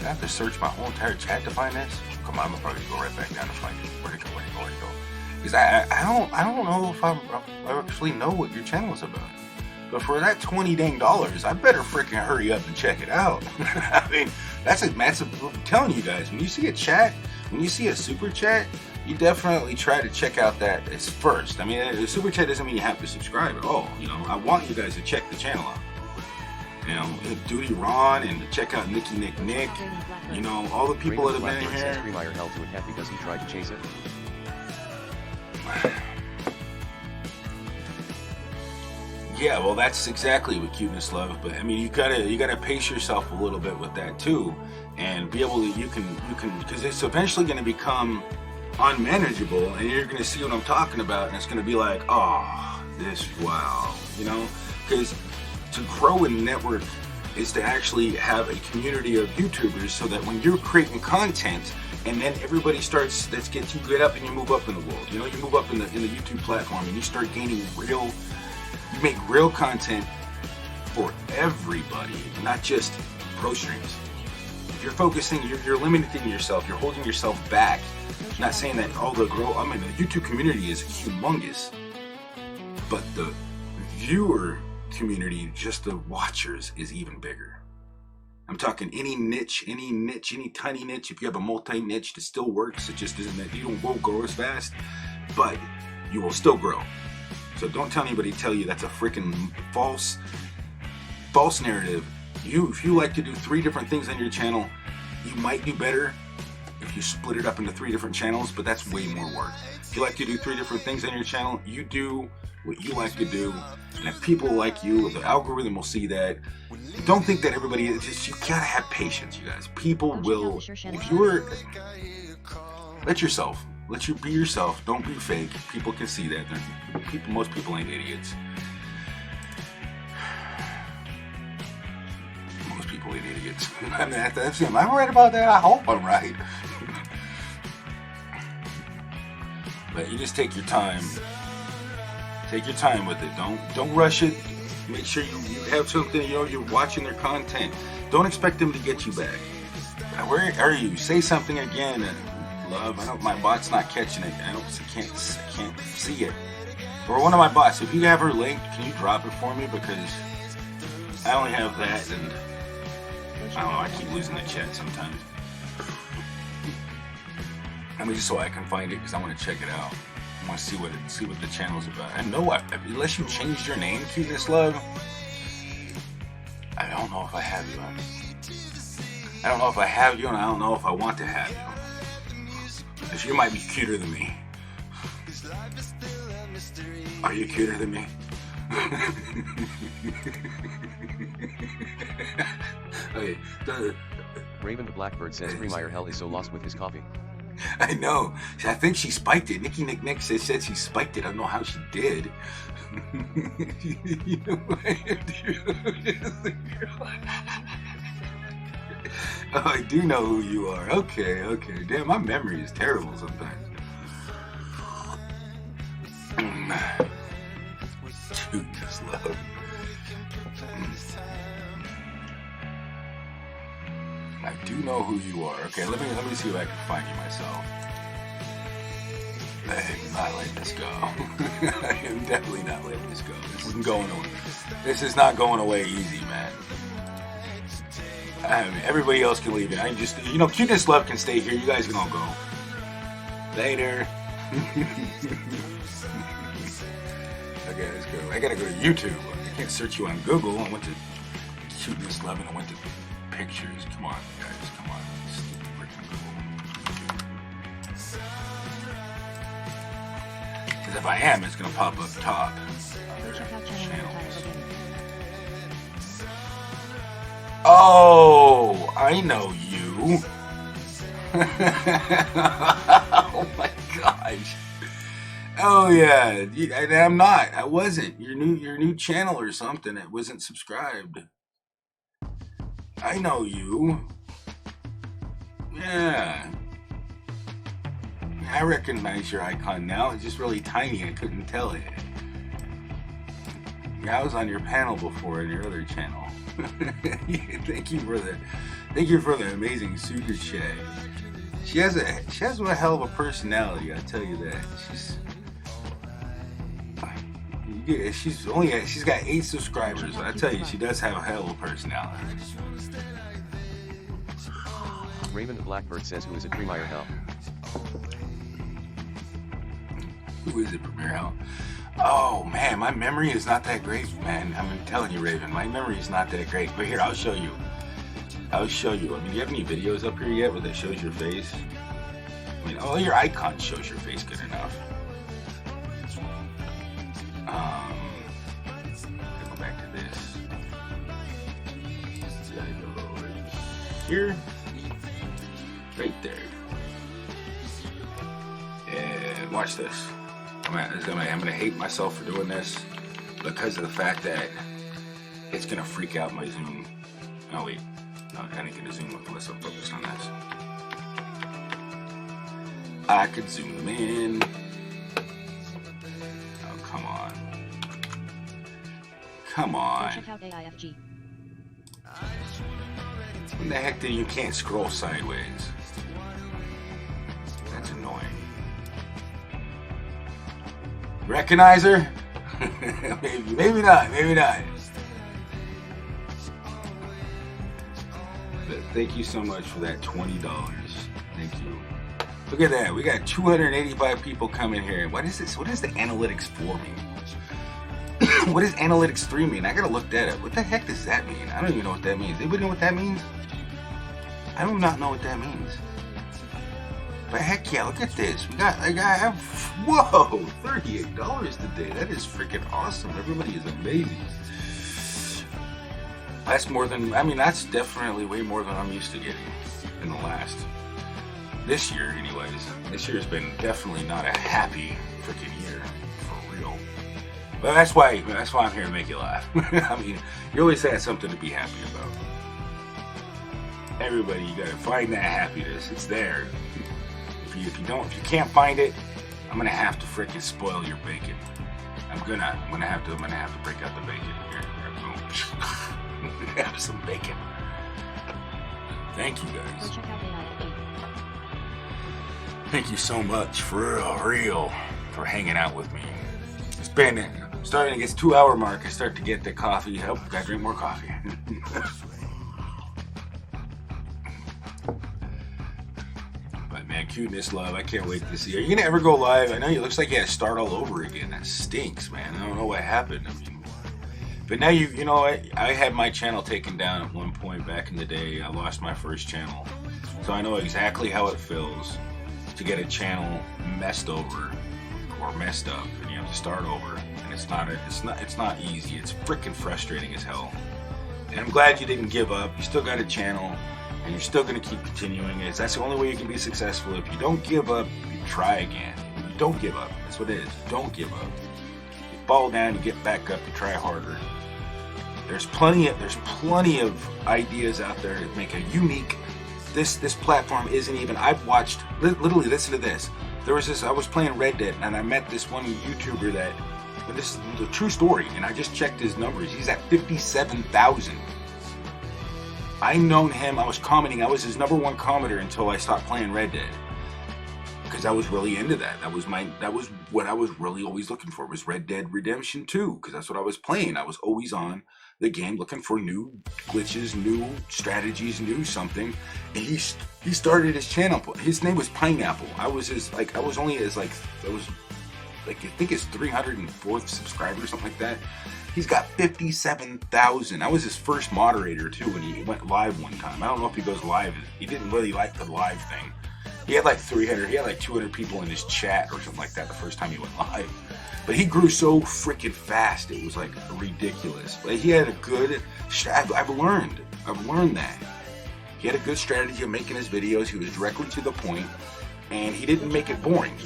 I have to search my whole entire chat to find this. Come on, I'm gonna probably go right back down and find it. Where'd it go? Because I don't know if I actually know what your channel is about. But for that $20 dang, I better freaking hurry up and check it out. I mean, that's a massive. I'm telling you guys, when you see a chat, when you see a super chat, you definitely try to check out that as first. I mean, a super chat doesn't mean you have to subscribe at all. You know, I want you guys to check the channel out. You know, Duty Ron, and check out Nick. You know, all the people that have been in here. Freemeyer held to a cat because he tried to chase it. Yeah, well, that's exactly what Cuteness Love. But I mean, you gotta pace yourself a little bit with that too, and be able to you can because it's eventually going to become unmanageable, and you're going to see what I'm talking about, and it's going to be like, oh, wow, you know, because to grow a network is to actually have a community of YouTubers, so that when you're creating content and then everybody starts, you get up and you move up in the world. You know, you move up in the YouTube platform and you start gaining you make real content for everybody, not just pro streams. If you're focusing, you're limiting yourself, you're holding yourself back. Not saying that all the the YouTube community is humongous, but the viewer community, just the watchers, is even bigger. I'm talking any niche, any tiny niche. If you have a multi-niche that still works, it just isn't that you won't grow as fast, but you will still grow. So don't tell anybody tell you that's a freaking false narrative. If you like to do 3 different things on your channel, you might do better if you split it up into 3 different channels, but that's way more work. If you like to do 3 different things on your channel, you do what you like to do, and if people like you, the algorithm will see that. Don't think that everybody is just, you gotta have patience, you guys. People will, if you're, let you be yourself, don't be fake. People can see that. Most people ain't idiots. Most people ain't idiots. I mean, that's him. Am I right about that? I hope I'm right. But you just take your time. Take your time with it. Don't rush it. Make sure you have something, you're watching their content. Don't expect them to get you back. Where are you? Say something again. Love, my bot's not catching it. I can't see it. For one of my bots, if you have her linked, can you drop it for me? Because I only have that, and I don't know, I keep losing the chat sometimes. I mean, just so I can find it, because I want to check it out. I want to see what the channel's about. I know, unless you changed your name, Cuteness Love, I don't know if I have you. I don't know if I have you, and I don't know if I want to have you. Because you might be cuter than me. Are you cuter than me? Okay. Raven the Blackbird says Fremeyer Hell is so lost with his coffee. I know. I think she spiked it. Nikki Nick said she spiked it. I don't know how she did. You know what I do? Oh, I do know who you are. Okay. Damn, my memory is terrible sometimes. Dude, just love. I do know who you are. Okay, let me see if I can find you myself. I am not letting this go. I am definitely not letting this go. This isn't going away. This is not going away easy, man. I mean, everybody else can leave it. I just, Cuteness Love can stay here. You guys can all go. Later. Okay, let's go. I gotta go to YouTube. I can't search you on Google. I went to Cuteness Love and I went to pictures. Come on, guys. Come on. Freaking Google. Because if I am, it's gonna pop up top. Channels. Oh, I know you. Oh my gosh. Oh yeah, I'm not. I wasn't. Your new channel or something. It wasn't subscribed. I know you. Yeah. I recognize your icon now. It's just really tiny. I couldn't tell it. Yeah, I was on your panel before in your other channel. Thank you for the amazing super chat. She has a hell of a personality. I tell you that. She's got 8 subscribers. I tell you, she does have a hell of a personality. Raven the Blackbird says, who is it, Fremeyer Hell? Who is it, Premier Hell? Oh man, my memory is not that great, man. I'm telling you, Raven, my memory is not that great. But here, I'll show you. I mean, do you have any videos up here yet where that shows your face? I mean, all your icons shows your face good enough. Go back to this. Go right here. Right there. And watch this. I'm gonna hate myself for doing this because of the fact that it's gonna freak out my Zoom. Oh wait, no, I didn't get a zoom up unless I'm focused on this. I could zoom in. Oh, come on. Come Go on. check out AIFG. When the heck do you can't scroll sideways? That's annoying. Recognize her? maybe not, maybe not. But thank you so much for that $20. Thank you. Look at that. We got 285 people coming here. What is this? What is the analytics 4 mean? What does analytics 3 mean? I gotta look that up. What the heck does that mean? I don't even know what that means. Anybody know what that means? I do not know what that means. But heck yeah, look at this. We got, I have, whoa, $38 today. That is freaking awesome. Everybody is amazing. That's more than, I mean, that's definitely way more than I'm used to getting in the last, this year anyways. This year's been definitely not a happy freaking year, for real. But that's why I'm here to make you laugh. I mean, you always had something to be happy about. Everybody, you gotta find that happiness. It's there. If you can't find it, I'm gonna have to freaking spoil your bacon. I'm gonna have to break out the bacon here. Have some bacon. Thank you Go guys. check out AIFG. Thank you so much for real for hanging out with me. It's been starting to get 2-hour mark. I start to get the coffee. Oh, gotta drink more coffee. But man, cuteness love. I can't wait to see. Are you gonna ever go live? I know it looks like you had to start all over again. That stinks, man. I don't know what happened. I mean, but now you know I had my channel taken down at one point back in the day. I lost my first channel, so I know exactly how it feels to get a channel messed over or messed up, and you have to start over. And it's not easy. It's freaking frustrating as hell. And I'm glad you didn't give up. You still got a channel, and you're still gonna keep continuing it. That's the only way you can be successful. If you don't give up, you try again. You don't give up. That's what it is. Don't give up. You fall down, you get back up, you try harder. There's plenty of ideas out there to make a unique. This platform isn't even. I've watched literally. Listen to this. There was this. I was playing Red Dead and I met this one YouTuber that. And this is the true story. And I just checked his numbers. He's at 57,000. I known him. I was commenting. I was his #1 commenter until I stopped playing Red Dead. Because I was really into that. That was what I was really always looking for, was Red Dead Redemption 2. Because that's what I was playing. I was always on the game looking for new glitches, new strategies, new something. And he started his channel. His name was Pineapple. I was his I think his 304th subscriber or something like that. He's got 57,000. I was his first moderator too when he went live one time. I don't know if he goes live. He didn't really like the live thing. He had like 300, he had like 200 people in his chat or something like that the first time he went live. But he grew so freaking fast, it was like ridiculous. But he had a good, I've learned that. He had a good strategy of making his videos. He was directly to the point, and he didn't make it boring.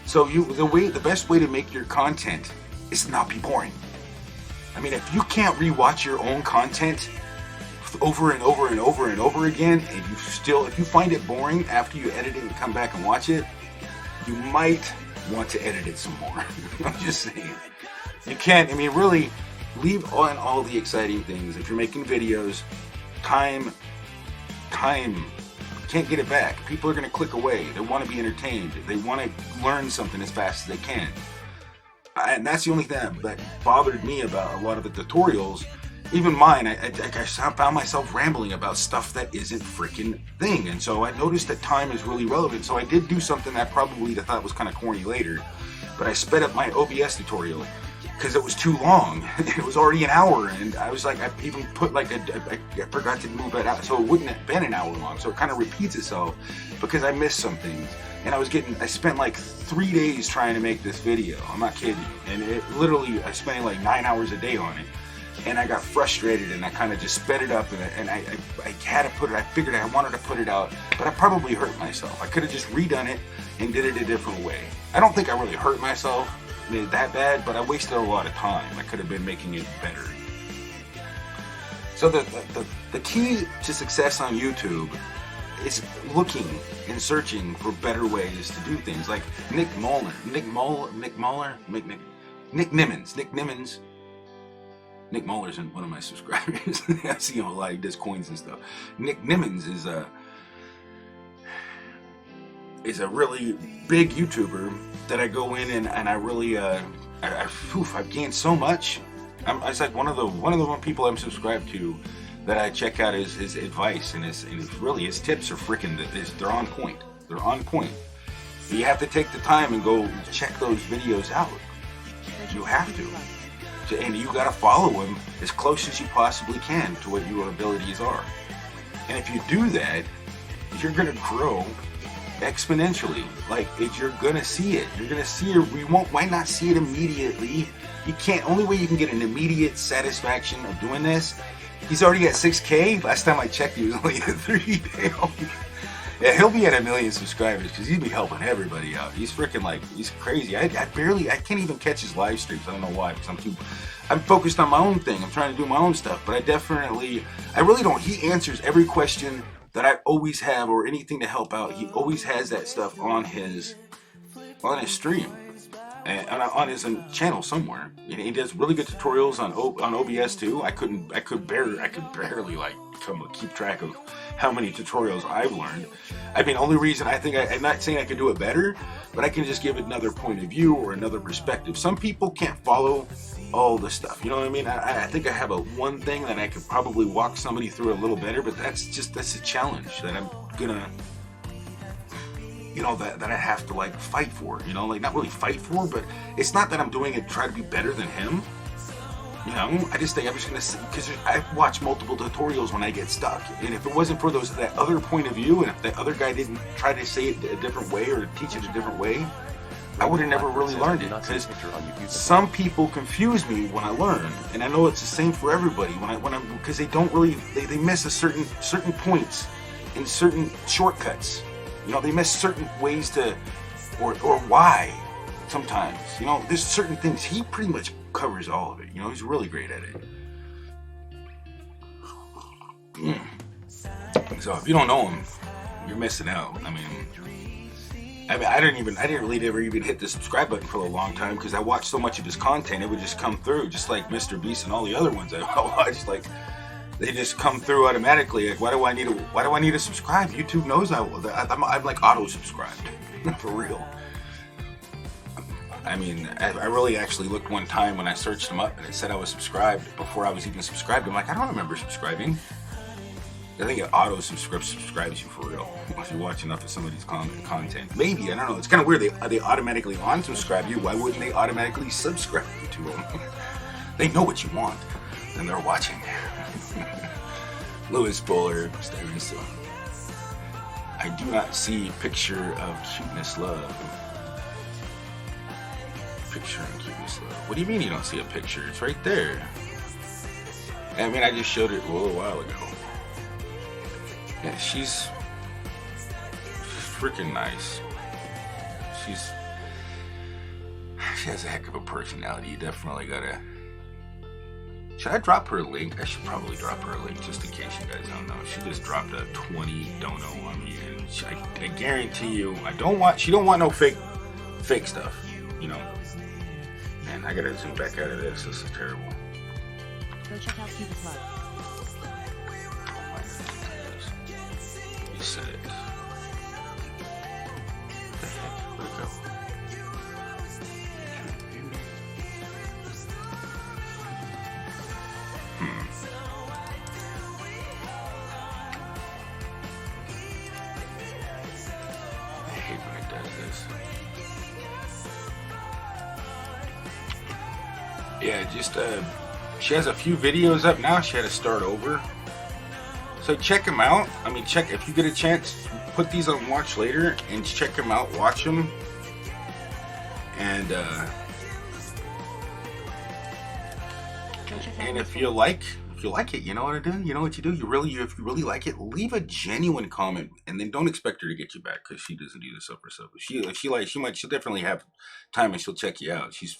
So the best way to make your content is to not be boring. I mean, if you can't rewatch your own content over and over and over and over again, and if you find it boring after you edit it and come back and watch it, you might want to edit it some more. I'm just saying. You can't, I mean, really leave on all the exciting things. If you're making videos, time, can't get it back. People are going to click away. They want to be entertained. They want to learn something as fast as they can. And that's the only thing that bothered me about a lot of the tutorials. Even mine, I found myself rambling about stuff that isn't freaking thing. And so I noticed that time is really relevant. So I did do something that I thought was kind of corny later. But I sped up my OBS tutorial because it was too long. It was already an hour. And I was like, I even put like I forgot to move it out. So it wouldn't have been an hour long. So it kind of repeats itself because I missed some things. And I spent like 3 days trying to make this video. I'm not kidding. And it literally, I spent like 9 hours a day on it. And I got frustrated and I kind of just sped it up and I had to put it, I figured I wanted to put it out, but I probably hurt myself. I could have just redone it and did it a different way. I don't think I really hurt myself that bad, but I wasted a lot of time. I could have been making it better. So The key to success on YouTube is looking and searching for better ways to do things. Like Nick Nimmons. Nick Muller's one of my subscribers. I see him a lot. He does coins and stuff. Nick Nimmons is a really big YouTuber that I go in and I really I've gained so much. It's like one of the people I'm subscribed to that I check out his advice and his tips are freaking, they're on point. They're on point. You have to take the time and go check those videos out. You have to. And you got to follow him as close as you possibly can to what your abilities are. And if you do that, you're going to grow exponentially. Like, you're going to see it. You're going to see it. Why not see it immediately? You can't. Only way you can get an immediate satisfaction of doing this. He's already at 6K. Last time I checked, he was only at 3K. Yeah, he'll be at 1 million subscribers because he'd be helping everybody out. He's freaking he's crazy. I can't even catch his live streams. I don't know why, because I'm focused on my own thing. I'm trying to do my own stuff, but I really don't. He answers every question that I always have or anything to help out. He always has that stuff on his stream and on his channel somewhere. And he does really good tutorials on OBS too. I could barely keep track of how many tutorials I've learned. I mean, only reason I'm not saying I could do it better, but I can just give another point of view or another perspective. Some people can't follow all the stuff, you know what I mean? I think I have one thing that I could probably walk somebody through a little better, but that's a challenge that I'm gonna, that I have to fight for, not really fight for, but it's not that I'm doing it to try to be better than him. I just think I'm just going to, because I watch multiple tutorials when I get stuck. And if it wasn't for that other point of view, and if that other guy didn't try to say it a different way or teach it a different way, I would have never really learned it. Because some people confuse me when I learn. And I know it's the same for everybody. Because they don't really, they miss certain points in certain shortcuts. They miss certain ways to, or why sometimes. There's certain things. He pretty much covers all of it. He's really great at it. So if you don't know him, you're missing out. I didn't really ever even hit the subscribe button for a long time because I watched so much of his content. It would just come through, just like Mr. Beast and all the other ones I watched. They just come through automatically. Why do I need to subscribe? YouTube knows I will. I'm auto subscribed for real. I really actually looked one time when I searched him up and it said I was subscribed before I was even subscribed. I'm like, I don't remember subscribing. I think it auto subscribes you for real if you watch enough of somebody's content. Maybe, I don't know. It's kind of weird. They automatically unsubscribe you. Why wouldn't they automatically subscribe you to them? They know what you want and they're watching. Lewis Bowler, I do not see picture of cuteness love. Picture and cuteness love. What do you mean you don't see a picture? It's right there. I just showed it a little while ago. Yeah, she's freaking nice. She has a heck of a personality. You definitely gotta. Should I drop her a link? I should probably drop her a link just in case you guys don't know. She just dropped a 20 dono on me, and I guarantee you, she don't want no fake stuff, And I gotta zoom back out of this. This is terrible. Go check out Cupid's Love. You said it. What the heck? Where'd it go? I hate when it does this. Yeah, she has a few videos up now. She had to start over. So check them out. Check if you get a chance. Put these on watch later and check them out. Watch them. And if you like it, you know what to do. You know what you do. If you really like it, leave a genuine comment, and then don't expect her to get you back because she doesn't do this up herself. She'll definitely have time and she'll check you out. She's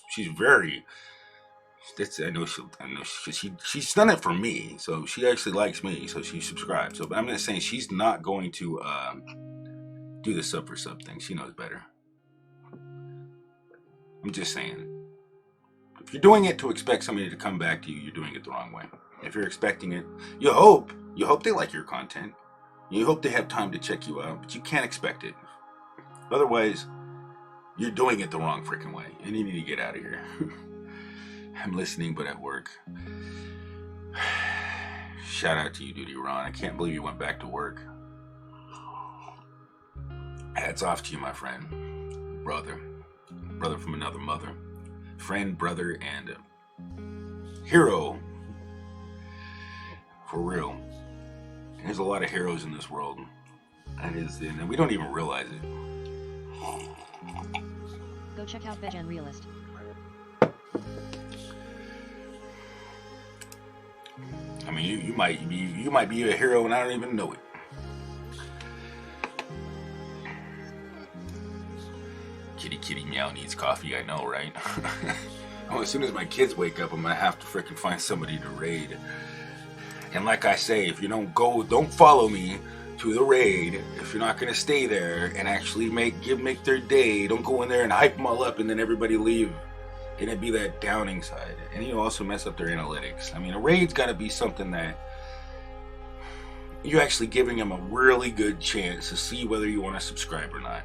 I know she's done it for me, so she actually likes me, so she subscribes. So, but I'm just saying she's not going to do the sub for sub thing. She knows better. I'm just saying, if you're doing it to expect somebody to come back to you, you're doing it the wrong way. If you're expecting it, you hope they like your content. You hope they have time to check you out, but you can't expect it. Otherwise, you're doing it the wrong freaking way, and you need to get out of here. I'm listening, but at work. Shout out to you, Duty Ron. I can't believe you went back to work. Hats off to you, my friend. Brother from another mother. Friend, brother, and hero. For real. There's a lot of heroes in this world. And we don't even realize it. Go check out Veg and Realist. I mean, you might be a hero and I don't even know it. Kitty meow needs coffee, I know, right? Oh, as soon as my kids wake up, I'm gonna have to freaking find somebody to raid. And like I say, if you don't follow me to the raid. If you're not gonna stay there and actually make their day, don't go in there and hype them all up and then everybody leave. And it'd be that downing side. And you also mess up their analytics. I mean, a raid's gotta be something that you're actually giving them a really good chance to see whether you want to subscribe or not.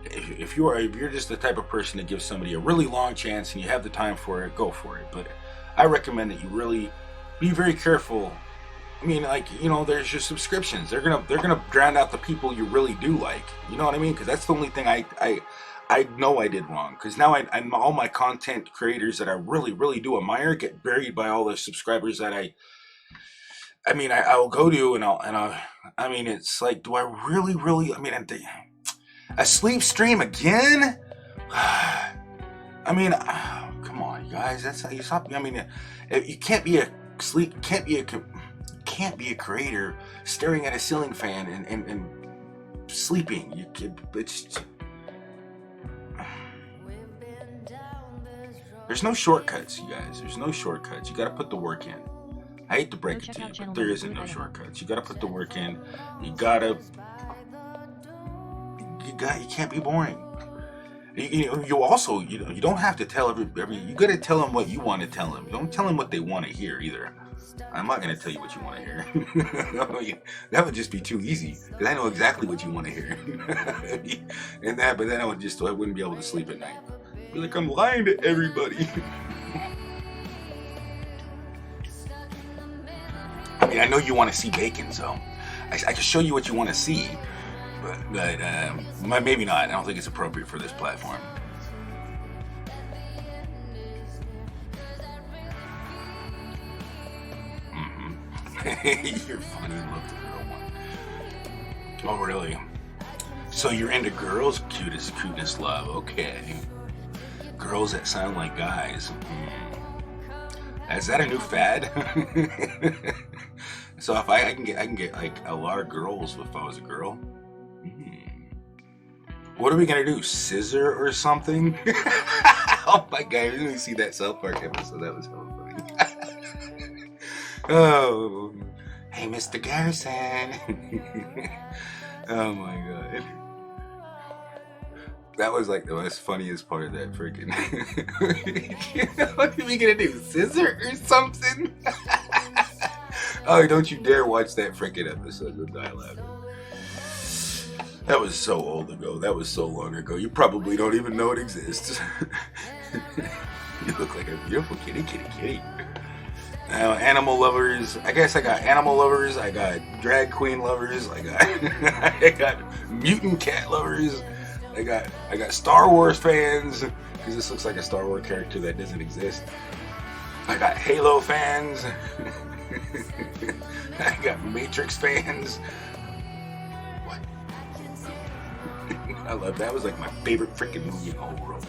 If you're just the type of person that gives somebody a really long chance and you have the time for it, go for it. But I recommend that you really be very careful. I mean, like, you know, there's your subscriptions. They're gonna drown out the people you really do like. You know what I mean? Because that's the only thing I know I did wrong. Because now I'm all my content creators that I really do admire get buried by all the subscribers that I will go to and I mean, it's like, do I really? I mean, a sleep stream again? I mean, come on, you guys. That's how you stop. I mean, you can't be a creator staring at a ceiling fan and sleeping. There's no shortcuts, you guys. There's no shortcuts. You got to put the work in. I hate to break it to you, but there isn't no shortcuts. You got to put the work in. You can't be boring. You don't have to tell every. You got to tell them what you want to tell them. Don't tell them what they want to hear either. I'm not going to tell you what you want to hear. That would just be too easy because I know exactly what you want to hear. But then I wouldn't be able to sleep at night. Be like, I'm lying to everybody. I mean, I know you want to see bacon, so I can show you what you want to see, but maybe not. I don't think it's appropriate for this platform. You're funny. Love the girl one. Oh, really? So you're into girls? Cuteness love. Okay. Girls that sound like guys. Is that a new fad? So if I can get like a lot of girls if I was a girl. What are we gonna do? Scissor or something? Oh my god! I didn't see that South Park episode. That was so funny. Oh, hey, Mr. Garrison. Oh my god. That was like the most funniest part of that freaking. What are we gonna do? Scissor or something? Oh, don't you dare watch that freaking episode with Die Laughing. That was so old ago. That was so long ago. You probably don't even know it exists. You look like a beautiful kitty. Now, animal lovers. I guess I got animal lovers. I got drag queen lovers. I got mutant cat lovers. I got Star Wars fans because this looks like a Star Wars character that doesn't exist. I got Halo fans. I got Matrix fans. What? I love that. Was like my favorite freaking movie in the whole world.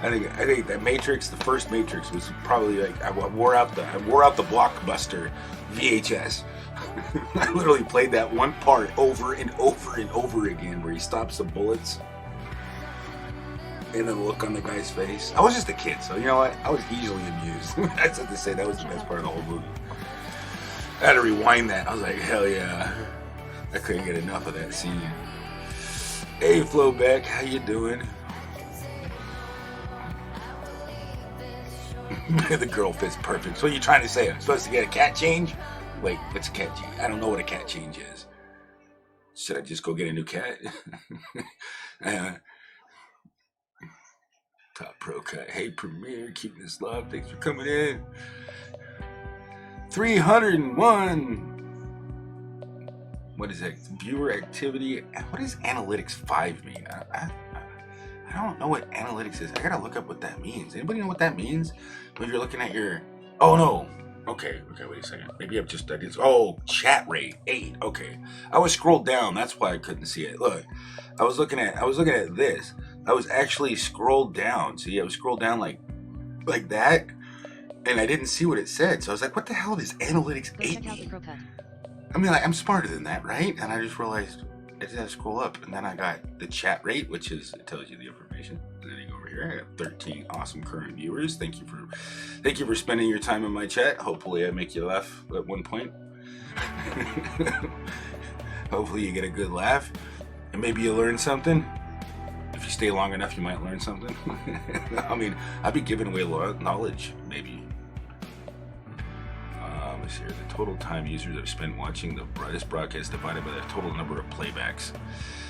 I think that Matrix, the first Matrix, was probably like I wore out the Blockbuster VHS. I literally played that one part over and over and over again, where he stops the bullets. And the look on the guy's face. I was just a kid, so you know what? I was easily amused. That's what they say. That was the best part of the whole movie. I had to rewind that. I was like, hell yeah. I couldn't get enough of that scene. Hey, Flowback, how you doing? The girl fits perfect. So what are you trying to say? I'm supposed to get a cat change? Wait, what's a cat change? I don't know what a cat change is. Should I just go get a new cat? Top Pro Cut. Hey, Premiere, keeping this live. Thanks for coming in. 301. What is that? Viewer activity. What does analytics 5 mean? I don't know what analytics is. I gotta look up what that means. Anybody know what that means? When you're looking at your... Oh, no. Okay, wait a second. Maybe I've just... Oh, chat rate 8. Okay. I was scrolled down. That's why I couldn't see it. Look. I was looking at this. I was actually scrolled down. See, I was scrolled down like that, and I didn't see what it said. So I was like, "What the hell does analytics 8 mean?" I mean, like, I'm smarter than that, right? And I just realized I just had to scroll up, and then I got the chat rate, which is it tells you the information. And then you go over here. I got 13 awesome current viewers. Thank you for spending your time in my chat. Hopefully, I make you laugh at one point. Hopefully, you get a good laugh. And maybe you learn something. If you stay long enough, you might learn something. I mean, I'd be giving away knowledge, maybe. Let's see here. The total time users have spent watching this broadcast divided by the total number of playbacks.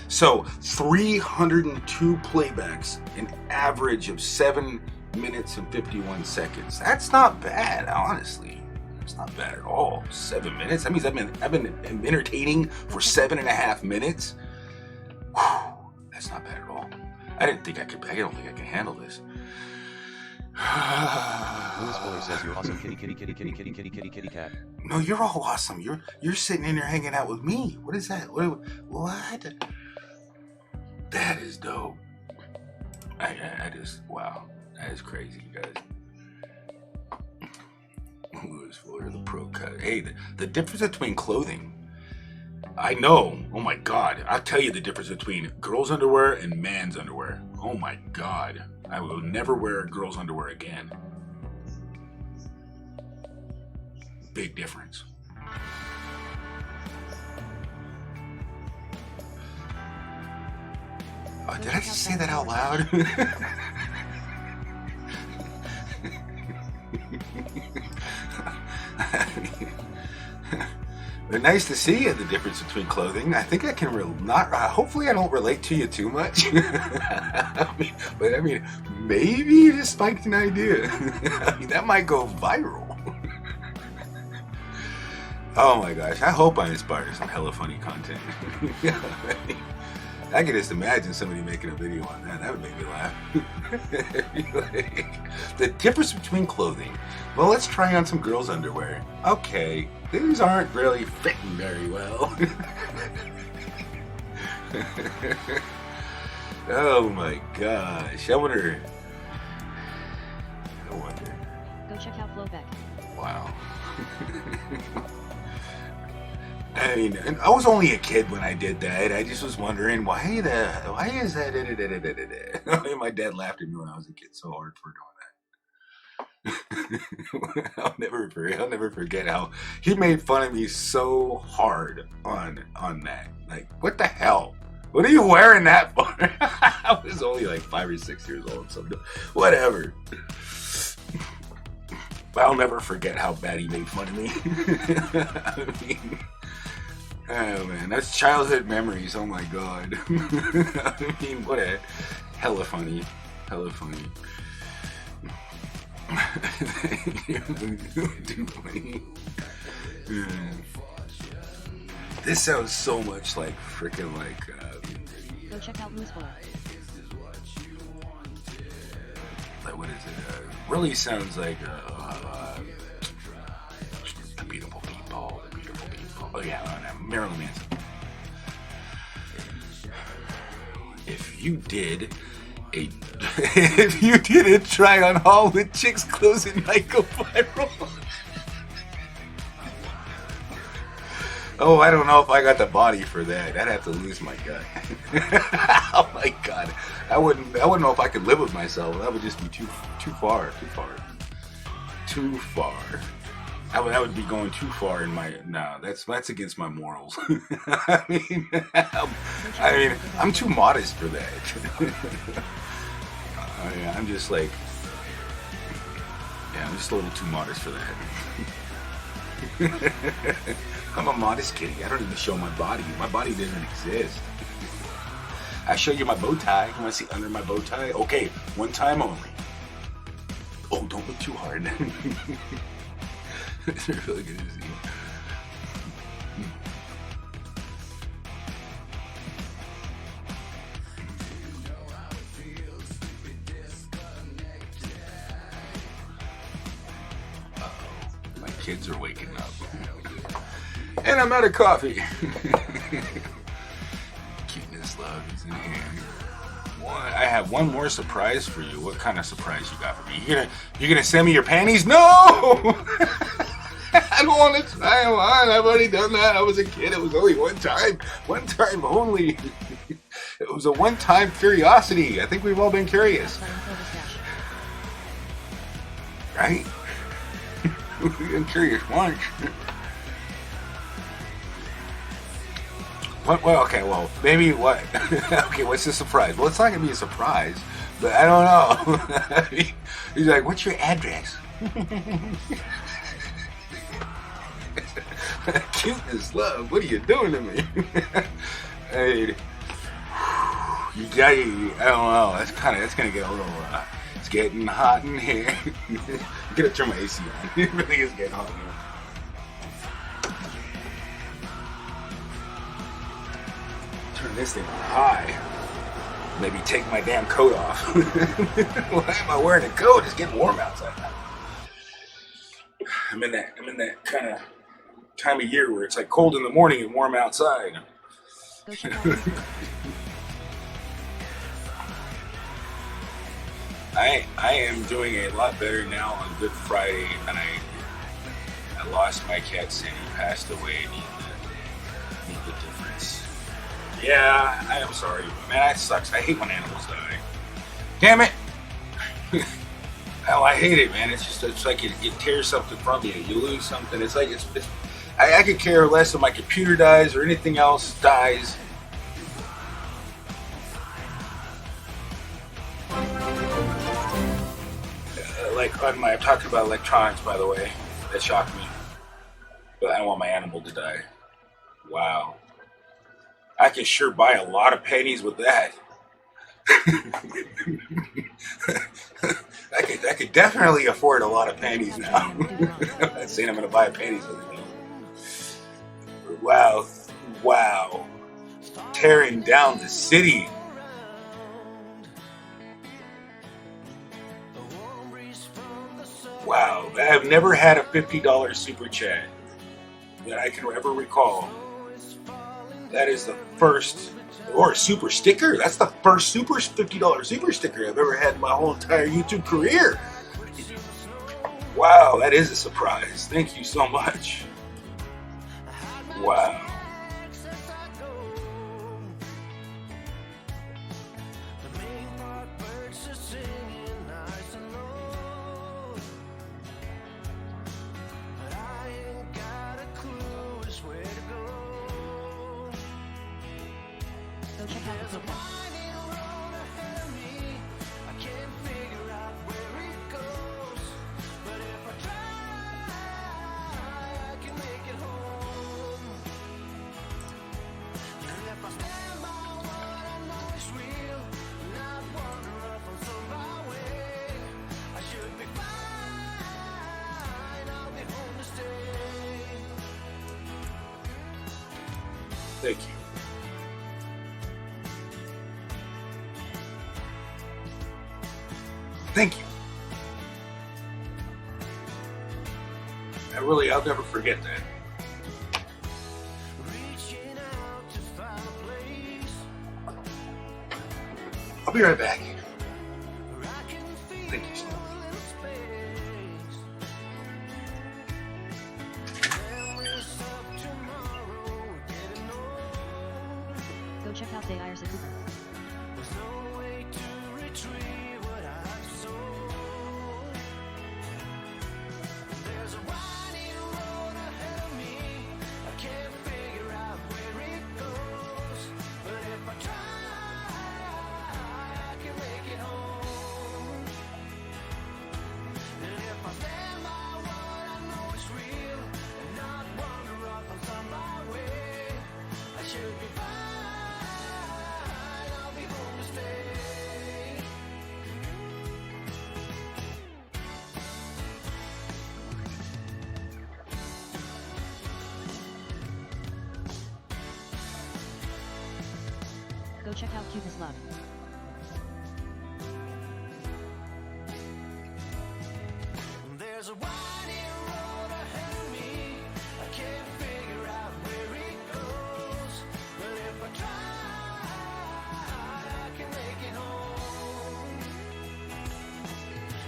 So, 302 playbacks, an average of 7 minutes and 51 seconds. That's not bad, honestly. It's not bad at all. 7 minutes? That means I've been entertaining for 7.5 minutes. Whew, that's not bad at all. I don't think I can handle this. Louis Fuller says you're awesome, kitty cat. No, you're all awesome. You're sitting in there hanging out with me. What is that? What? That is dope. I just, wow. That is crazy, you guys. Louis Fuller, the pro cut. Hey, the difference between clothing. I know. Oh my God. I'll tell you the difference between girls' underwear and man's underwear. Oh my God. I will never wear girls' underwear again. Big difference. Oh, did I just say that out loud? They're nice to see you, the difference between clothing. I think I can hopefully I don't relate to you too much. But I mean, maybe you just spiked an idea. I mean, that might go viral. Oh my gosh, I hope I inspire some hella funny content. I can just imagine somebody making a video on that. That would make me laugh. The difference between clothing. Well, let's try on some girls' underwear. Okay, these aren't really fitting very well. Oh my gosh. I wonder. Go check out Flowback. Wow. I mean, I was only a kid when I did that. I just was wondering why is that? My dad laughed at me when I was a kid so hard for doing that. I'll never forget how he made fun of me so hard on that. Like, what the hell? What are you wearing that for? I was only like 5 or 6 years old, so whatever. I'll never forget how bad he made fun of me. I mean, oh man, that's childhood memories. Oh my God. I mean, what a hella funny. This sounds so much like freaking like. Go check out Louis Fuller. Like, what is it? Really sounds like the beautiful people. Oh yeah, Marilyn Manson. If you did a try on haul with chicks clothes and might go viral. Oh, I don't know if I got the body for that. I'd have to lose my gut. Oh my god, I wouldn't know if I could live with myself. That would just be too far. That would be going too far in my. No, that's against my morals. I mean, I'm too modest for that. I'm just like, yeah, I'm just a little too modest for that. I'm a modest kitty. I don't even show my body. My body doesn't exist. I show you my bow tie. You want to see under my bow tie? Okay, one time only. Oh, don't look too hard. It's really good to see you. Uh-oh, my kids are waking up. And I'm out of coffee. Cuteness love is in here. I have one more surprise for you. What kind of surprise you got for me? You're gonna send me your panties? No! I don't want to try them on. I've already done that. I was a kid. It was only one time only. It was a one-time curiosity. I think we've all been curious, right? We've been curious once. What? Well, okay. Well, maybe what? Okay, what's the surprise? Well, it's not gonna be a surprise, but I don't know. He's like, "What's your address?" Cuteness, love. What are you doing to me? Hey, I don't know. That's gonna get a little. It's getting hot in here. I'm gonna turn my AC on. It really is getting hot in here. Turn this thing on high. Maybe take my damn coat off. Why am I wearing a coat? It's getting warm outside now. I'm in that kind of time of year where it's like cold in the morning and warm outside. I am doing a lot better now on Good Friday, and I lost my cat Cindy, passed away. Need the difference. Yeah, I am sorry, man. That sucks. I hate when animals die. Damn it! Oh, I hate it, man. It's like it tears something from you. You lose something. It's like I could care less if my computer dies or anything else dies. I'm talking about electronics, by the way. That shocked me. But I don't want my animal to die. Wow. I can sure buy a lot of pennies with that. I could definitely afford a lot of panties now. I'm not saying I'm going to buy panties with it. Wow. Tearing down the city. Wow. I have never had a $50 super chat that I can ever recall. That is the first, or super sticker. That's the first super $50 super sticker I've ever had in my whole entire YouTube career. Wow, that is a surprise. Thank you so much. Wow. Go check out the profile. Thank you. Thank you. I'll never forget that. I'll be right back. Thank you so much. check out the Irsa Cooper. There's no way to retrieve what I've sold. There's a winding road ahead of me. I can't figure out where it goes. But if I try, I can make it home. And if I stand by what I know is real and not wander off on some byway, I should be fine. I'll be home to stay. Go check out Cupid's Love. There's a winding road ahead of me. I can't figure out where it goes. But if I try, I can make it home.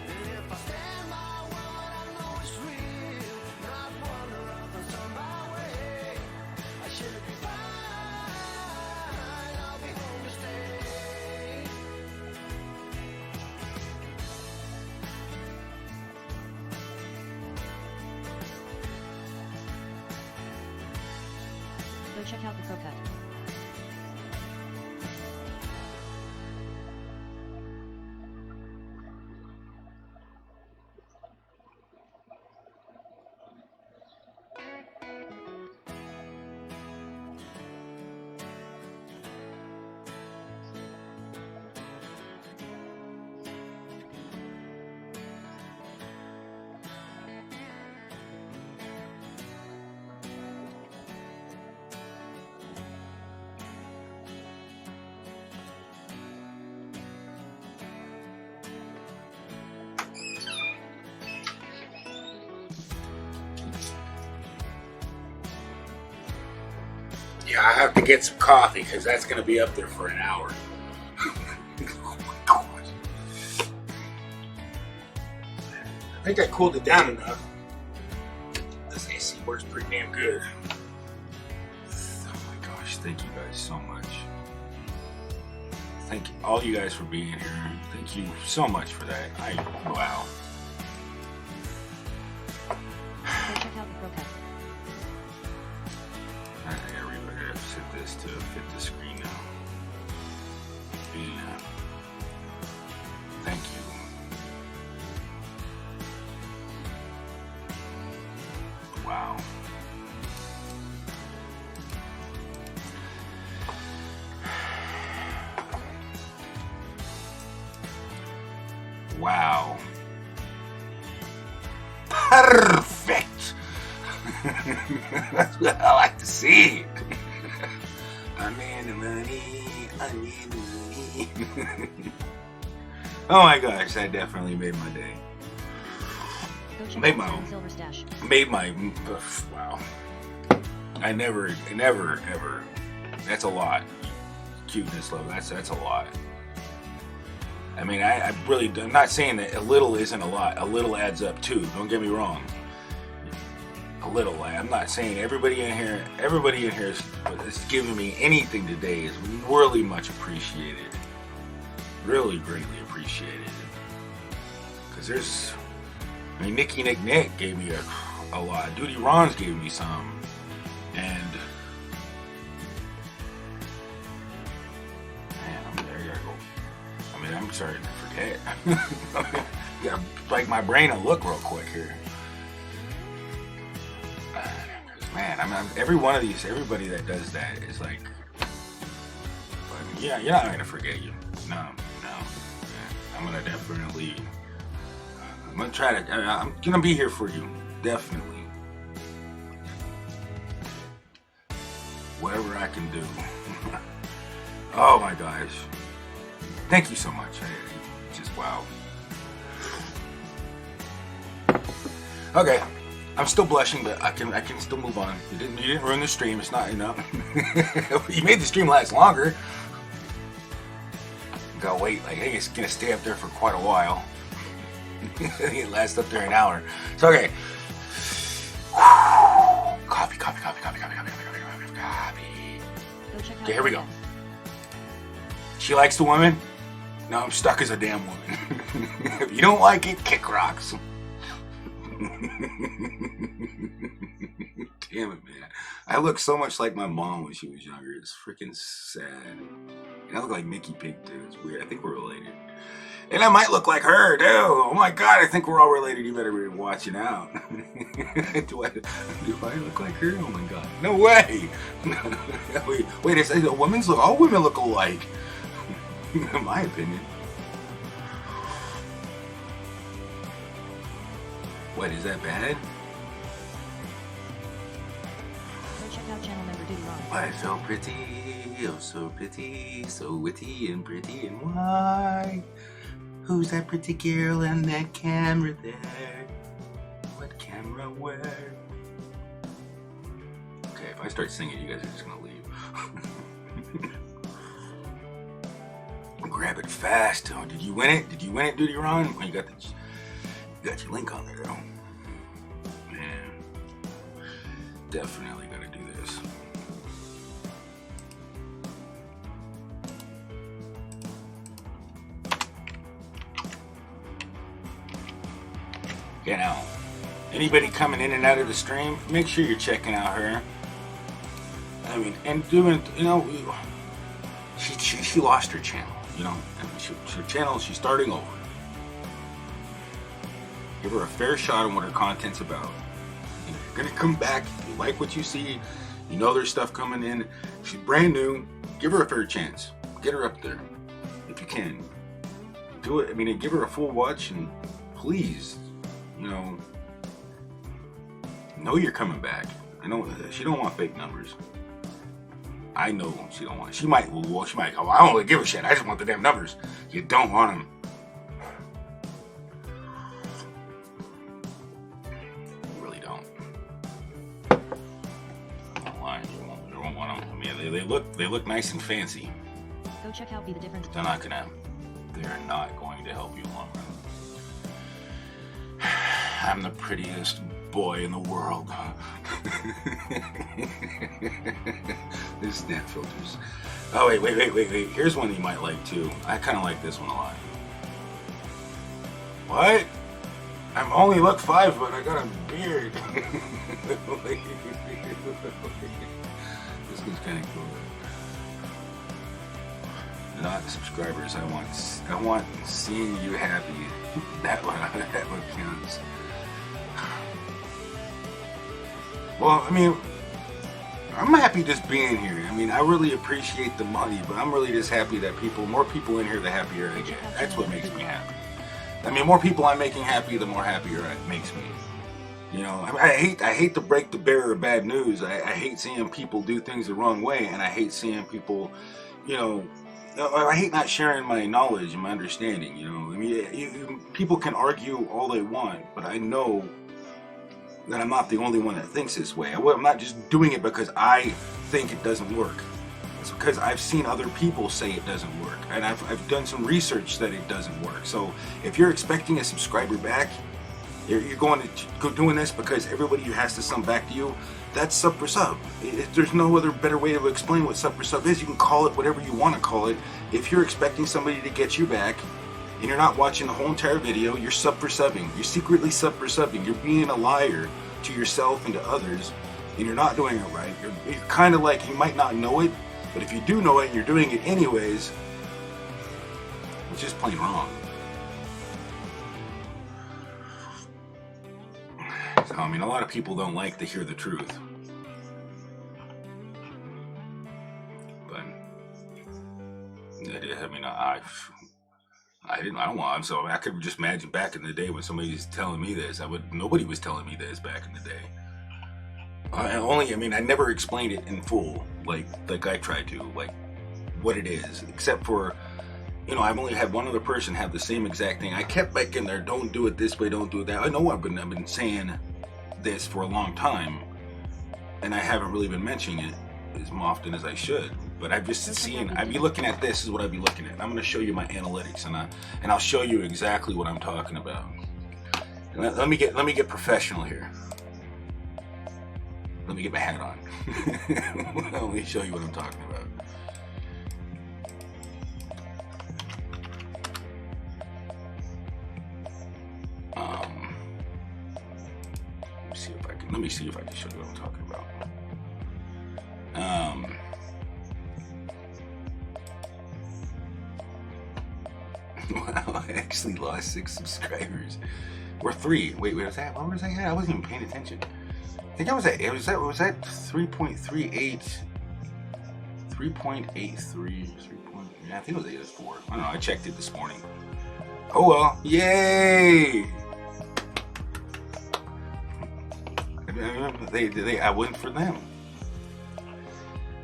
And if I stand by what I know is real, not wander off on some byway, I should be fine. I'll be home to stay. Go check out the Pro Cut. Yeah, I have to get some coffee because that's going to be up there for an hour. Oh my gosh. I think I cooled it down enough. This AC works pretty damn good. Oh my gosh, thank you guys so much. Thank you, all you guys for being here. Thank you so much for that. Wow. Go check out the Pro Cut. I really have to set this to fit the screen now. Yeah. Thank you. Wow. Wow. Perfect. That's what I like to see. I'm in the money. I'm in the money. Oh my gosh, that definitely made my day. Go check Made out my the own. Silver Stash. Made my wow. I never ever. That's a lot. Cuteness love. That's a lot. I mean, I'm not saying that a little isn't a lot. A little adds up too. Don't get me wrong. A little. I'm not saying everybody in here is giving me anything today is really much appreciated. Really greatly appreciated. Because there's, I mean, Nicky Nick gave me a lot. Duty Rons gave me some. And I'm starting to forget. Gotta break my brain and look real quick here. Man, every one of these, everybody that does that is like, yeah, you're not gonna forget you. No. Yeah, I'm gonna try to. I'm gonna be here for you, definitely. Whatever I can do. Oh my gosh. Thank you so much. Just wow. Okay, I'm still blushing, but I can still move on. You didn't ruin the stream. It's not enough. You made the stream last longer. Gotta wait. Like, hey, it's gonna stay up there for quite a while. It lasts up there an hour. So okay. Copy. Go check out Okay, here we go. Yes. She likes the woman? No, I'm stuck as a damn woman. If you don't like it, kick rocks. Damn it, man. I look so much like my mom when she was younger. It's freaking sad. And I look like Mickey Pig, too. It's weird. I think we're related. And I might look like her, too. Oh my God, I think we're all related. You better be watching out. do I look like her? Oh my God. No way. Wait, it's a woman's look. All women look alike. In my opinion. What, is that bad? Go check out channel member Duty Ron. I felt pretty, oh so pretty, so witty and pretty, and why? Who's that pretty girl and that camera there? What camera where? Okay, if I start singing, you guys are just gonna leave. Grab it fast. Oh, did you win it? Did you win it, Duty Ron? Oh, you got your link on there, though. Man, definitely gotta do this. You know, anybody coming in and out of the stream, make sure you're checking out her. I mean, and doing, you know, she lost her channel, you know, and her channel, she's starting over. Give her a fair shot on what her content's about. You're gonna come back, if you like what you see, you know there's stuff coming in, she's brand new, give her a fair chance. Get her up there, if you can. Do it, I mean, give her a full watch, and please, you know you're coming back. I know she don't want fake numbers. I know she don't want. She might go, I don't really give a shit. I just want the damn numbers. You don't want them. You really don't. Don't lie. You won't want them. I mean, they look nice and fancy. Go check out Be the Difference. They're not going to help you long run. I'm the prettiest boy in the world. This snap filters. Oh, wait. Here's one you might like, too. I kind of like this one a lot. What? I'm only look 5 foot. I got a beard. This one's kind of cool. Not subscribers. I want seeing you happy. That one counts. Well, I mean, I'm happy just being here. I mean, I really appreciate the money, but I'm really just happy that more people in here, the happier I get. That's what makes me happy. I mean, more people I'm making happy, the more happier it makes me. You know, I hate to break the bearer of bad news. I hate seeing people do things the wrong way, and I hate seeing people, you know, I hate not sharing my knowledge and my understanding. You know, I mean, people can argue all they want, but I know that I'm not the only one that thinks this way. I'm not just doing it because I think it doesn't work. It's because I've seen other people say it doesn't work, and I've done some research that it doesn't work. So if you're expecting a subscriber back, you're going to go doing this because everybody has to sub back to you. That's sub for sub. There's no other better way to explain what sub for sub is. You can call it whatever you want to call it. If you're expecting somebody to get you back, and you're not watching the whole entire video, you're sub for subbing. You're secretly sub for subbing. You're being a liar to yourself and to others, and you're not doing it right. You're kind of like, you might not know it, but if you do know it and you're doing it anyways, it's just plain wrong. So, I mean, a lot of people don't like to hear the truth. But, I mean, I don't want. So I could just imagine back in the day when somebody's telling me this. Nobody was telling me this back in the day. I never explained it in full, like I tried to, like what it is, except for, you know, I've only had one other person have the same exact thing. I kept back in there, don't do it this way, don't do it that. I know I've been saying this for a long time, and I haven't really been mentioning it as often as I should. But I've just seen, I'd be looking at this is what I'd be looking at. I'm going to show you my analytics, and I'll show you exactly what I'm talking about. And let me get professional here. Let me get my hat on. Let me show you what I'm talking about. let me see if I can show you what I'm talking about. Wow, I actually lost 6 subscribers. Or 3. Wait, was that? What was I at? I wasn't even paying attention. I think I was at 3.38. 3.83. Yeah, I think it was 8.4. I don't know. I checked it this morning. Oh well. Yay! I went for them.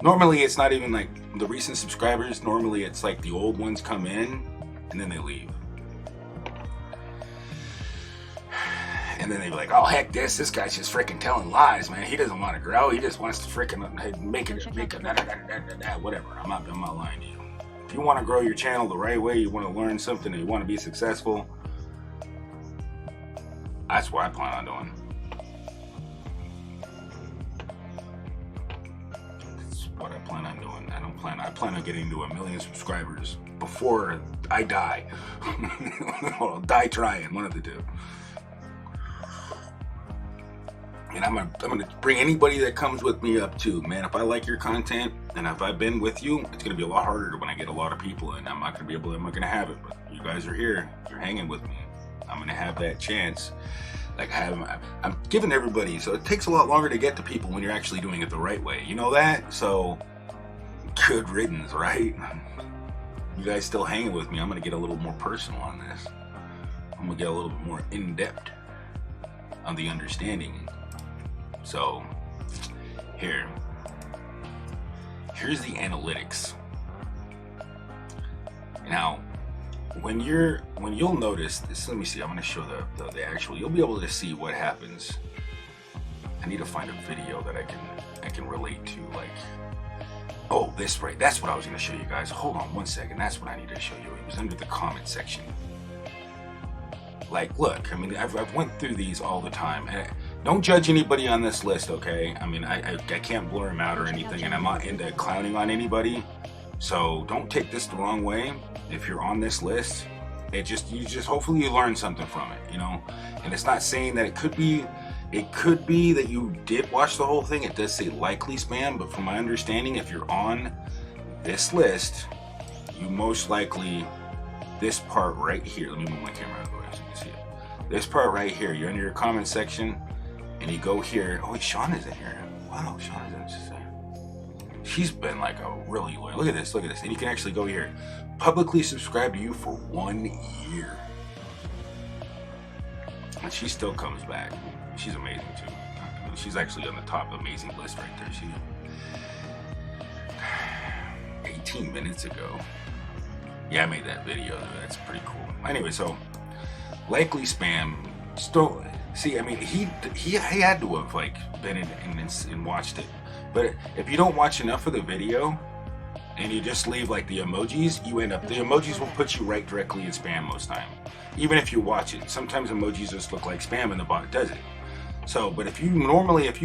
Normally, it's not even like the recent subscribers. Normally, it's like the old ones come in and then they leave. And then they be like, oh, heck this guy's just freaking telling lies, man. He doesn't want to grow. He just wants to freaking make it, whatever. I'm not lying to you. If you want to grow your channel the right way, you want to learn something, and you want to be successful, that's what I plan on doing. That's what I plan on doing. I plan on getting to 1 million subscribers before I die. Or I'll die trying, one of the two. And I'm gonna bring anybody that comes with me up too, man. If I like your content and if I've been with you, it's gonna be a lot harder when I get a lot of people, and I'm not gonna have it. But you guys are here, you're hanging with me. I'm gonna have that chance. Like I'm giving everybody, so it takes a lot longer to get to people when you're actually doing it the right way. You know that? So good riddance, right? You guys still hanging with me. I'm gonna get a little more personal on this. I'm gonna get a little bit more in depth on the understanding. So here's the analytics. Now, when you'll notice this, let me see, I'm going to show the actual, you'll be able to see what happens. I need to find a video that I can relate to, like, oh, this right, that's what I was going to show you guys. Hold on one second, that's what I need to show you. It was under the comment section. Like, look, I mean, I've went through these all the time, and don't judge anybody on this list, okay? I mean, I can't blur them out or anything, and I'm not into clowning on anybody, so don't take this the wrong way. If you're on this list, you just hopefully you learn something from it, you know? And it's not saying that it could be that you did watch the whole thing. It does say likely spam, but from my understanding, if you're on this list, you most likely, this part right here, let me move my camera out of the way so you can see it. This part right here, you're under your comment section, and you go here. Oh, wait, Sean is in here. Wow, Sean is in this. She's been like a really loyal. Look at this. And you can actually go here. Publicly subscribe to you for 1 year. And she still comes back. She's amazing too. She's actually on the top amazing list right there. She 18 minutes ago. Yeah, I made that video. That's pretty cool. Anyway, so likely spam. Still, see, I mean, he had to have like been in and watched it. But if you don't watch enough of the video and you just leave like the emojis, the emojis will put you right directly in spam most time. Even if you watch it, sometimes emojis just look like spam and the bot does it. So, but if you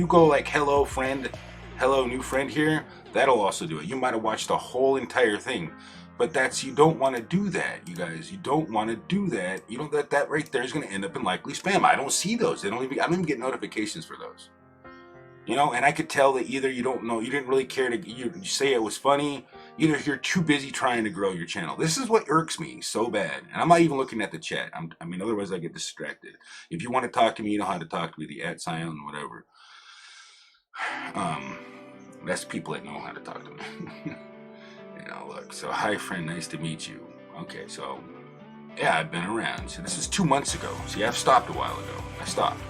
go like hello friend, hello new friend here, that'll also do it. You might have watched the whole entire thing. But you don't want to do that, you guys. You don't want to do that. You know that right there is going to end up in likely spam. I don't see those. I don't even get notifications for those. You know, and I could tell that either you don't know, you didn't really care to you say it was funny, either you're too busy trying to grow your channel. This is what irks me so bad. And I'm not even looking at the chat. I mean, otherwise I get distracted. If you want to talk to me, you know how to talk to me, the @ and whatever. That's people that know how to talk to me. You know, look, so hi friend, nice to meet you. Okay, so yeah, I've been around. So this is 2 months ago. See, I've stopped a while ago. I stopped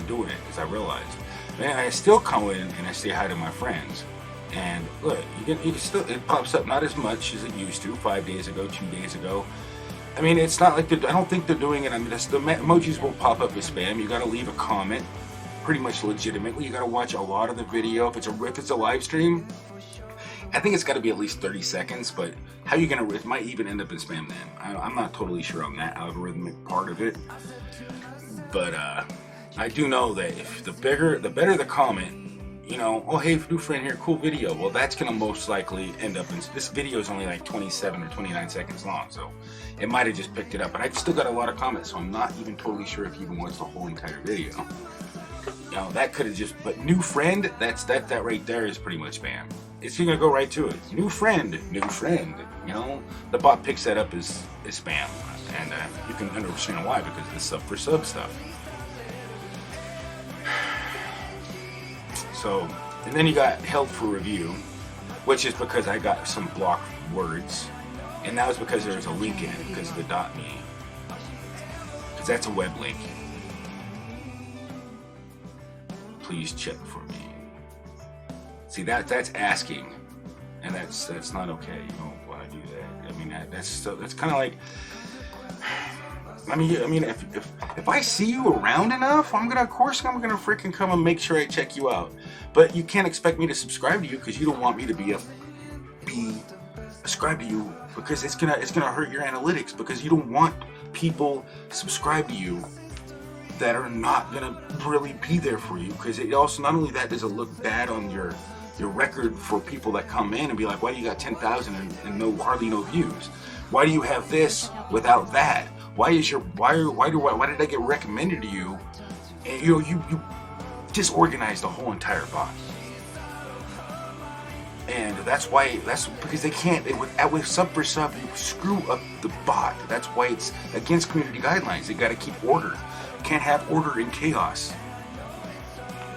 doing it because I realized, man, I still come in and I say hi to my friends. And look, you can still, it pops up not as much as it used to 5 days ago, 2 days ago. I mean, it's not like I don't think they're doing it. I mean, the emojis won't pop up as spam. You got to leave a comment, pretty much legitimately. You got to watch a lot of the video. If it's a live stream, I think it's got to be at least 30 seconds. But how you gonna? It might even end up in spam then. I'm not totally sure on that algorithmic part of it. But I do know that if the better the comment. You know, oh hey, new friend here, cool video. Well, that's gonna most likely end up in, this video is only like 27 or 29 seconds long, so it might have just picked it up. But I've still got a lot of comments, so I'm not even totally sure if you even watched the whole entire video. know, that could have just, but new friend, that right there is pretty much spam. It's gonna go right to it. New friend, you know? The bot picks that up as spam. And you can understand why, because of the sub for sub stuff. So, and then you got held for review, which is because I got some blocked words. And that was because there was a link in it, because of the .me. Because that's a web link. Please check for me. See, that's asking, and that's not okay. You don't want to do that. I mean, that's kind of like. I mean, if I see you around enough, of course I'm gonna freaking come and make sure I check you out. But you can't expect me to subscribe to you because you don't want me to be subscribe to you, because it's gonna hurt your analytics, because you don't want people subscribe to you that are not gonna really be there for you, because it also, not only that, does it look bad on your record for people that come in and be like, why do you got 10,000 and hardly no views? Why do you have this without that? Why did I get recommended to you? And you disorganized the whole entire bot. And that's because they can't, with sub for sub, you screw up the bot. That's why it's against community guidelines. They got to keep order. Can't have order in chaos.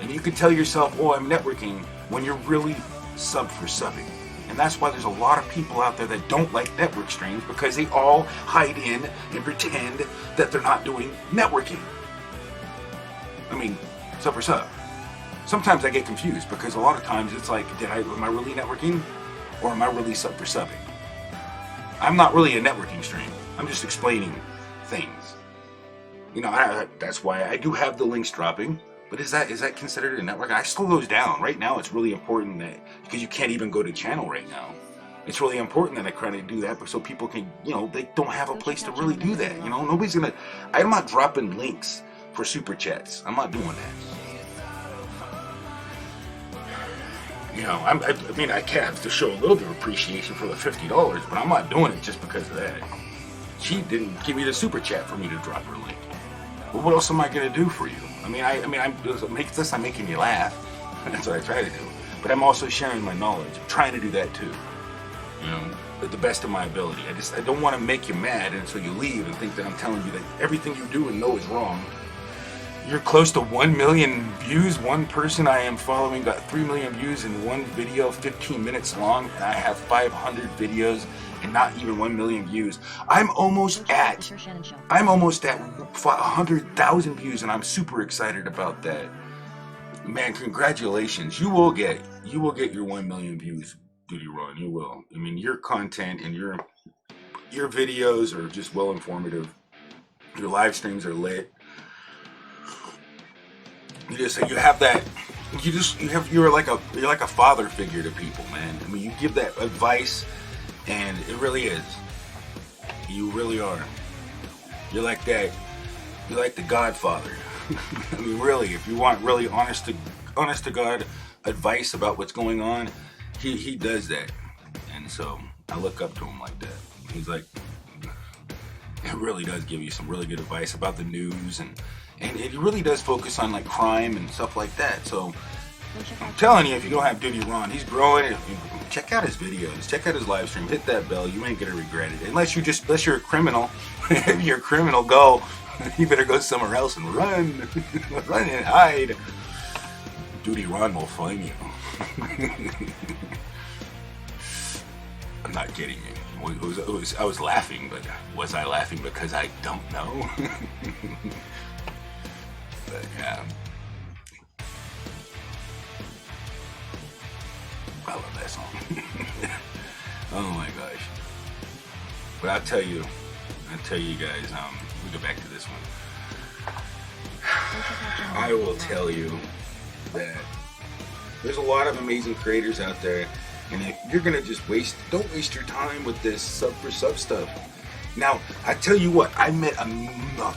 And you can tell yourself, oh, I'm networking, when you're really sub for subbing. And that's why there's a lot of people out there that don't like network streams, because they all hide in and pretend that they're not doing networking. I mean, sub for sub. Sometimes I get confused, because a lot of times it's like, am I really networking, or am I really sub for subbing? I'm not really a networking stream. I'm just explaining things. You know, that's why I do have the links dropping. But is that considered a network? I slow those down. Right now, it's really important that, because you can't even go to channel right now. It's really important that I try to do that, so people can, you know, they don't have a place to really do that. You know, nobody's gonna. I'm not dropping links for super chats. I'm not doing that. You know, I mean, I can have to show a little bit of appreciation for the $50, but I'm not doing it just because of that. She didn't give me the super chat for me to drop her link. Well, what else am I gonna do for you? I'm making you laugh. That's what I try to do. But I'm also sharing my knowledge. I'm trying to do that too. You know, at the best of my ability. I don't want to make you mad, and so you leave and think that I'm telling you that everything you do and know is wrong. You're close to 1 million views. One person I am following got 3 million views in one video, 15 minutes long, and I have 500 videos and not even 1 million views. I'm almost at 100,000 views, and I'm super excited about that. Man, congratulations. You will get your 1 million views, Duty Ron. You will. I mean, your content and your videos are just well informative. Your live streams are lit. You're like a father figure to people, man. I mean, you give that advice, and it really is. You really are. You're like that. You're like the Godfather. I mean, really, if you want really honest to God advice about what's going on, he does that. And so I look up to him like that. He's like, it really does give you some really good advice about the news, and it really does focus on like crime and stuff like that. So I'm telling you, if you don't have Duty Ron, he's growing. Check out his videos, check out his live stream, hit that bell. You ain't gonna regret it. Unless you're a criminal. If you're a criminal, go. You better go somewhere else and run. Run and hide. Duty Ron will find you. I'm not kidding you. I was laughing, but was I laughing because I don't know? But yeah. I love that song. Oh my gosh. But I'll tell you guys, we go back to this one. I will tell you that there's a lot of amazing creators out there, and if you're gonna just don't waste your time with this sub for sub stuff. Now, I tell you what, I met a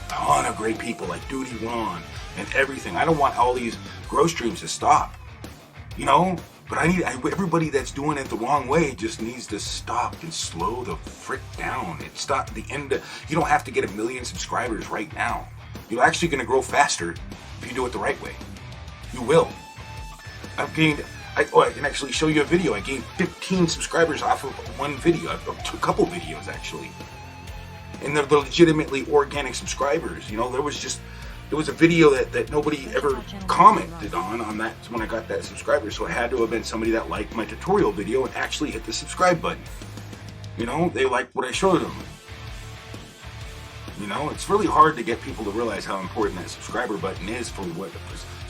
ton of great people like Duty Ron and everything. I don't want all these grow streams to stop, you know? But everybody that's doing it the wrong way just needs to stop and slow the frick down. You don't have to get 1 million subscribers right now. You're actually going to grow faster if you do it the right way. You will. I've gained, I can actually show you a video. I gained 15 subscribers off of one video, a couple videos actually. And they're legitimately organic subscribers. You know, there was a video that nobody ever commented on that when I got that subscriber. So it had to have been somebody that liked my tutorial video and actually hit the subscribe button. You know, they liked what I showed them. You know, it's really hard to get people to realize how important that subscriber button is for what.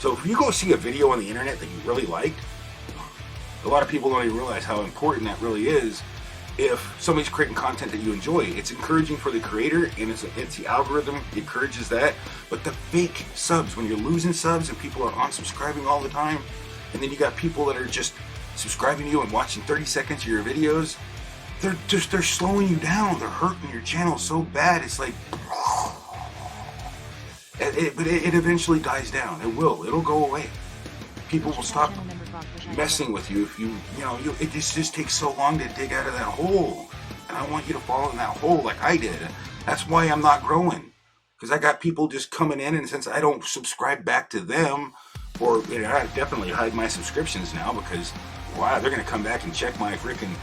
So if you go see a video on the internet that you really liked, a lot of people don't even realize how important that really is. If somebody's creating content that you enjoy, it's encouraging for the creator, and it's the algorithm encourages that. But the fake subs, when you're losing subs and people are unsubscribing all the time, and then you got people that are just subscribing to you and watching 30 seconds of your videos, they're slowing you down. They're hurting your channel so bad. It's like, but it eventually dies down. It will. It'll go away. People will stop messing with you if you know, it just takes so long to dig out of that hole. And I want you to fall in that hole like I did. That's why I'm not growing. Because I got people just coming in, and since I don't subscribe back to them, or I definitely hide my subscriptions now, because wow, they're gonna come back and check my freaking.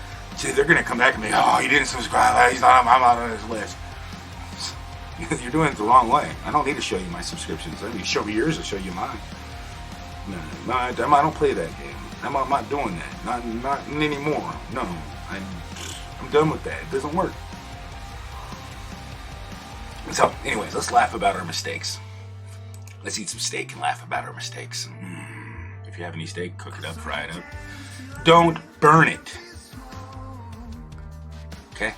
They're gonna come back and be, oh, he didn't subscribe. I'm not on his list. You're doing it the wrong way. I don't need to show you my subscriptions. Let me show you yours. I'll show you mine. No, I don't play that game. I'm not doing that. Not anymore. No, I'm done with that. It doesn't work. So, anyways, let's laugh about our mistakes. Let's eat some steak and laugh about our mistakes. If you have any steak, cook it up, fry it up. Don't burn it. Okay?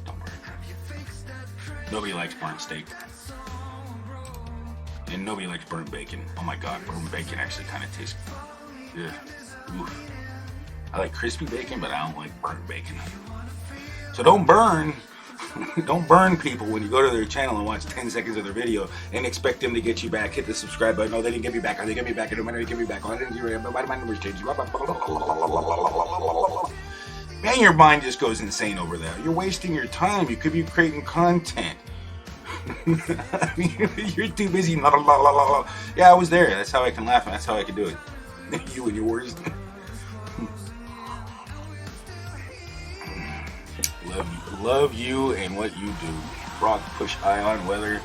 Don't burn it. Nobody likes burnt steak. And nobody likes burnt bacon. Oh my god, burnt bacon actually kind of tastes... Ugh. Oof. I like crispy bacon, but I don't like burnt bacon. So don't burn... Don't burn people when you go to their channel and watch 10 seconds of their video and expect them to get you back. Hit the subscribe button. Oh, they didn't get me back. Oh, they get me back. I don't get me back. Oh, I didn't get me back. Why did my numbers change? Man, your mind just goes insane over that. You're wasting your time. You could be creating content. I mean, you're too busy. Yeah, I was there. That's how I can laugh, and that's how I can do it. You and yours. Love you and what you do. Frog push ion weather.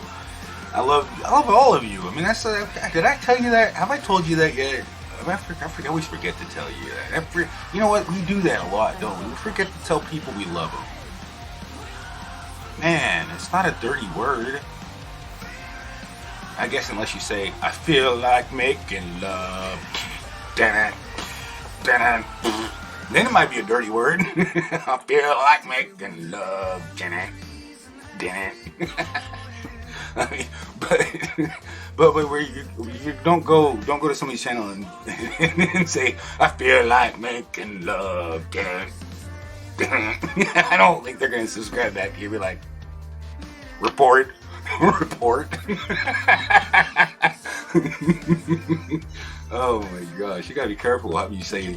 I love all of you. I mean, that's did I tell you that? Have I told you that yet? I always forget to tell you that. You know what? We do that a lot, don't we? We forget to tell people we love them. Man, it's not a dirty word. I guess unless you say, I feel like making love. Then it might be a dirty word. I feel like making love. I mean, but where you don't go to somebody's channel and say, I feel like making love. I don't think they're gonna subscribe back. You'll be like, report. Oh my gosh, you gotta be careful how you say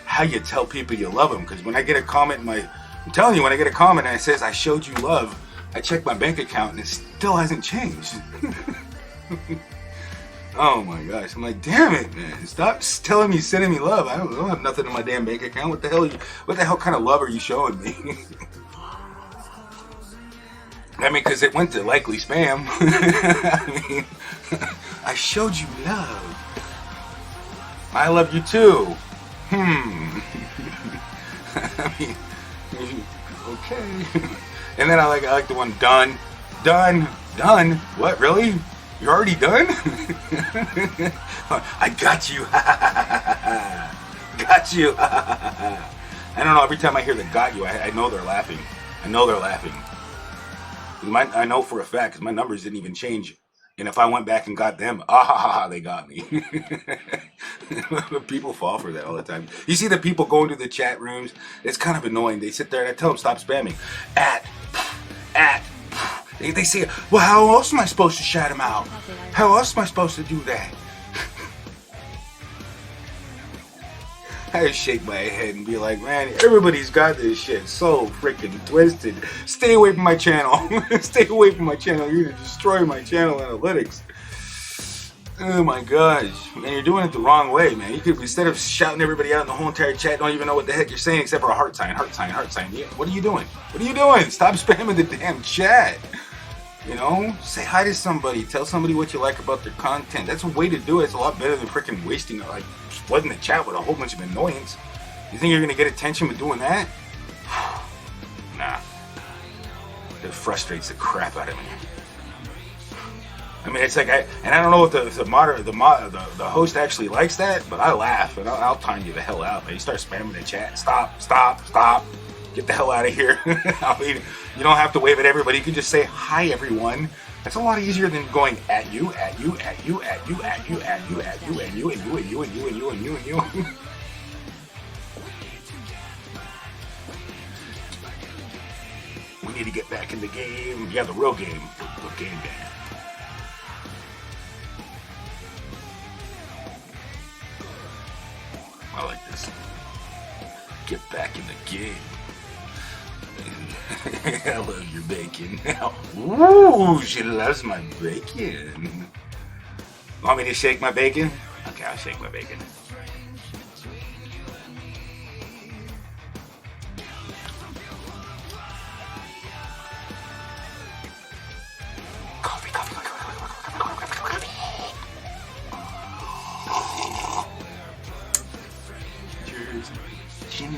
how you tell people you love them. Because when I get a comment I'm telling you, when I get a comment and it says I showed you love, I check my bank account and it still hasn't changed. Oh my gosh, I'm like, damn it, man! Stop telling me, sending me love. I don't have nothing in my damn bank account. What the hell kind of love are you showing me? I mean, because it went to likely spam. I mean, I showed you love. I love you too. I mean, okay. And then I like the one done. What, really? You're already done? I got you. Got you. I don't know, every time I hear the got you, I know they're laughing. I know for a fact, because my numbers didn't even change. And if I went back and got them, they got me. People fall for that all the time. You see the people going to the chat rooms, it's kind of annoying. They sit there and I tell them, stop spamming. They say, well, how else am I supposed to shout them out? How else am I supposed to do that? I just shake my head and be like, man, everybody's got this shit so freaking twisted. Stay away from my channel. Stay away from my channel. You're going to destroy my channel analytics. Oh my gosh, man, you're doing it the wrong way, man. You could, instead of shouting everybody out in the whole entire chat, don't even know what the heck you're saying except for a heart sign, heart sign, heart sign. Yeah, what are you doing? What are you doing? Stop spamming the damn chat. You know, say hi to somebody, tell somebody what you like about their content. That's a way to do it. It's a lot better than freaking wasting, like, flooding the chat with a whole bunch of annoyance. You think you're gonna get attention with doing that? Nah. It frustrates the crap out of me. I mean, it's like I don't know if the host actually likes that, but I laugh and I'll time you the hell out. Man, you start spamming the chat. Stop. Get the hell out of here. I mean, you don't have to wave at everybody. You can just say hi, everyone. That's a lot easier than going at you. We need to get back in the game. Yeah, the real game. The game. I like this. Get back in the game. I love your bacon. Ooh, she loves my bacon. Want me to shake my bacon? Okay, I'll shake my bacon.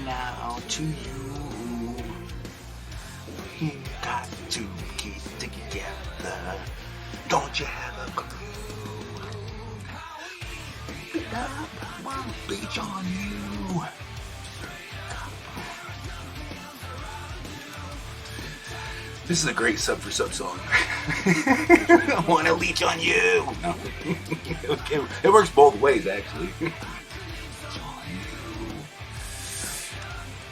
Now to you, you got to get together. Don't you have a clue? Pick up one beach on you. This is a great sub for sub song. I want to leech on you. No. It works both ways, actually.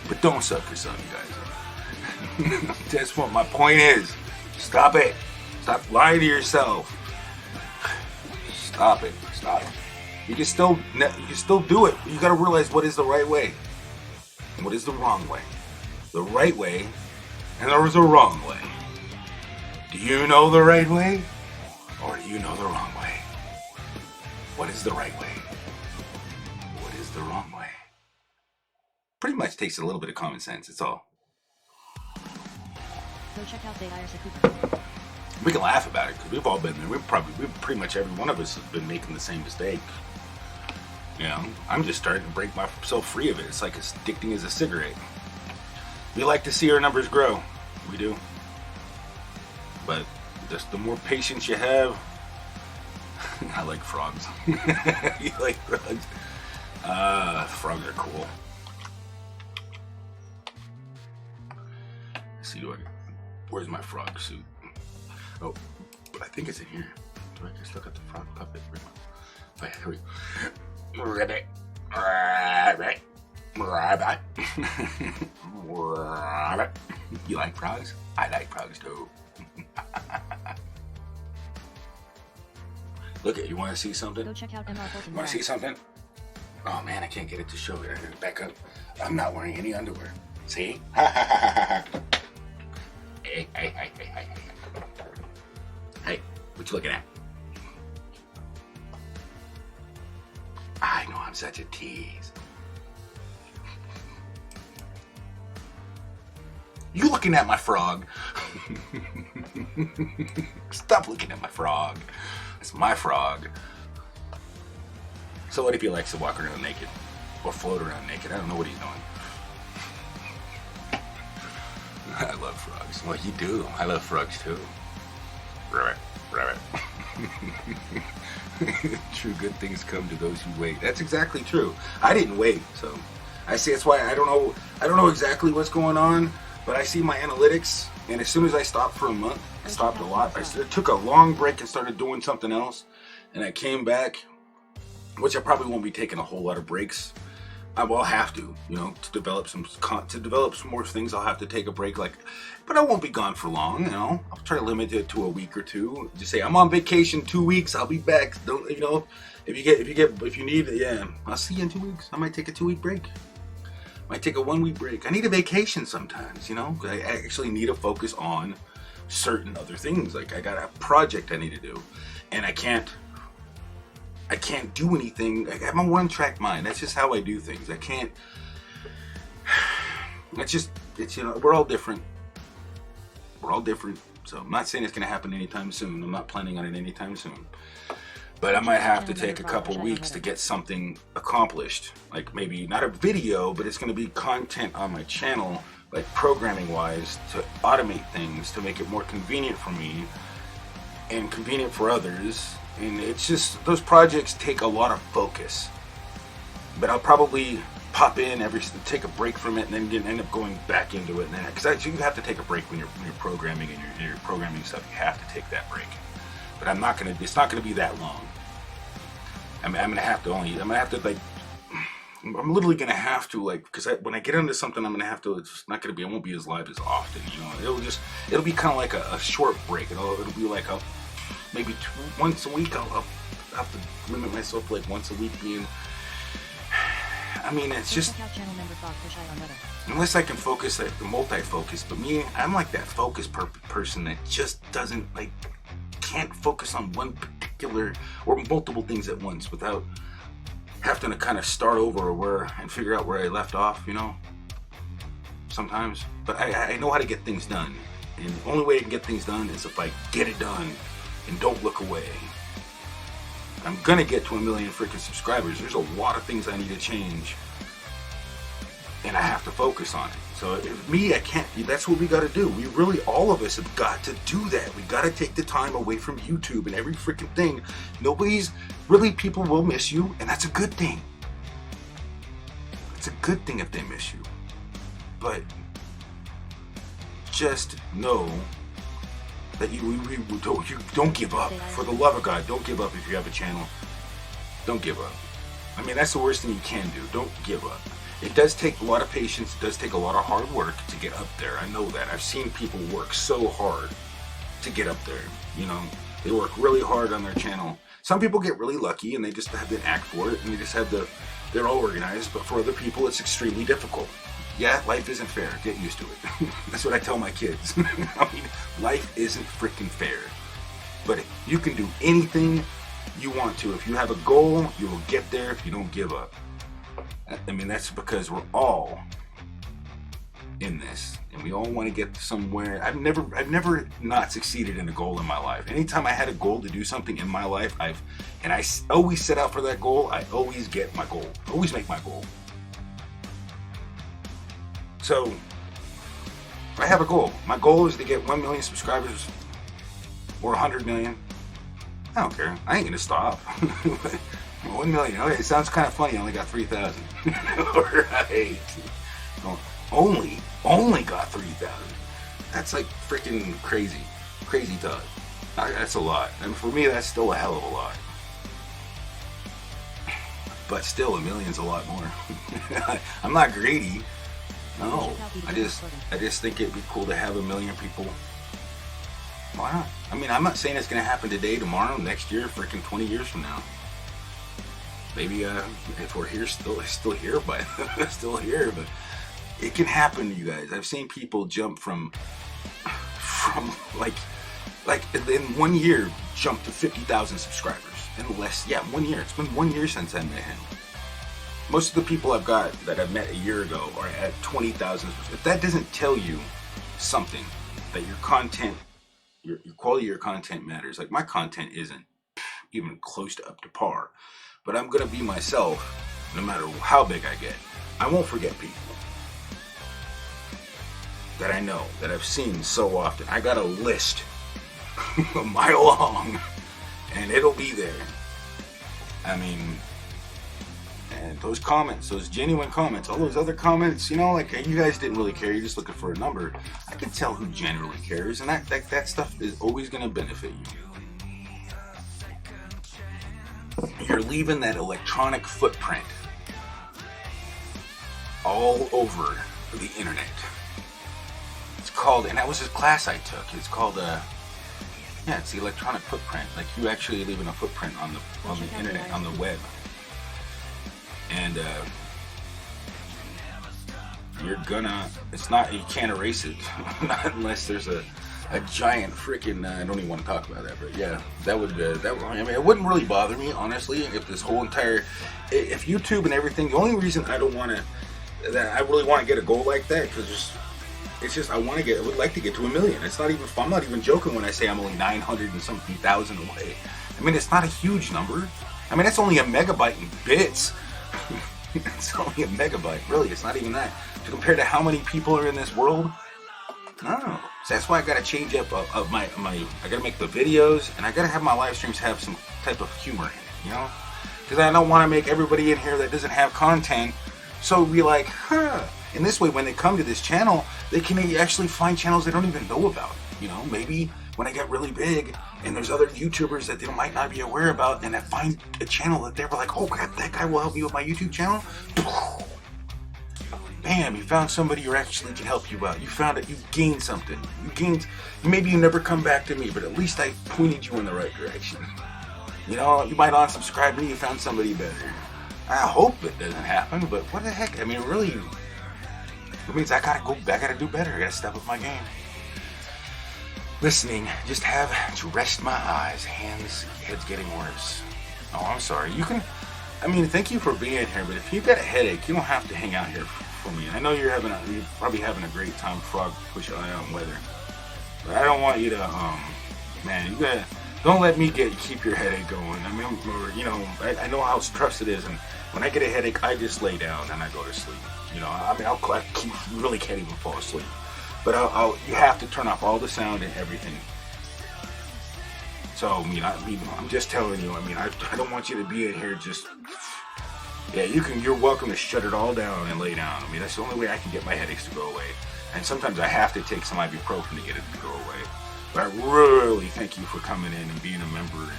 But don't suck for something, guys. That's what my point is. Stop it. Stop lying to yourself. Stop it. Stop. You can still do it. You gotta realize what is the right way and what is the wrong way. The right way and there is a wrong way. Do you know the right way or do you know the wrong way? What is the right way? What is the wrong way? Pretty much takes a little bit of common sense, it's all. Go check out the Cooper. We can laugh about it because we've all been there. We've pretty much every one of us has been making the same mistake. You know, I'm just starting to break myself free of it. It's like as addicting as a cigarette. We like to see our numbers grow. We do. But just the more patience you have. I like frogs. You like frogs? Frogs are cool. Let's see, where's my frog suit? Oh, I think it's in here. Do I just look at the frog puppet? Oh, yeah, here we go. Rabbit. You like frogs? I like frogs too. Look at, you want to see something? Go check out MR Fulton. Want to see something? Oh man, I can't get it to show it. I gotta back up. I'm not wearing any underwear. See? Hey, what you looking at? I know I'm such a tease. You looking at my frog? Stop looking at my frog. It's my frog. So what if he likes to walk around naked? Or float around naked? I don't know what he's doing. I love frogs. Well, you do. I love frogs too. Rabbit. True, good things come to those who wait. That's exactly true. I didn't wait, so I see. That's why I don't know exactly what's going on, but I see my analytics, and as soon as I stopped for a month, I stopped a lot. I took a long break and started doing something else, and I came back, which I probably won't be taking a whole lot of breaks. I will have to, you know, to develop some more things. I'll have to take a break, but I won't be gone for long. You know, I'll try to limit it to a week or two. Just say I'm on vacation 2 weeks. I'll be back. Don't, you know, if you need, yeah, I'll see you in 2 weeks. I might take a 2-week break. Might take a 1-week break. I need a vacation sometimes. You know, I actually need to focus on certain other things. Like I got a project I need to do, and I can't I can't do anything. I'm a one-track mind. That's just how I do things. I can't. It's you know, we're all different. We're all different. So I'm not saying it's going to happen anytime soon. I'm not planning on it anytime soon. But I might have to take a couple weeks to get something accomplished. Like maybe not a video, but it's going to be content on my channel, like programming wise, to automate things, to make it more convenient for me and convenient for others. And it's just, those projects take a lot of focus. But I'll probably pop in take a break from it, and then end up going back into it. Because you have to take a break when you're programming and you're programming stuff. You have to take that break. But it's not gonna be that long. I'm literally gonna have to, like, because when I get into something, I'm gonna have to. It's not gonna be. I won't be as live as often. You know, it'll be kind of like a short break. It'll be like maybe once a week. I'll have to limit myself to like once a week being. I mean, it's just unless I can focus, like the multi-focus. But me, I'm like that focus person that just doesn't can't focus on one particular or multiple things at once without having to kind of start over and figure out where I left off, you know, sometimes. But I know how to get things done, and the only way I can get things done is if I get it done and don't look away. I'm gonna get to 1 million freaking subscribers. There's a lot of things I need to change, and I have to focus on it. So I can't. That's what we got to do. We really, all of us have got to do that. We got to take the time away from YouTube and every freaking thing. People will miss you, and that's a good thing. It's a good thing if they miss you. But just know that you don't give up. For the love of God, don't give up if you have a channel. Don't give up. I mean, that's the worst thing you can do. Don't give up. It does take a lot of patience. It does take a lot of hard work to get up there. I know that. I've seen people work so hard to get up there. You know, they work really hard on their channel. Some people get really lucky and they just have the knack for it, and they're all organized. But for other people, it's extremely difficult. Yeah, life isn't fair. Get used to it. That's what I tell my kids. I mean, life isn't freaking fair. But you can do anything you want to. If you have a goal, you will get there if you don't give up. I mean, that's because we're all in this, and we all want to get somewhere. I've never not succeeded in a goal in my life. Anytime I had a goal to do something in my life, I always set out for that goal. I always get my goal. Always make my goal. So I have a goal. My goal is to get 1 million subscribers or 100 million. I don't care. I ain't gonna stop. 1 million. Okay, it sounds kind of funny. I only got 3,000. Right. No, only got 3,000. That's like freaking crazy. Crazy talk. That's a lot. And for me, that's still a hell of a lot. But still, 1 million's a lot more. I'm not greedy. No. I just think it'd be cool to have 1 million people. Why not? I mean, I'm not saying it's gonna happen today, tomorrow, next year, freaking 20 years from now. Maybe if we're here still here, but still here, but it can happen, you guys. I've seen people jump from like in 1 year jump to 50,000 subscribers in less. Yeah, 1 year. It's been 1 year since I met him. Most of the people I've got that I met a year ago are at 20,000. If that doesn't tell you something, that your content, your quality of your content matters. Like, my content isn't even close to up to par. But I'm going to be myself no matter how big I get. I won't forget people that I know, that I've seen so often. I got a list a mile long, and it'll be there. I mean, and those comments, those genuine comments, all those other comments, you know, like, you guys didn't really care, you're just looking for a number. I can tell who generally cares, and that stuff is always going to benefit you. You're leaving that electronic footprint all over the internet. It's called, and that was a class I took. It's called it's the electronic footprint. Like, you actually leaving a footprint on the internet, on the web, and you can't erase it, not unless there's a giant freaking. I don't even want to talk about that, but yeah, that would. I mean, it wouldn't really bother me honestly if this whole entire, if YouTube and everything. The only reason I don't want to, that I really want to get a goal like that, because it's just I would like to get to 1 million. It's not even. I'm not even joking when I say I'm only 900 and something thousand away. I mean, it's not a huge number. I mean, it's only a megabyte in bits. It's only a megabyte, really. It's not even that. To compare to how many people are in this world. No, so that's why I gotta change up of my. I gotta make the videos, and I gotta have my live streams have some type of humor in it, you know? Because I don't want to make everybody in here that doesn't have content so be like, huh. And this way, when they come to this channel, they can actually find channels they don't even know about. You know, maybe when I get really big, and there's other YouTubers that they might not be aware about, and I find a channel that they're like, oh God, that guy will help me with my YouTube channel. Bam, you found somebody who actually can help you out. You found it, you gained something. Maybe you never come back to me, but at least I pointed you in the right direction. You know, you might unsubscribe me, you found somebody better. I hope it doesn't happen, but what the heck? I mean, really, it means I gotta do better. I gotta step up my game. Listening, just have to rest my eyes. Head's getting worse. Oh, I'm sorry. Thank you for being here, but if you've got a headache, you don't have to hang out here for me. I know you're probably having a great time, Frog Push Eye on weather. But I don't want you to, don't let me keep your headache going. I mean, you know, I know how stressed it is, and when I get a headache, I just lay down and I go to sleep. You know, I really can't even fall asleep. But you have to turn off all the sound and everything. So, I'm just telling you, I don't want you to be in here just... Yeah, you're welcome to shut it all down and lay down. I mean, that's the only way I can get my headaches to go away. And sometimes I have to take some ibuprofen to get it to go away. But I really thank you for coming in and being a member.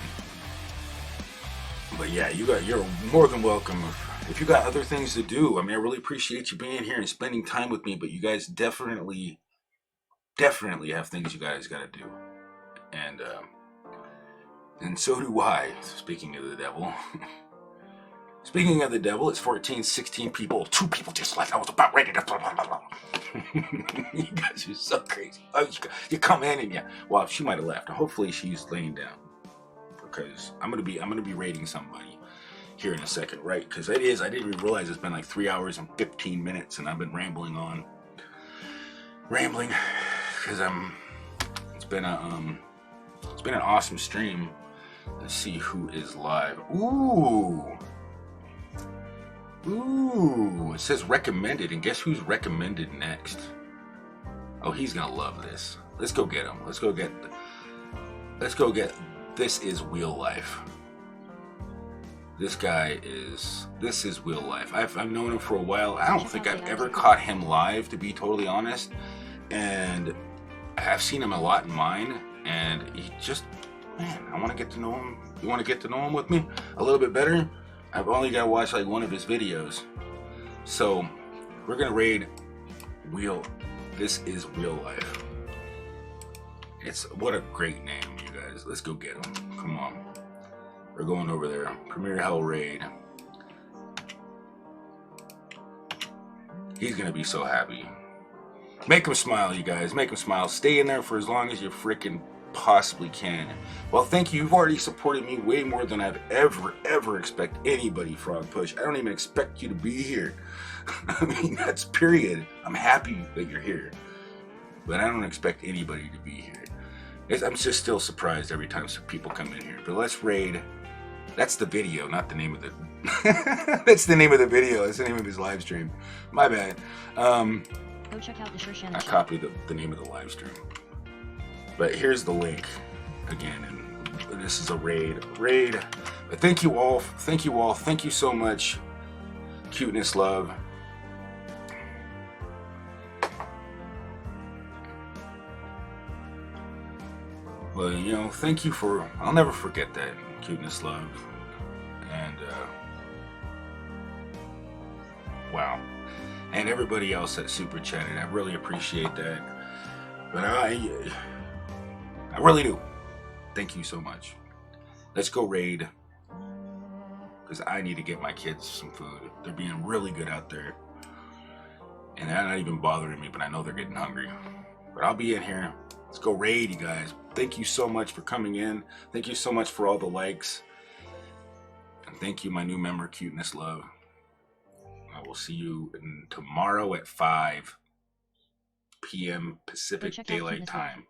But yeah, you're more than welcome. If you got other things to do, I really appreciate you being here and spending time with me. But you guys definitely have things you guys got to do. And so do I. Speaking of the devil. Speaking of the devil, it's 14, 16 people. 2 people just left. I was about ready to... You guys are so crazy. You come in and well, she might have left. Hopefully she's laying down. Because I'm gonna be rating somebody here in a second, right? Because I didn't even realize it's been like 3 hours and 15 minutes and I've been rambling because it's been an awesome stream. Let's see who is live. Ooh, it says recommended, and guess who's recommended next? Oh, he's gonna love this. Let's go get him. Let's go get This Is Real Life. This is real life. I've known him for a while. I don't think I've ever caught him live, to be totally honest. And I've seen him a lot in mine, and he just, I want to get to know him. You want to get to know him with me a little bit better? I've only got to watch like one of his videos. So we're going to raid This Is Real Life. What a great name, you guys. Let's go get him. Come on. We're going over there. Premier Hell Raid. He's going to be so happy. Make him smile, you guys. Make him smile. Stay in there for as long as you freaking possibly can. Well, thank you. You've already supported me way more than I've ever expect anybody, Frog Push. I don't even expect you to be here. That's period. I'm happy that you're here. But I don't expect anybody to be here. I'm just still surprised every time some people come in here. But let's raid. That's the video, not the name of the... That's the name of the video. That's the name of his live stream. My bad. Go check out the Shurshan. I copied the name of the live stream. But here's the link again, and this is a raid. But thank you all. Thank you so much. Cuteness love. Well, thank you for... I'll never forget that. Cuteness love. And wow. And everybody else that super chatted, I really appreciate that. But I really do. Thank you so much. Let's go raid. Because I need to get my kids some food. They're being really good out there. And they're not even bothering me, but I know they're getting hungry. But I'll be in here. Let's go raid, you guys. Thank you so much for coming in. Thank you so much for all the likes. And thank you, my new member, Cuteness Love. I will see you tomorrow at 5 p.m. Pacific check out Daylight Cuteness Love. Time.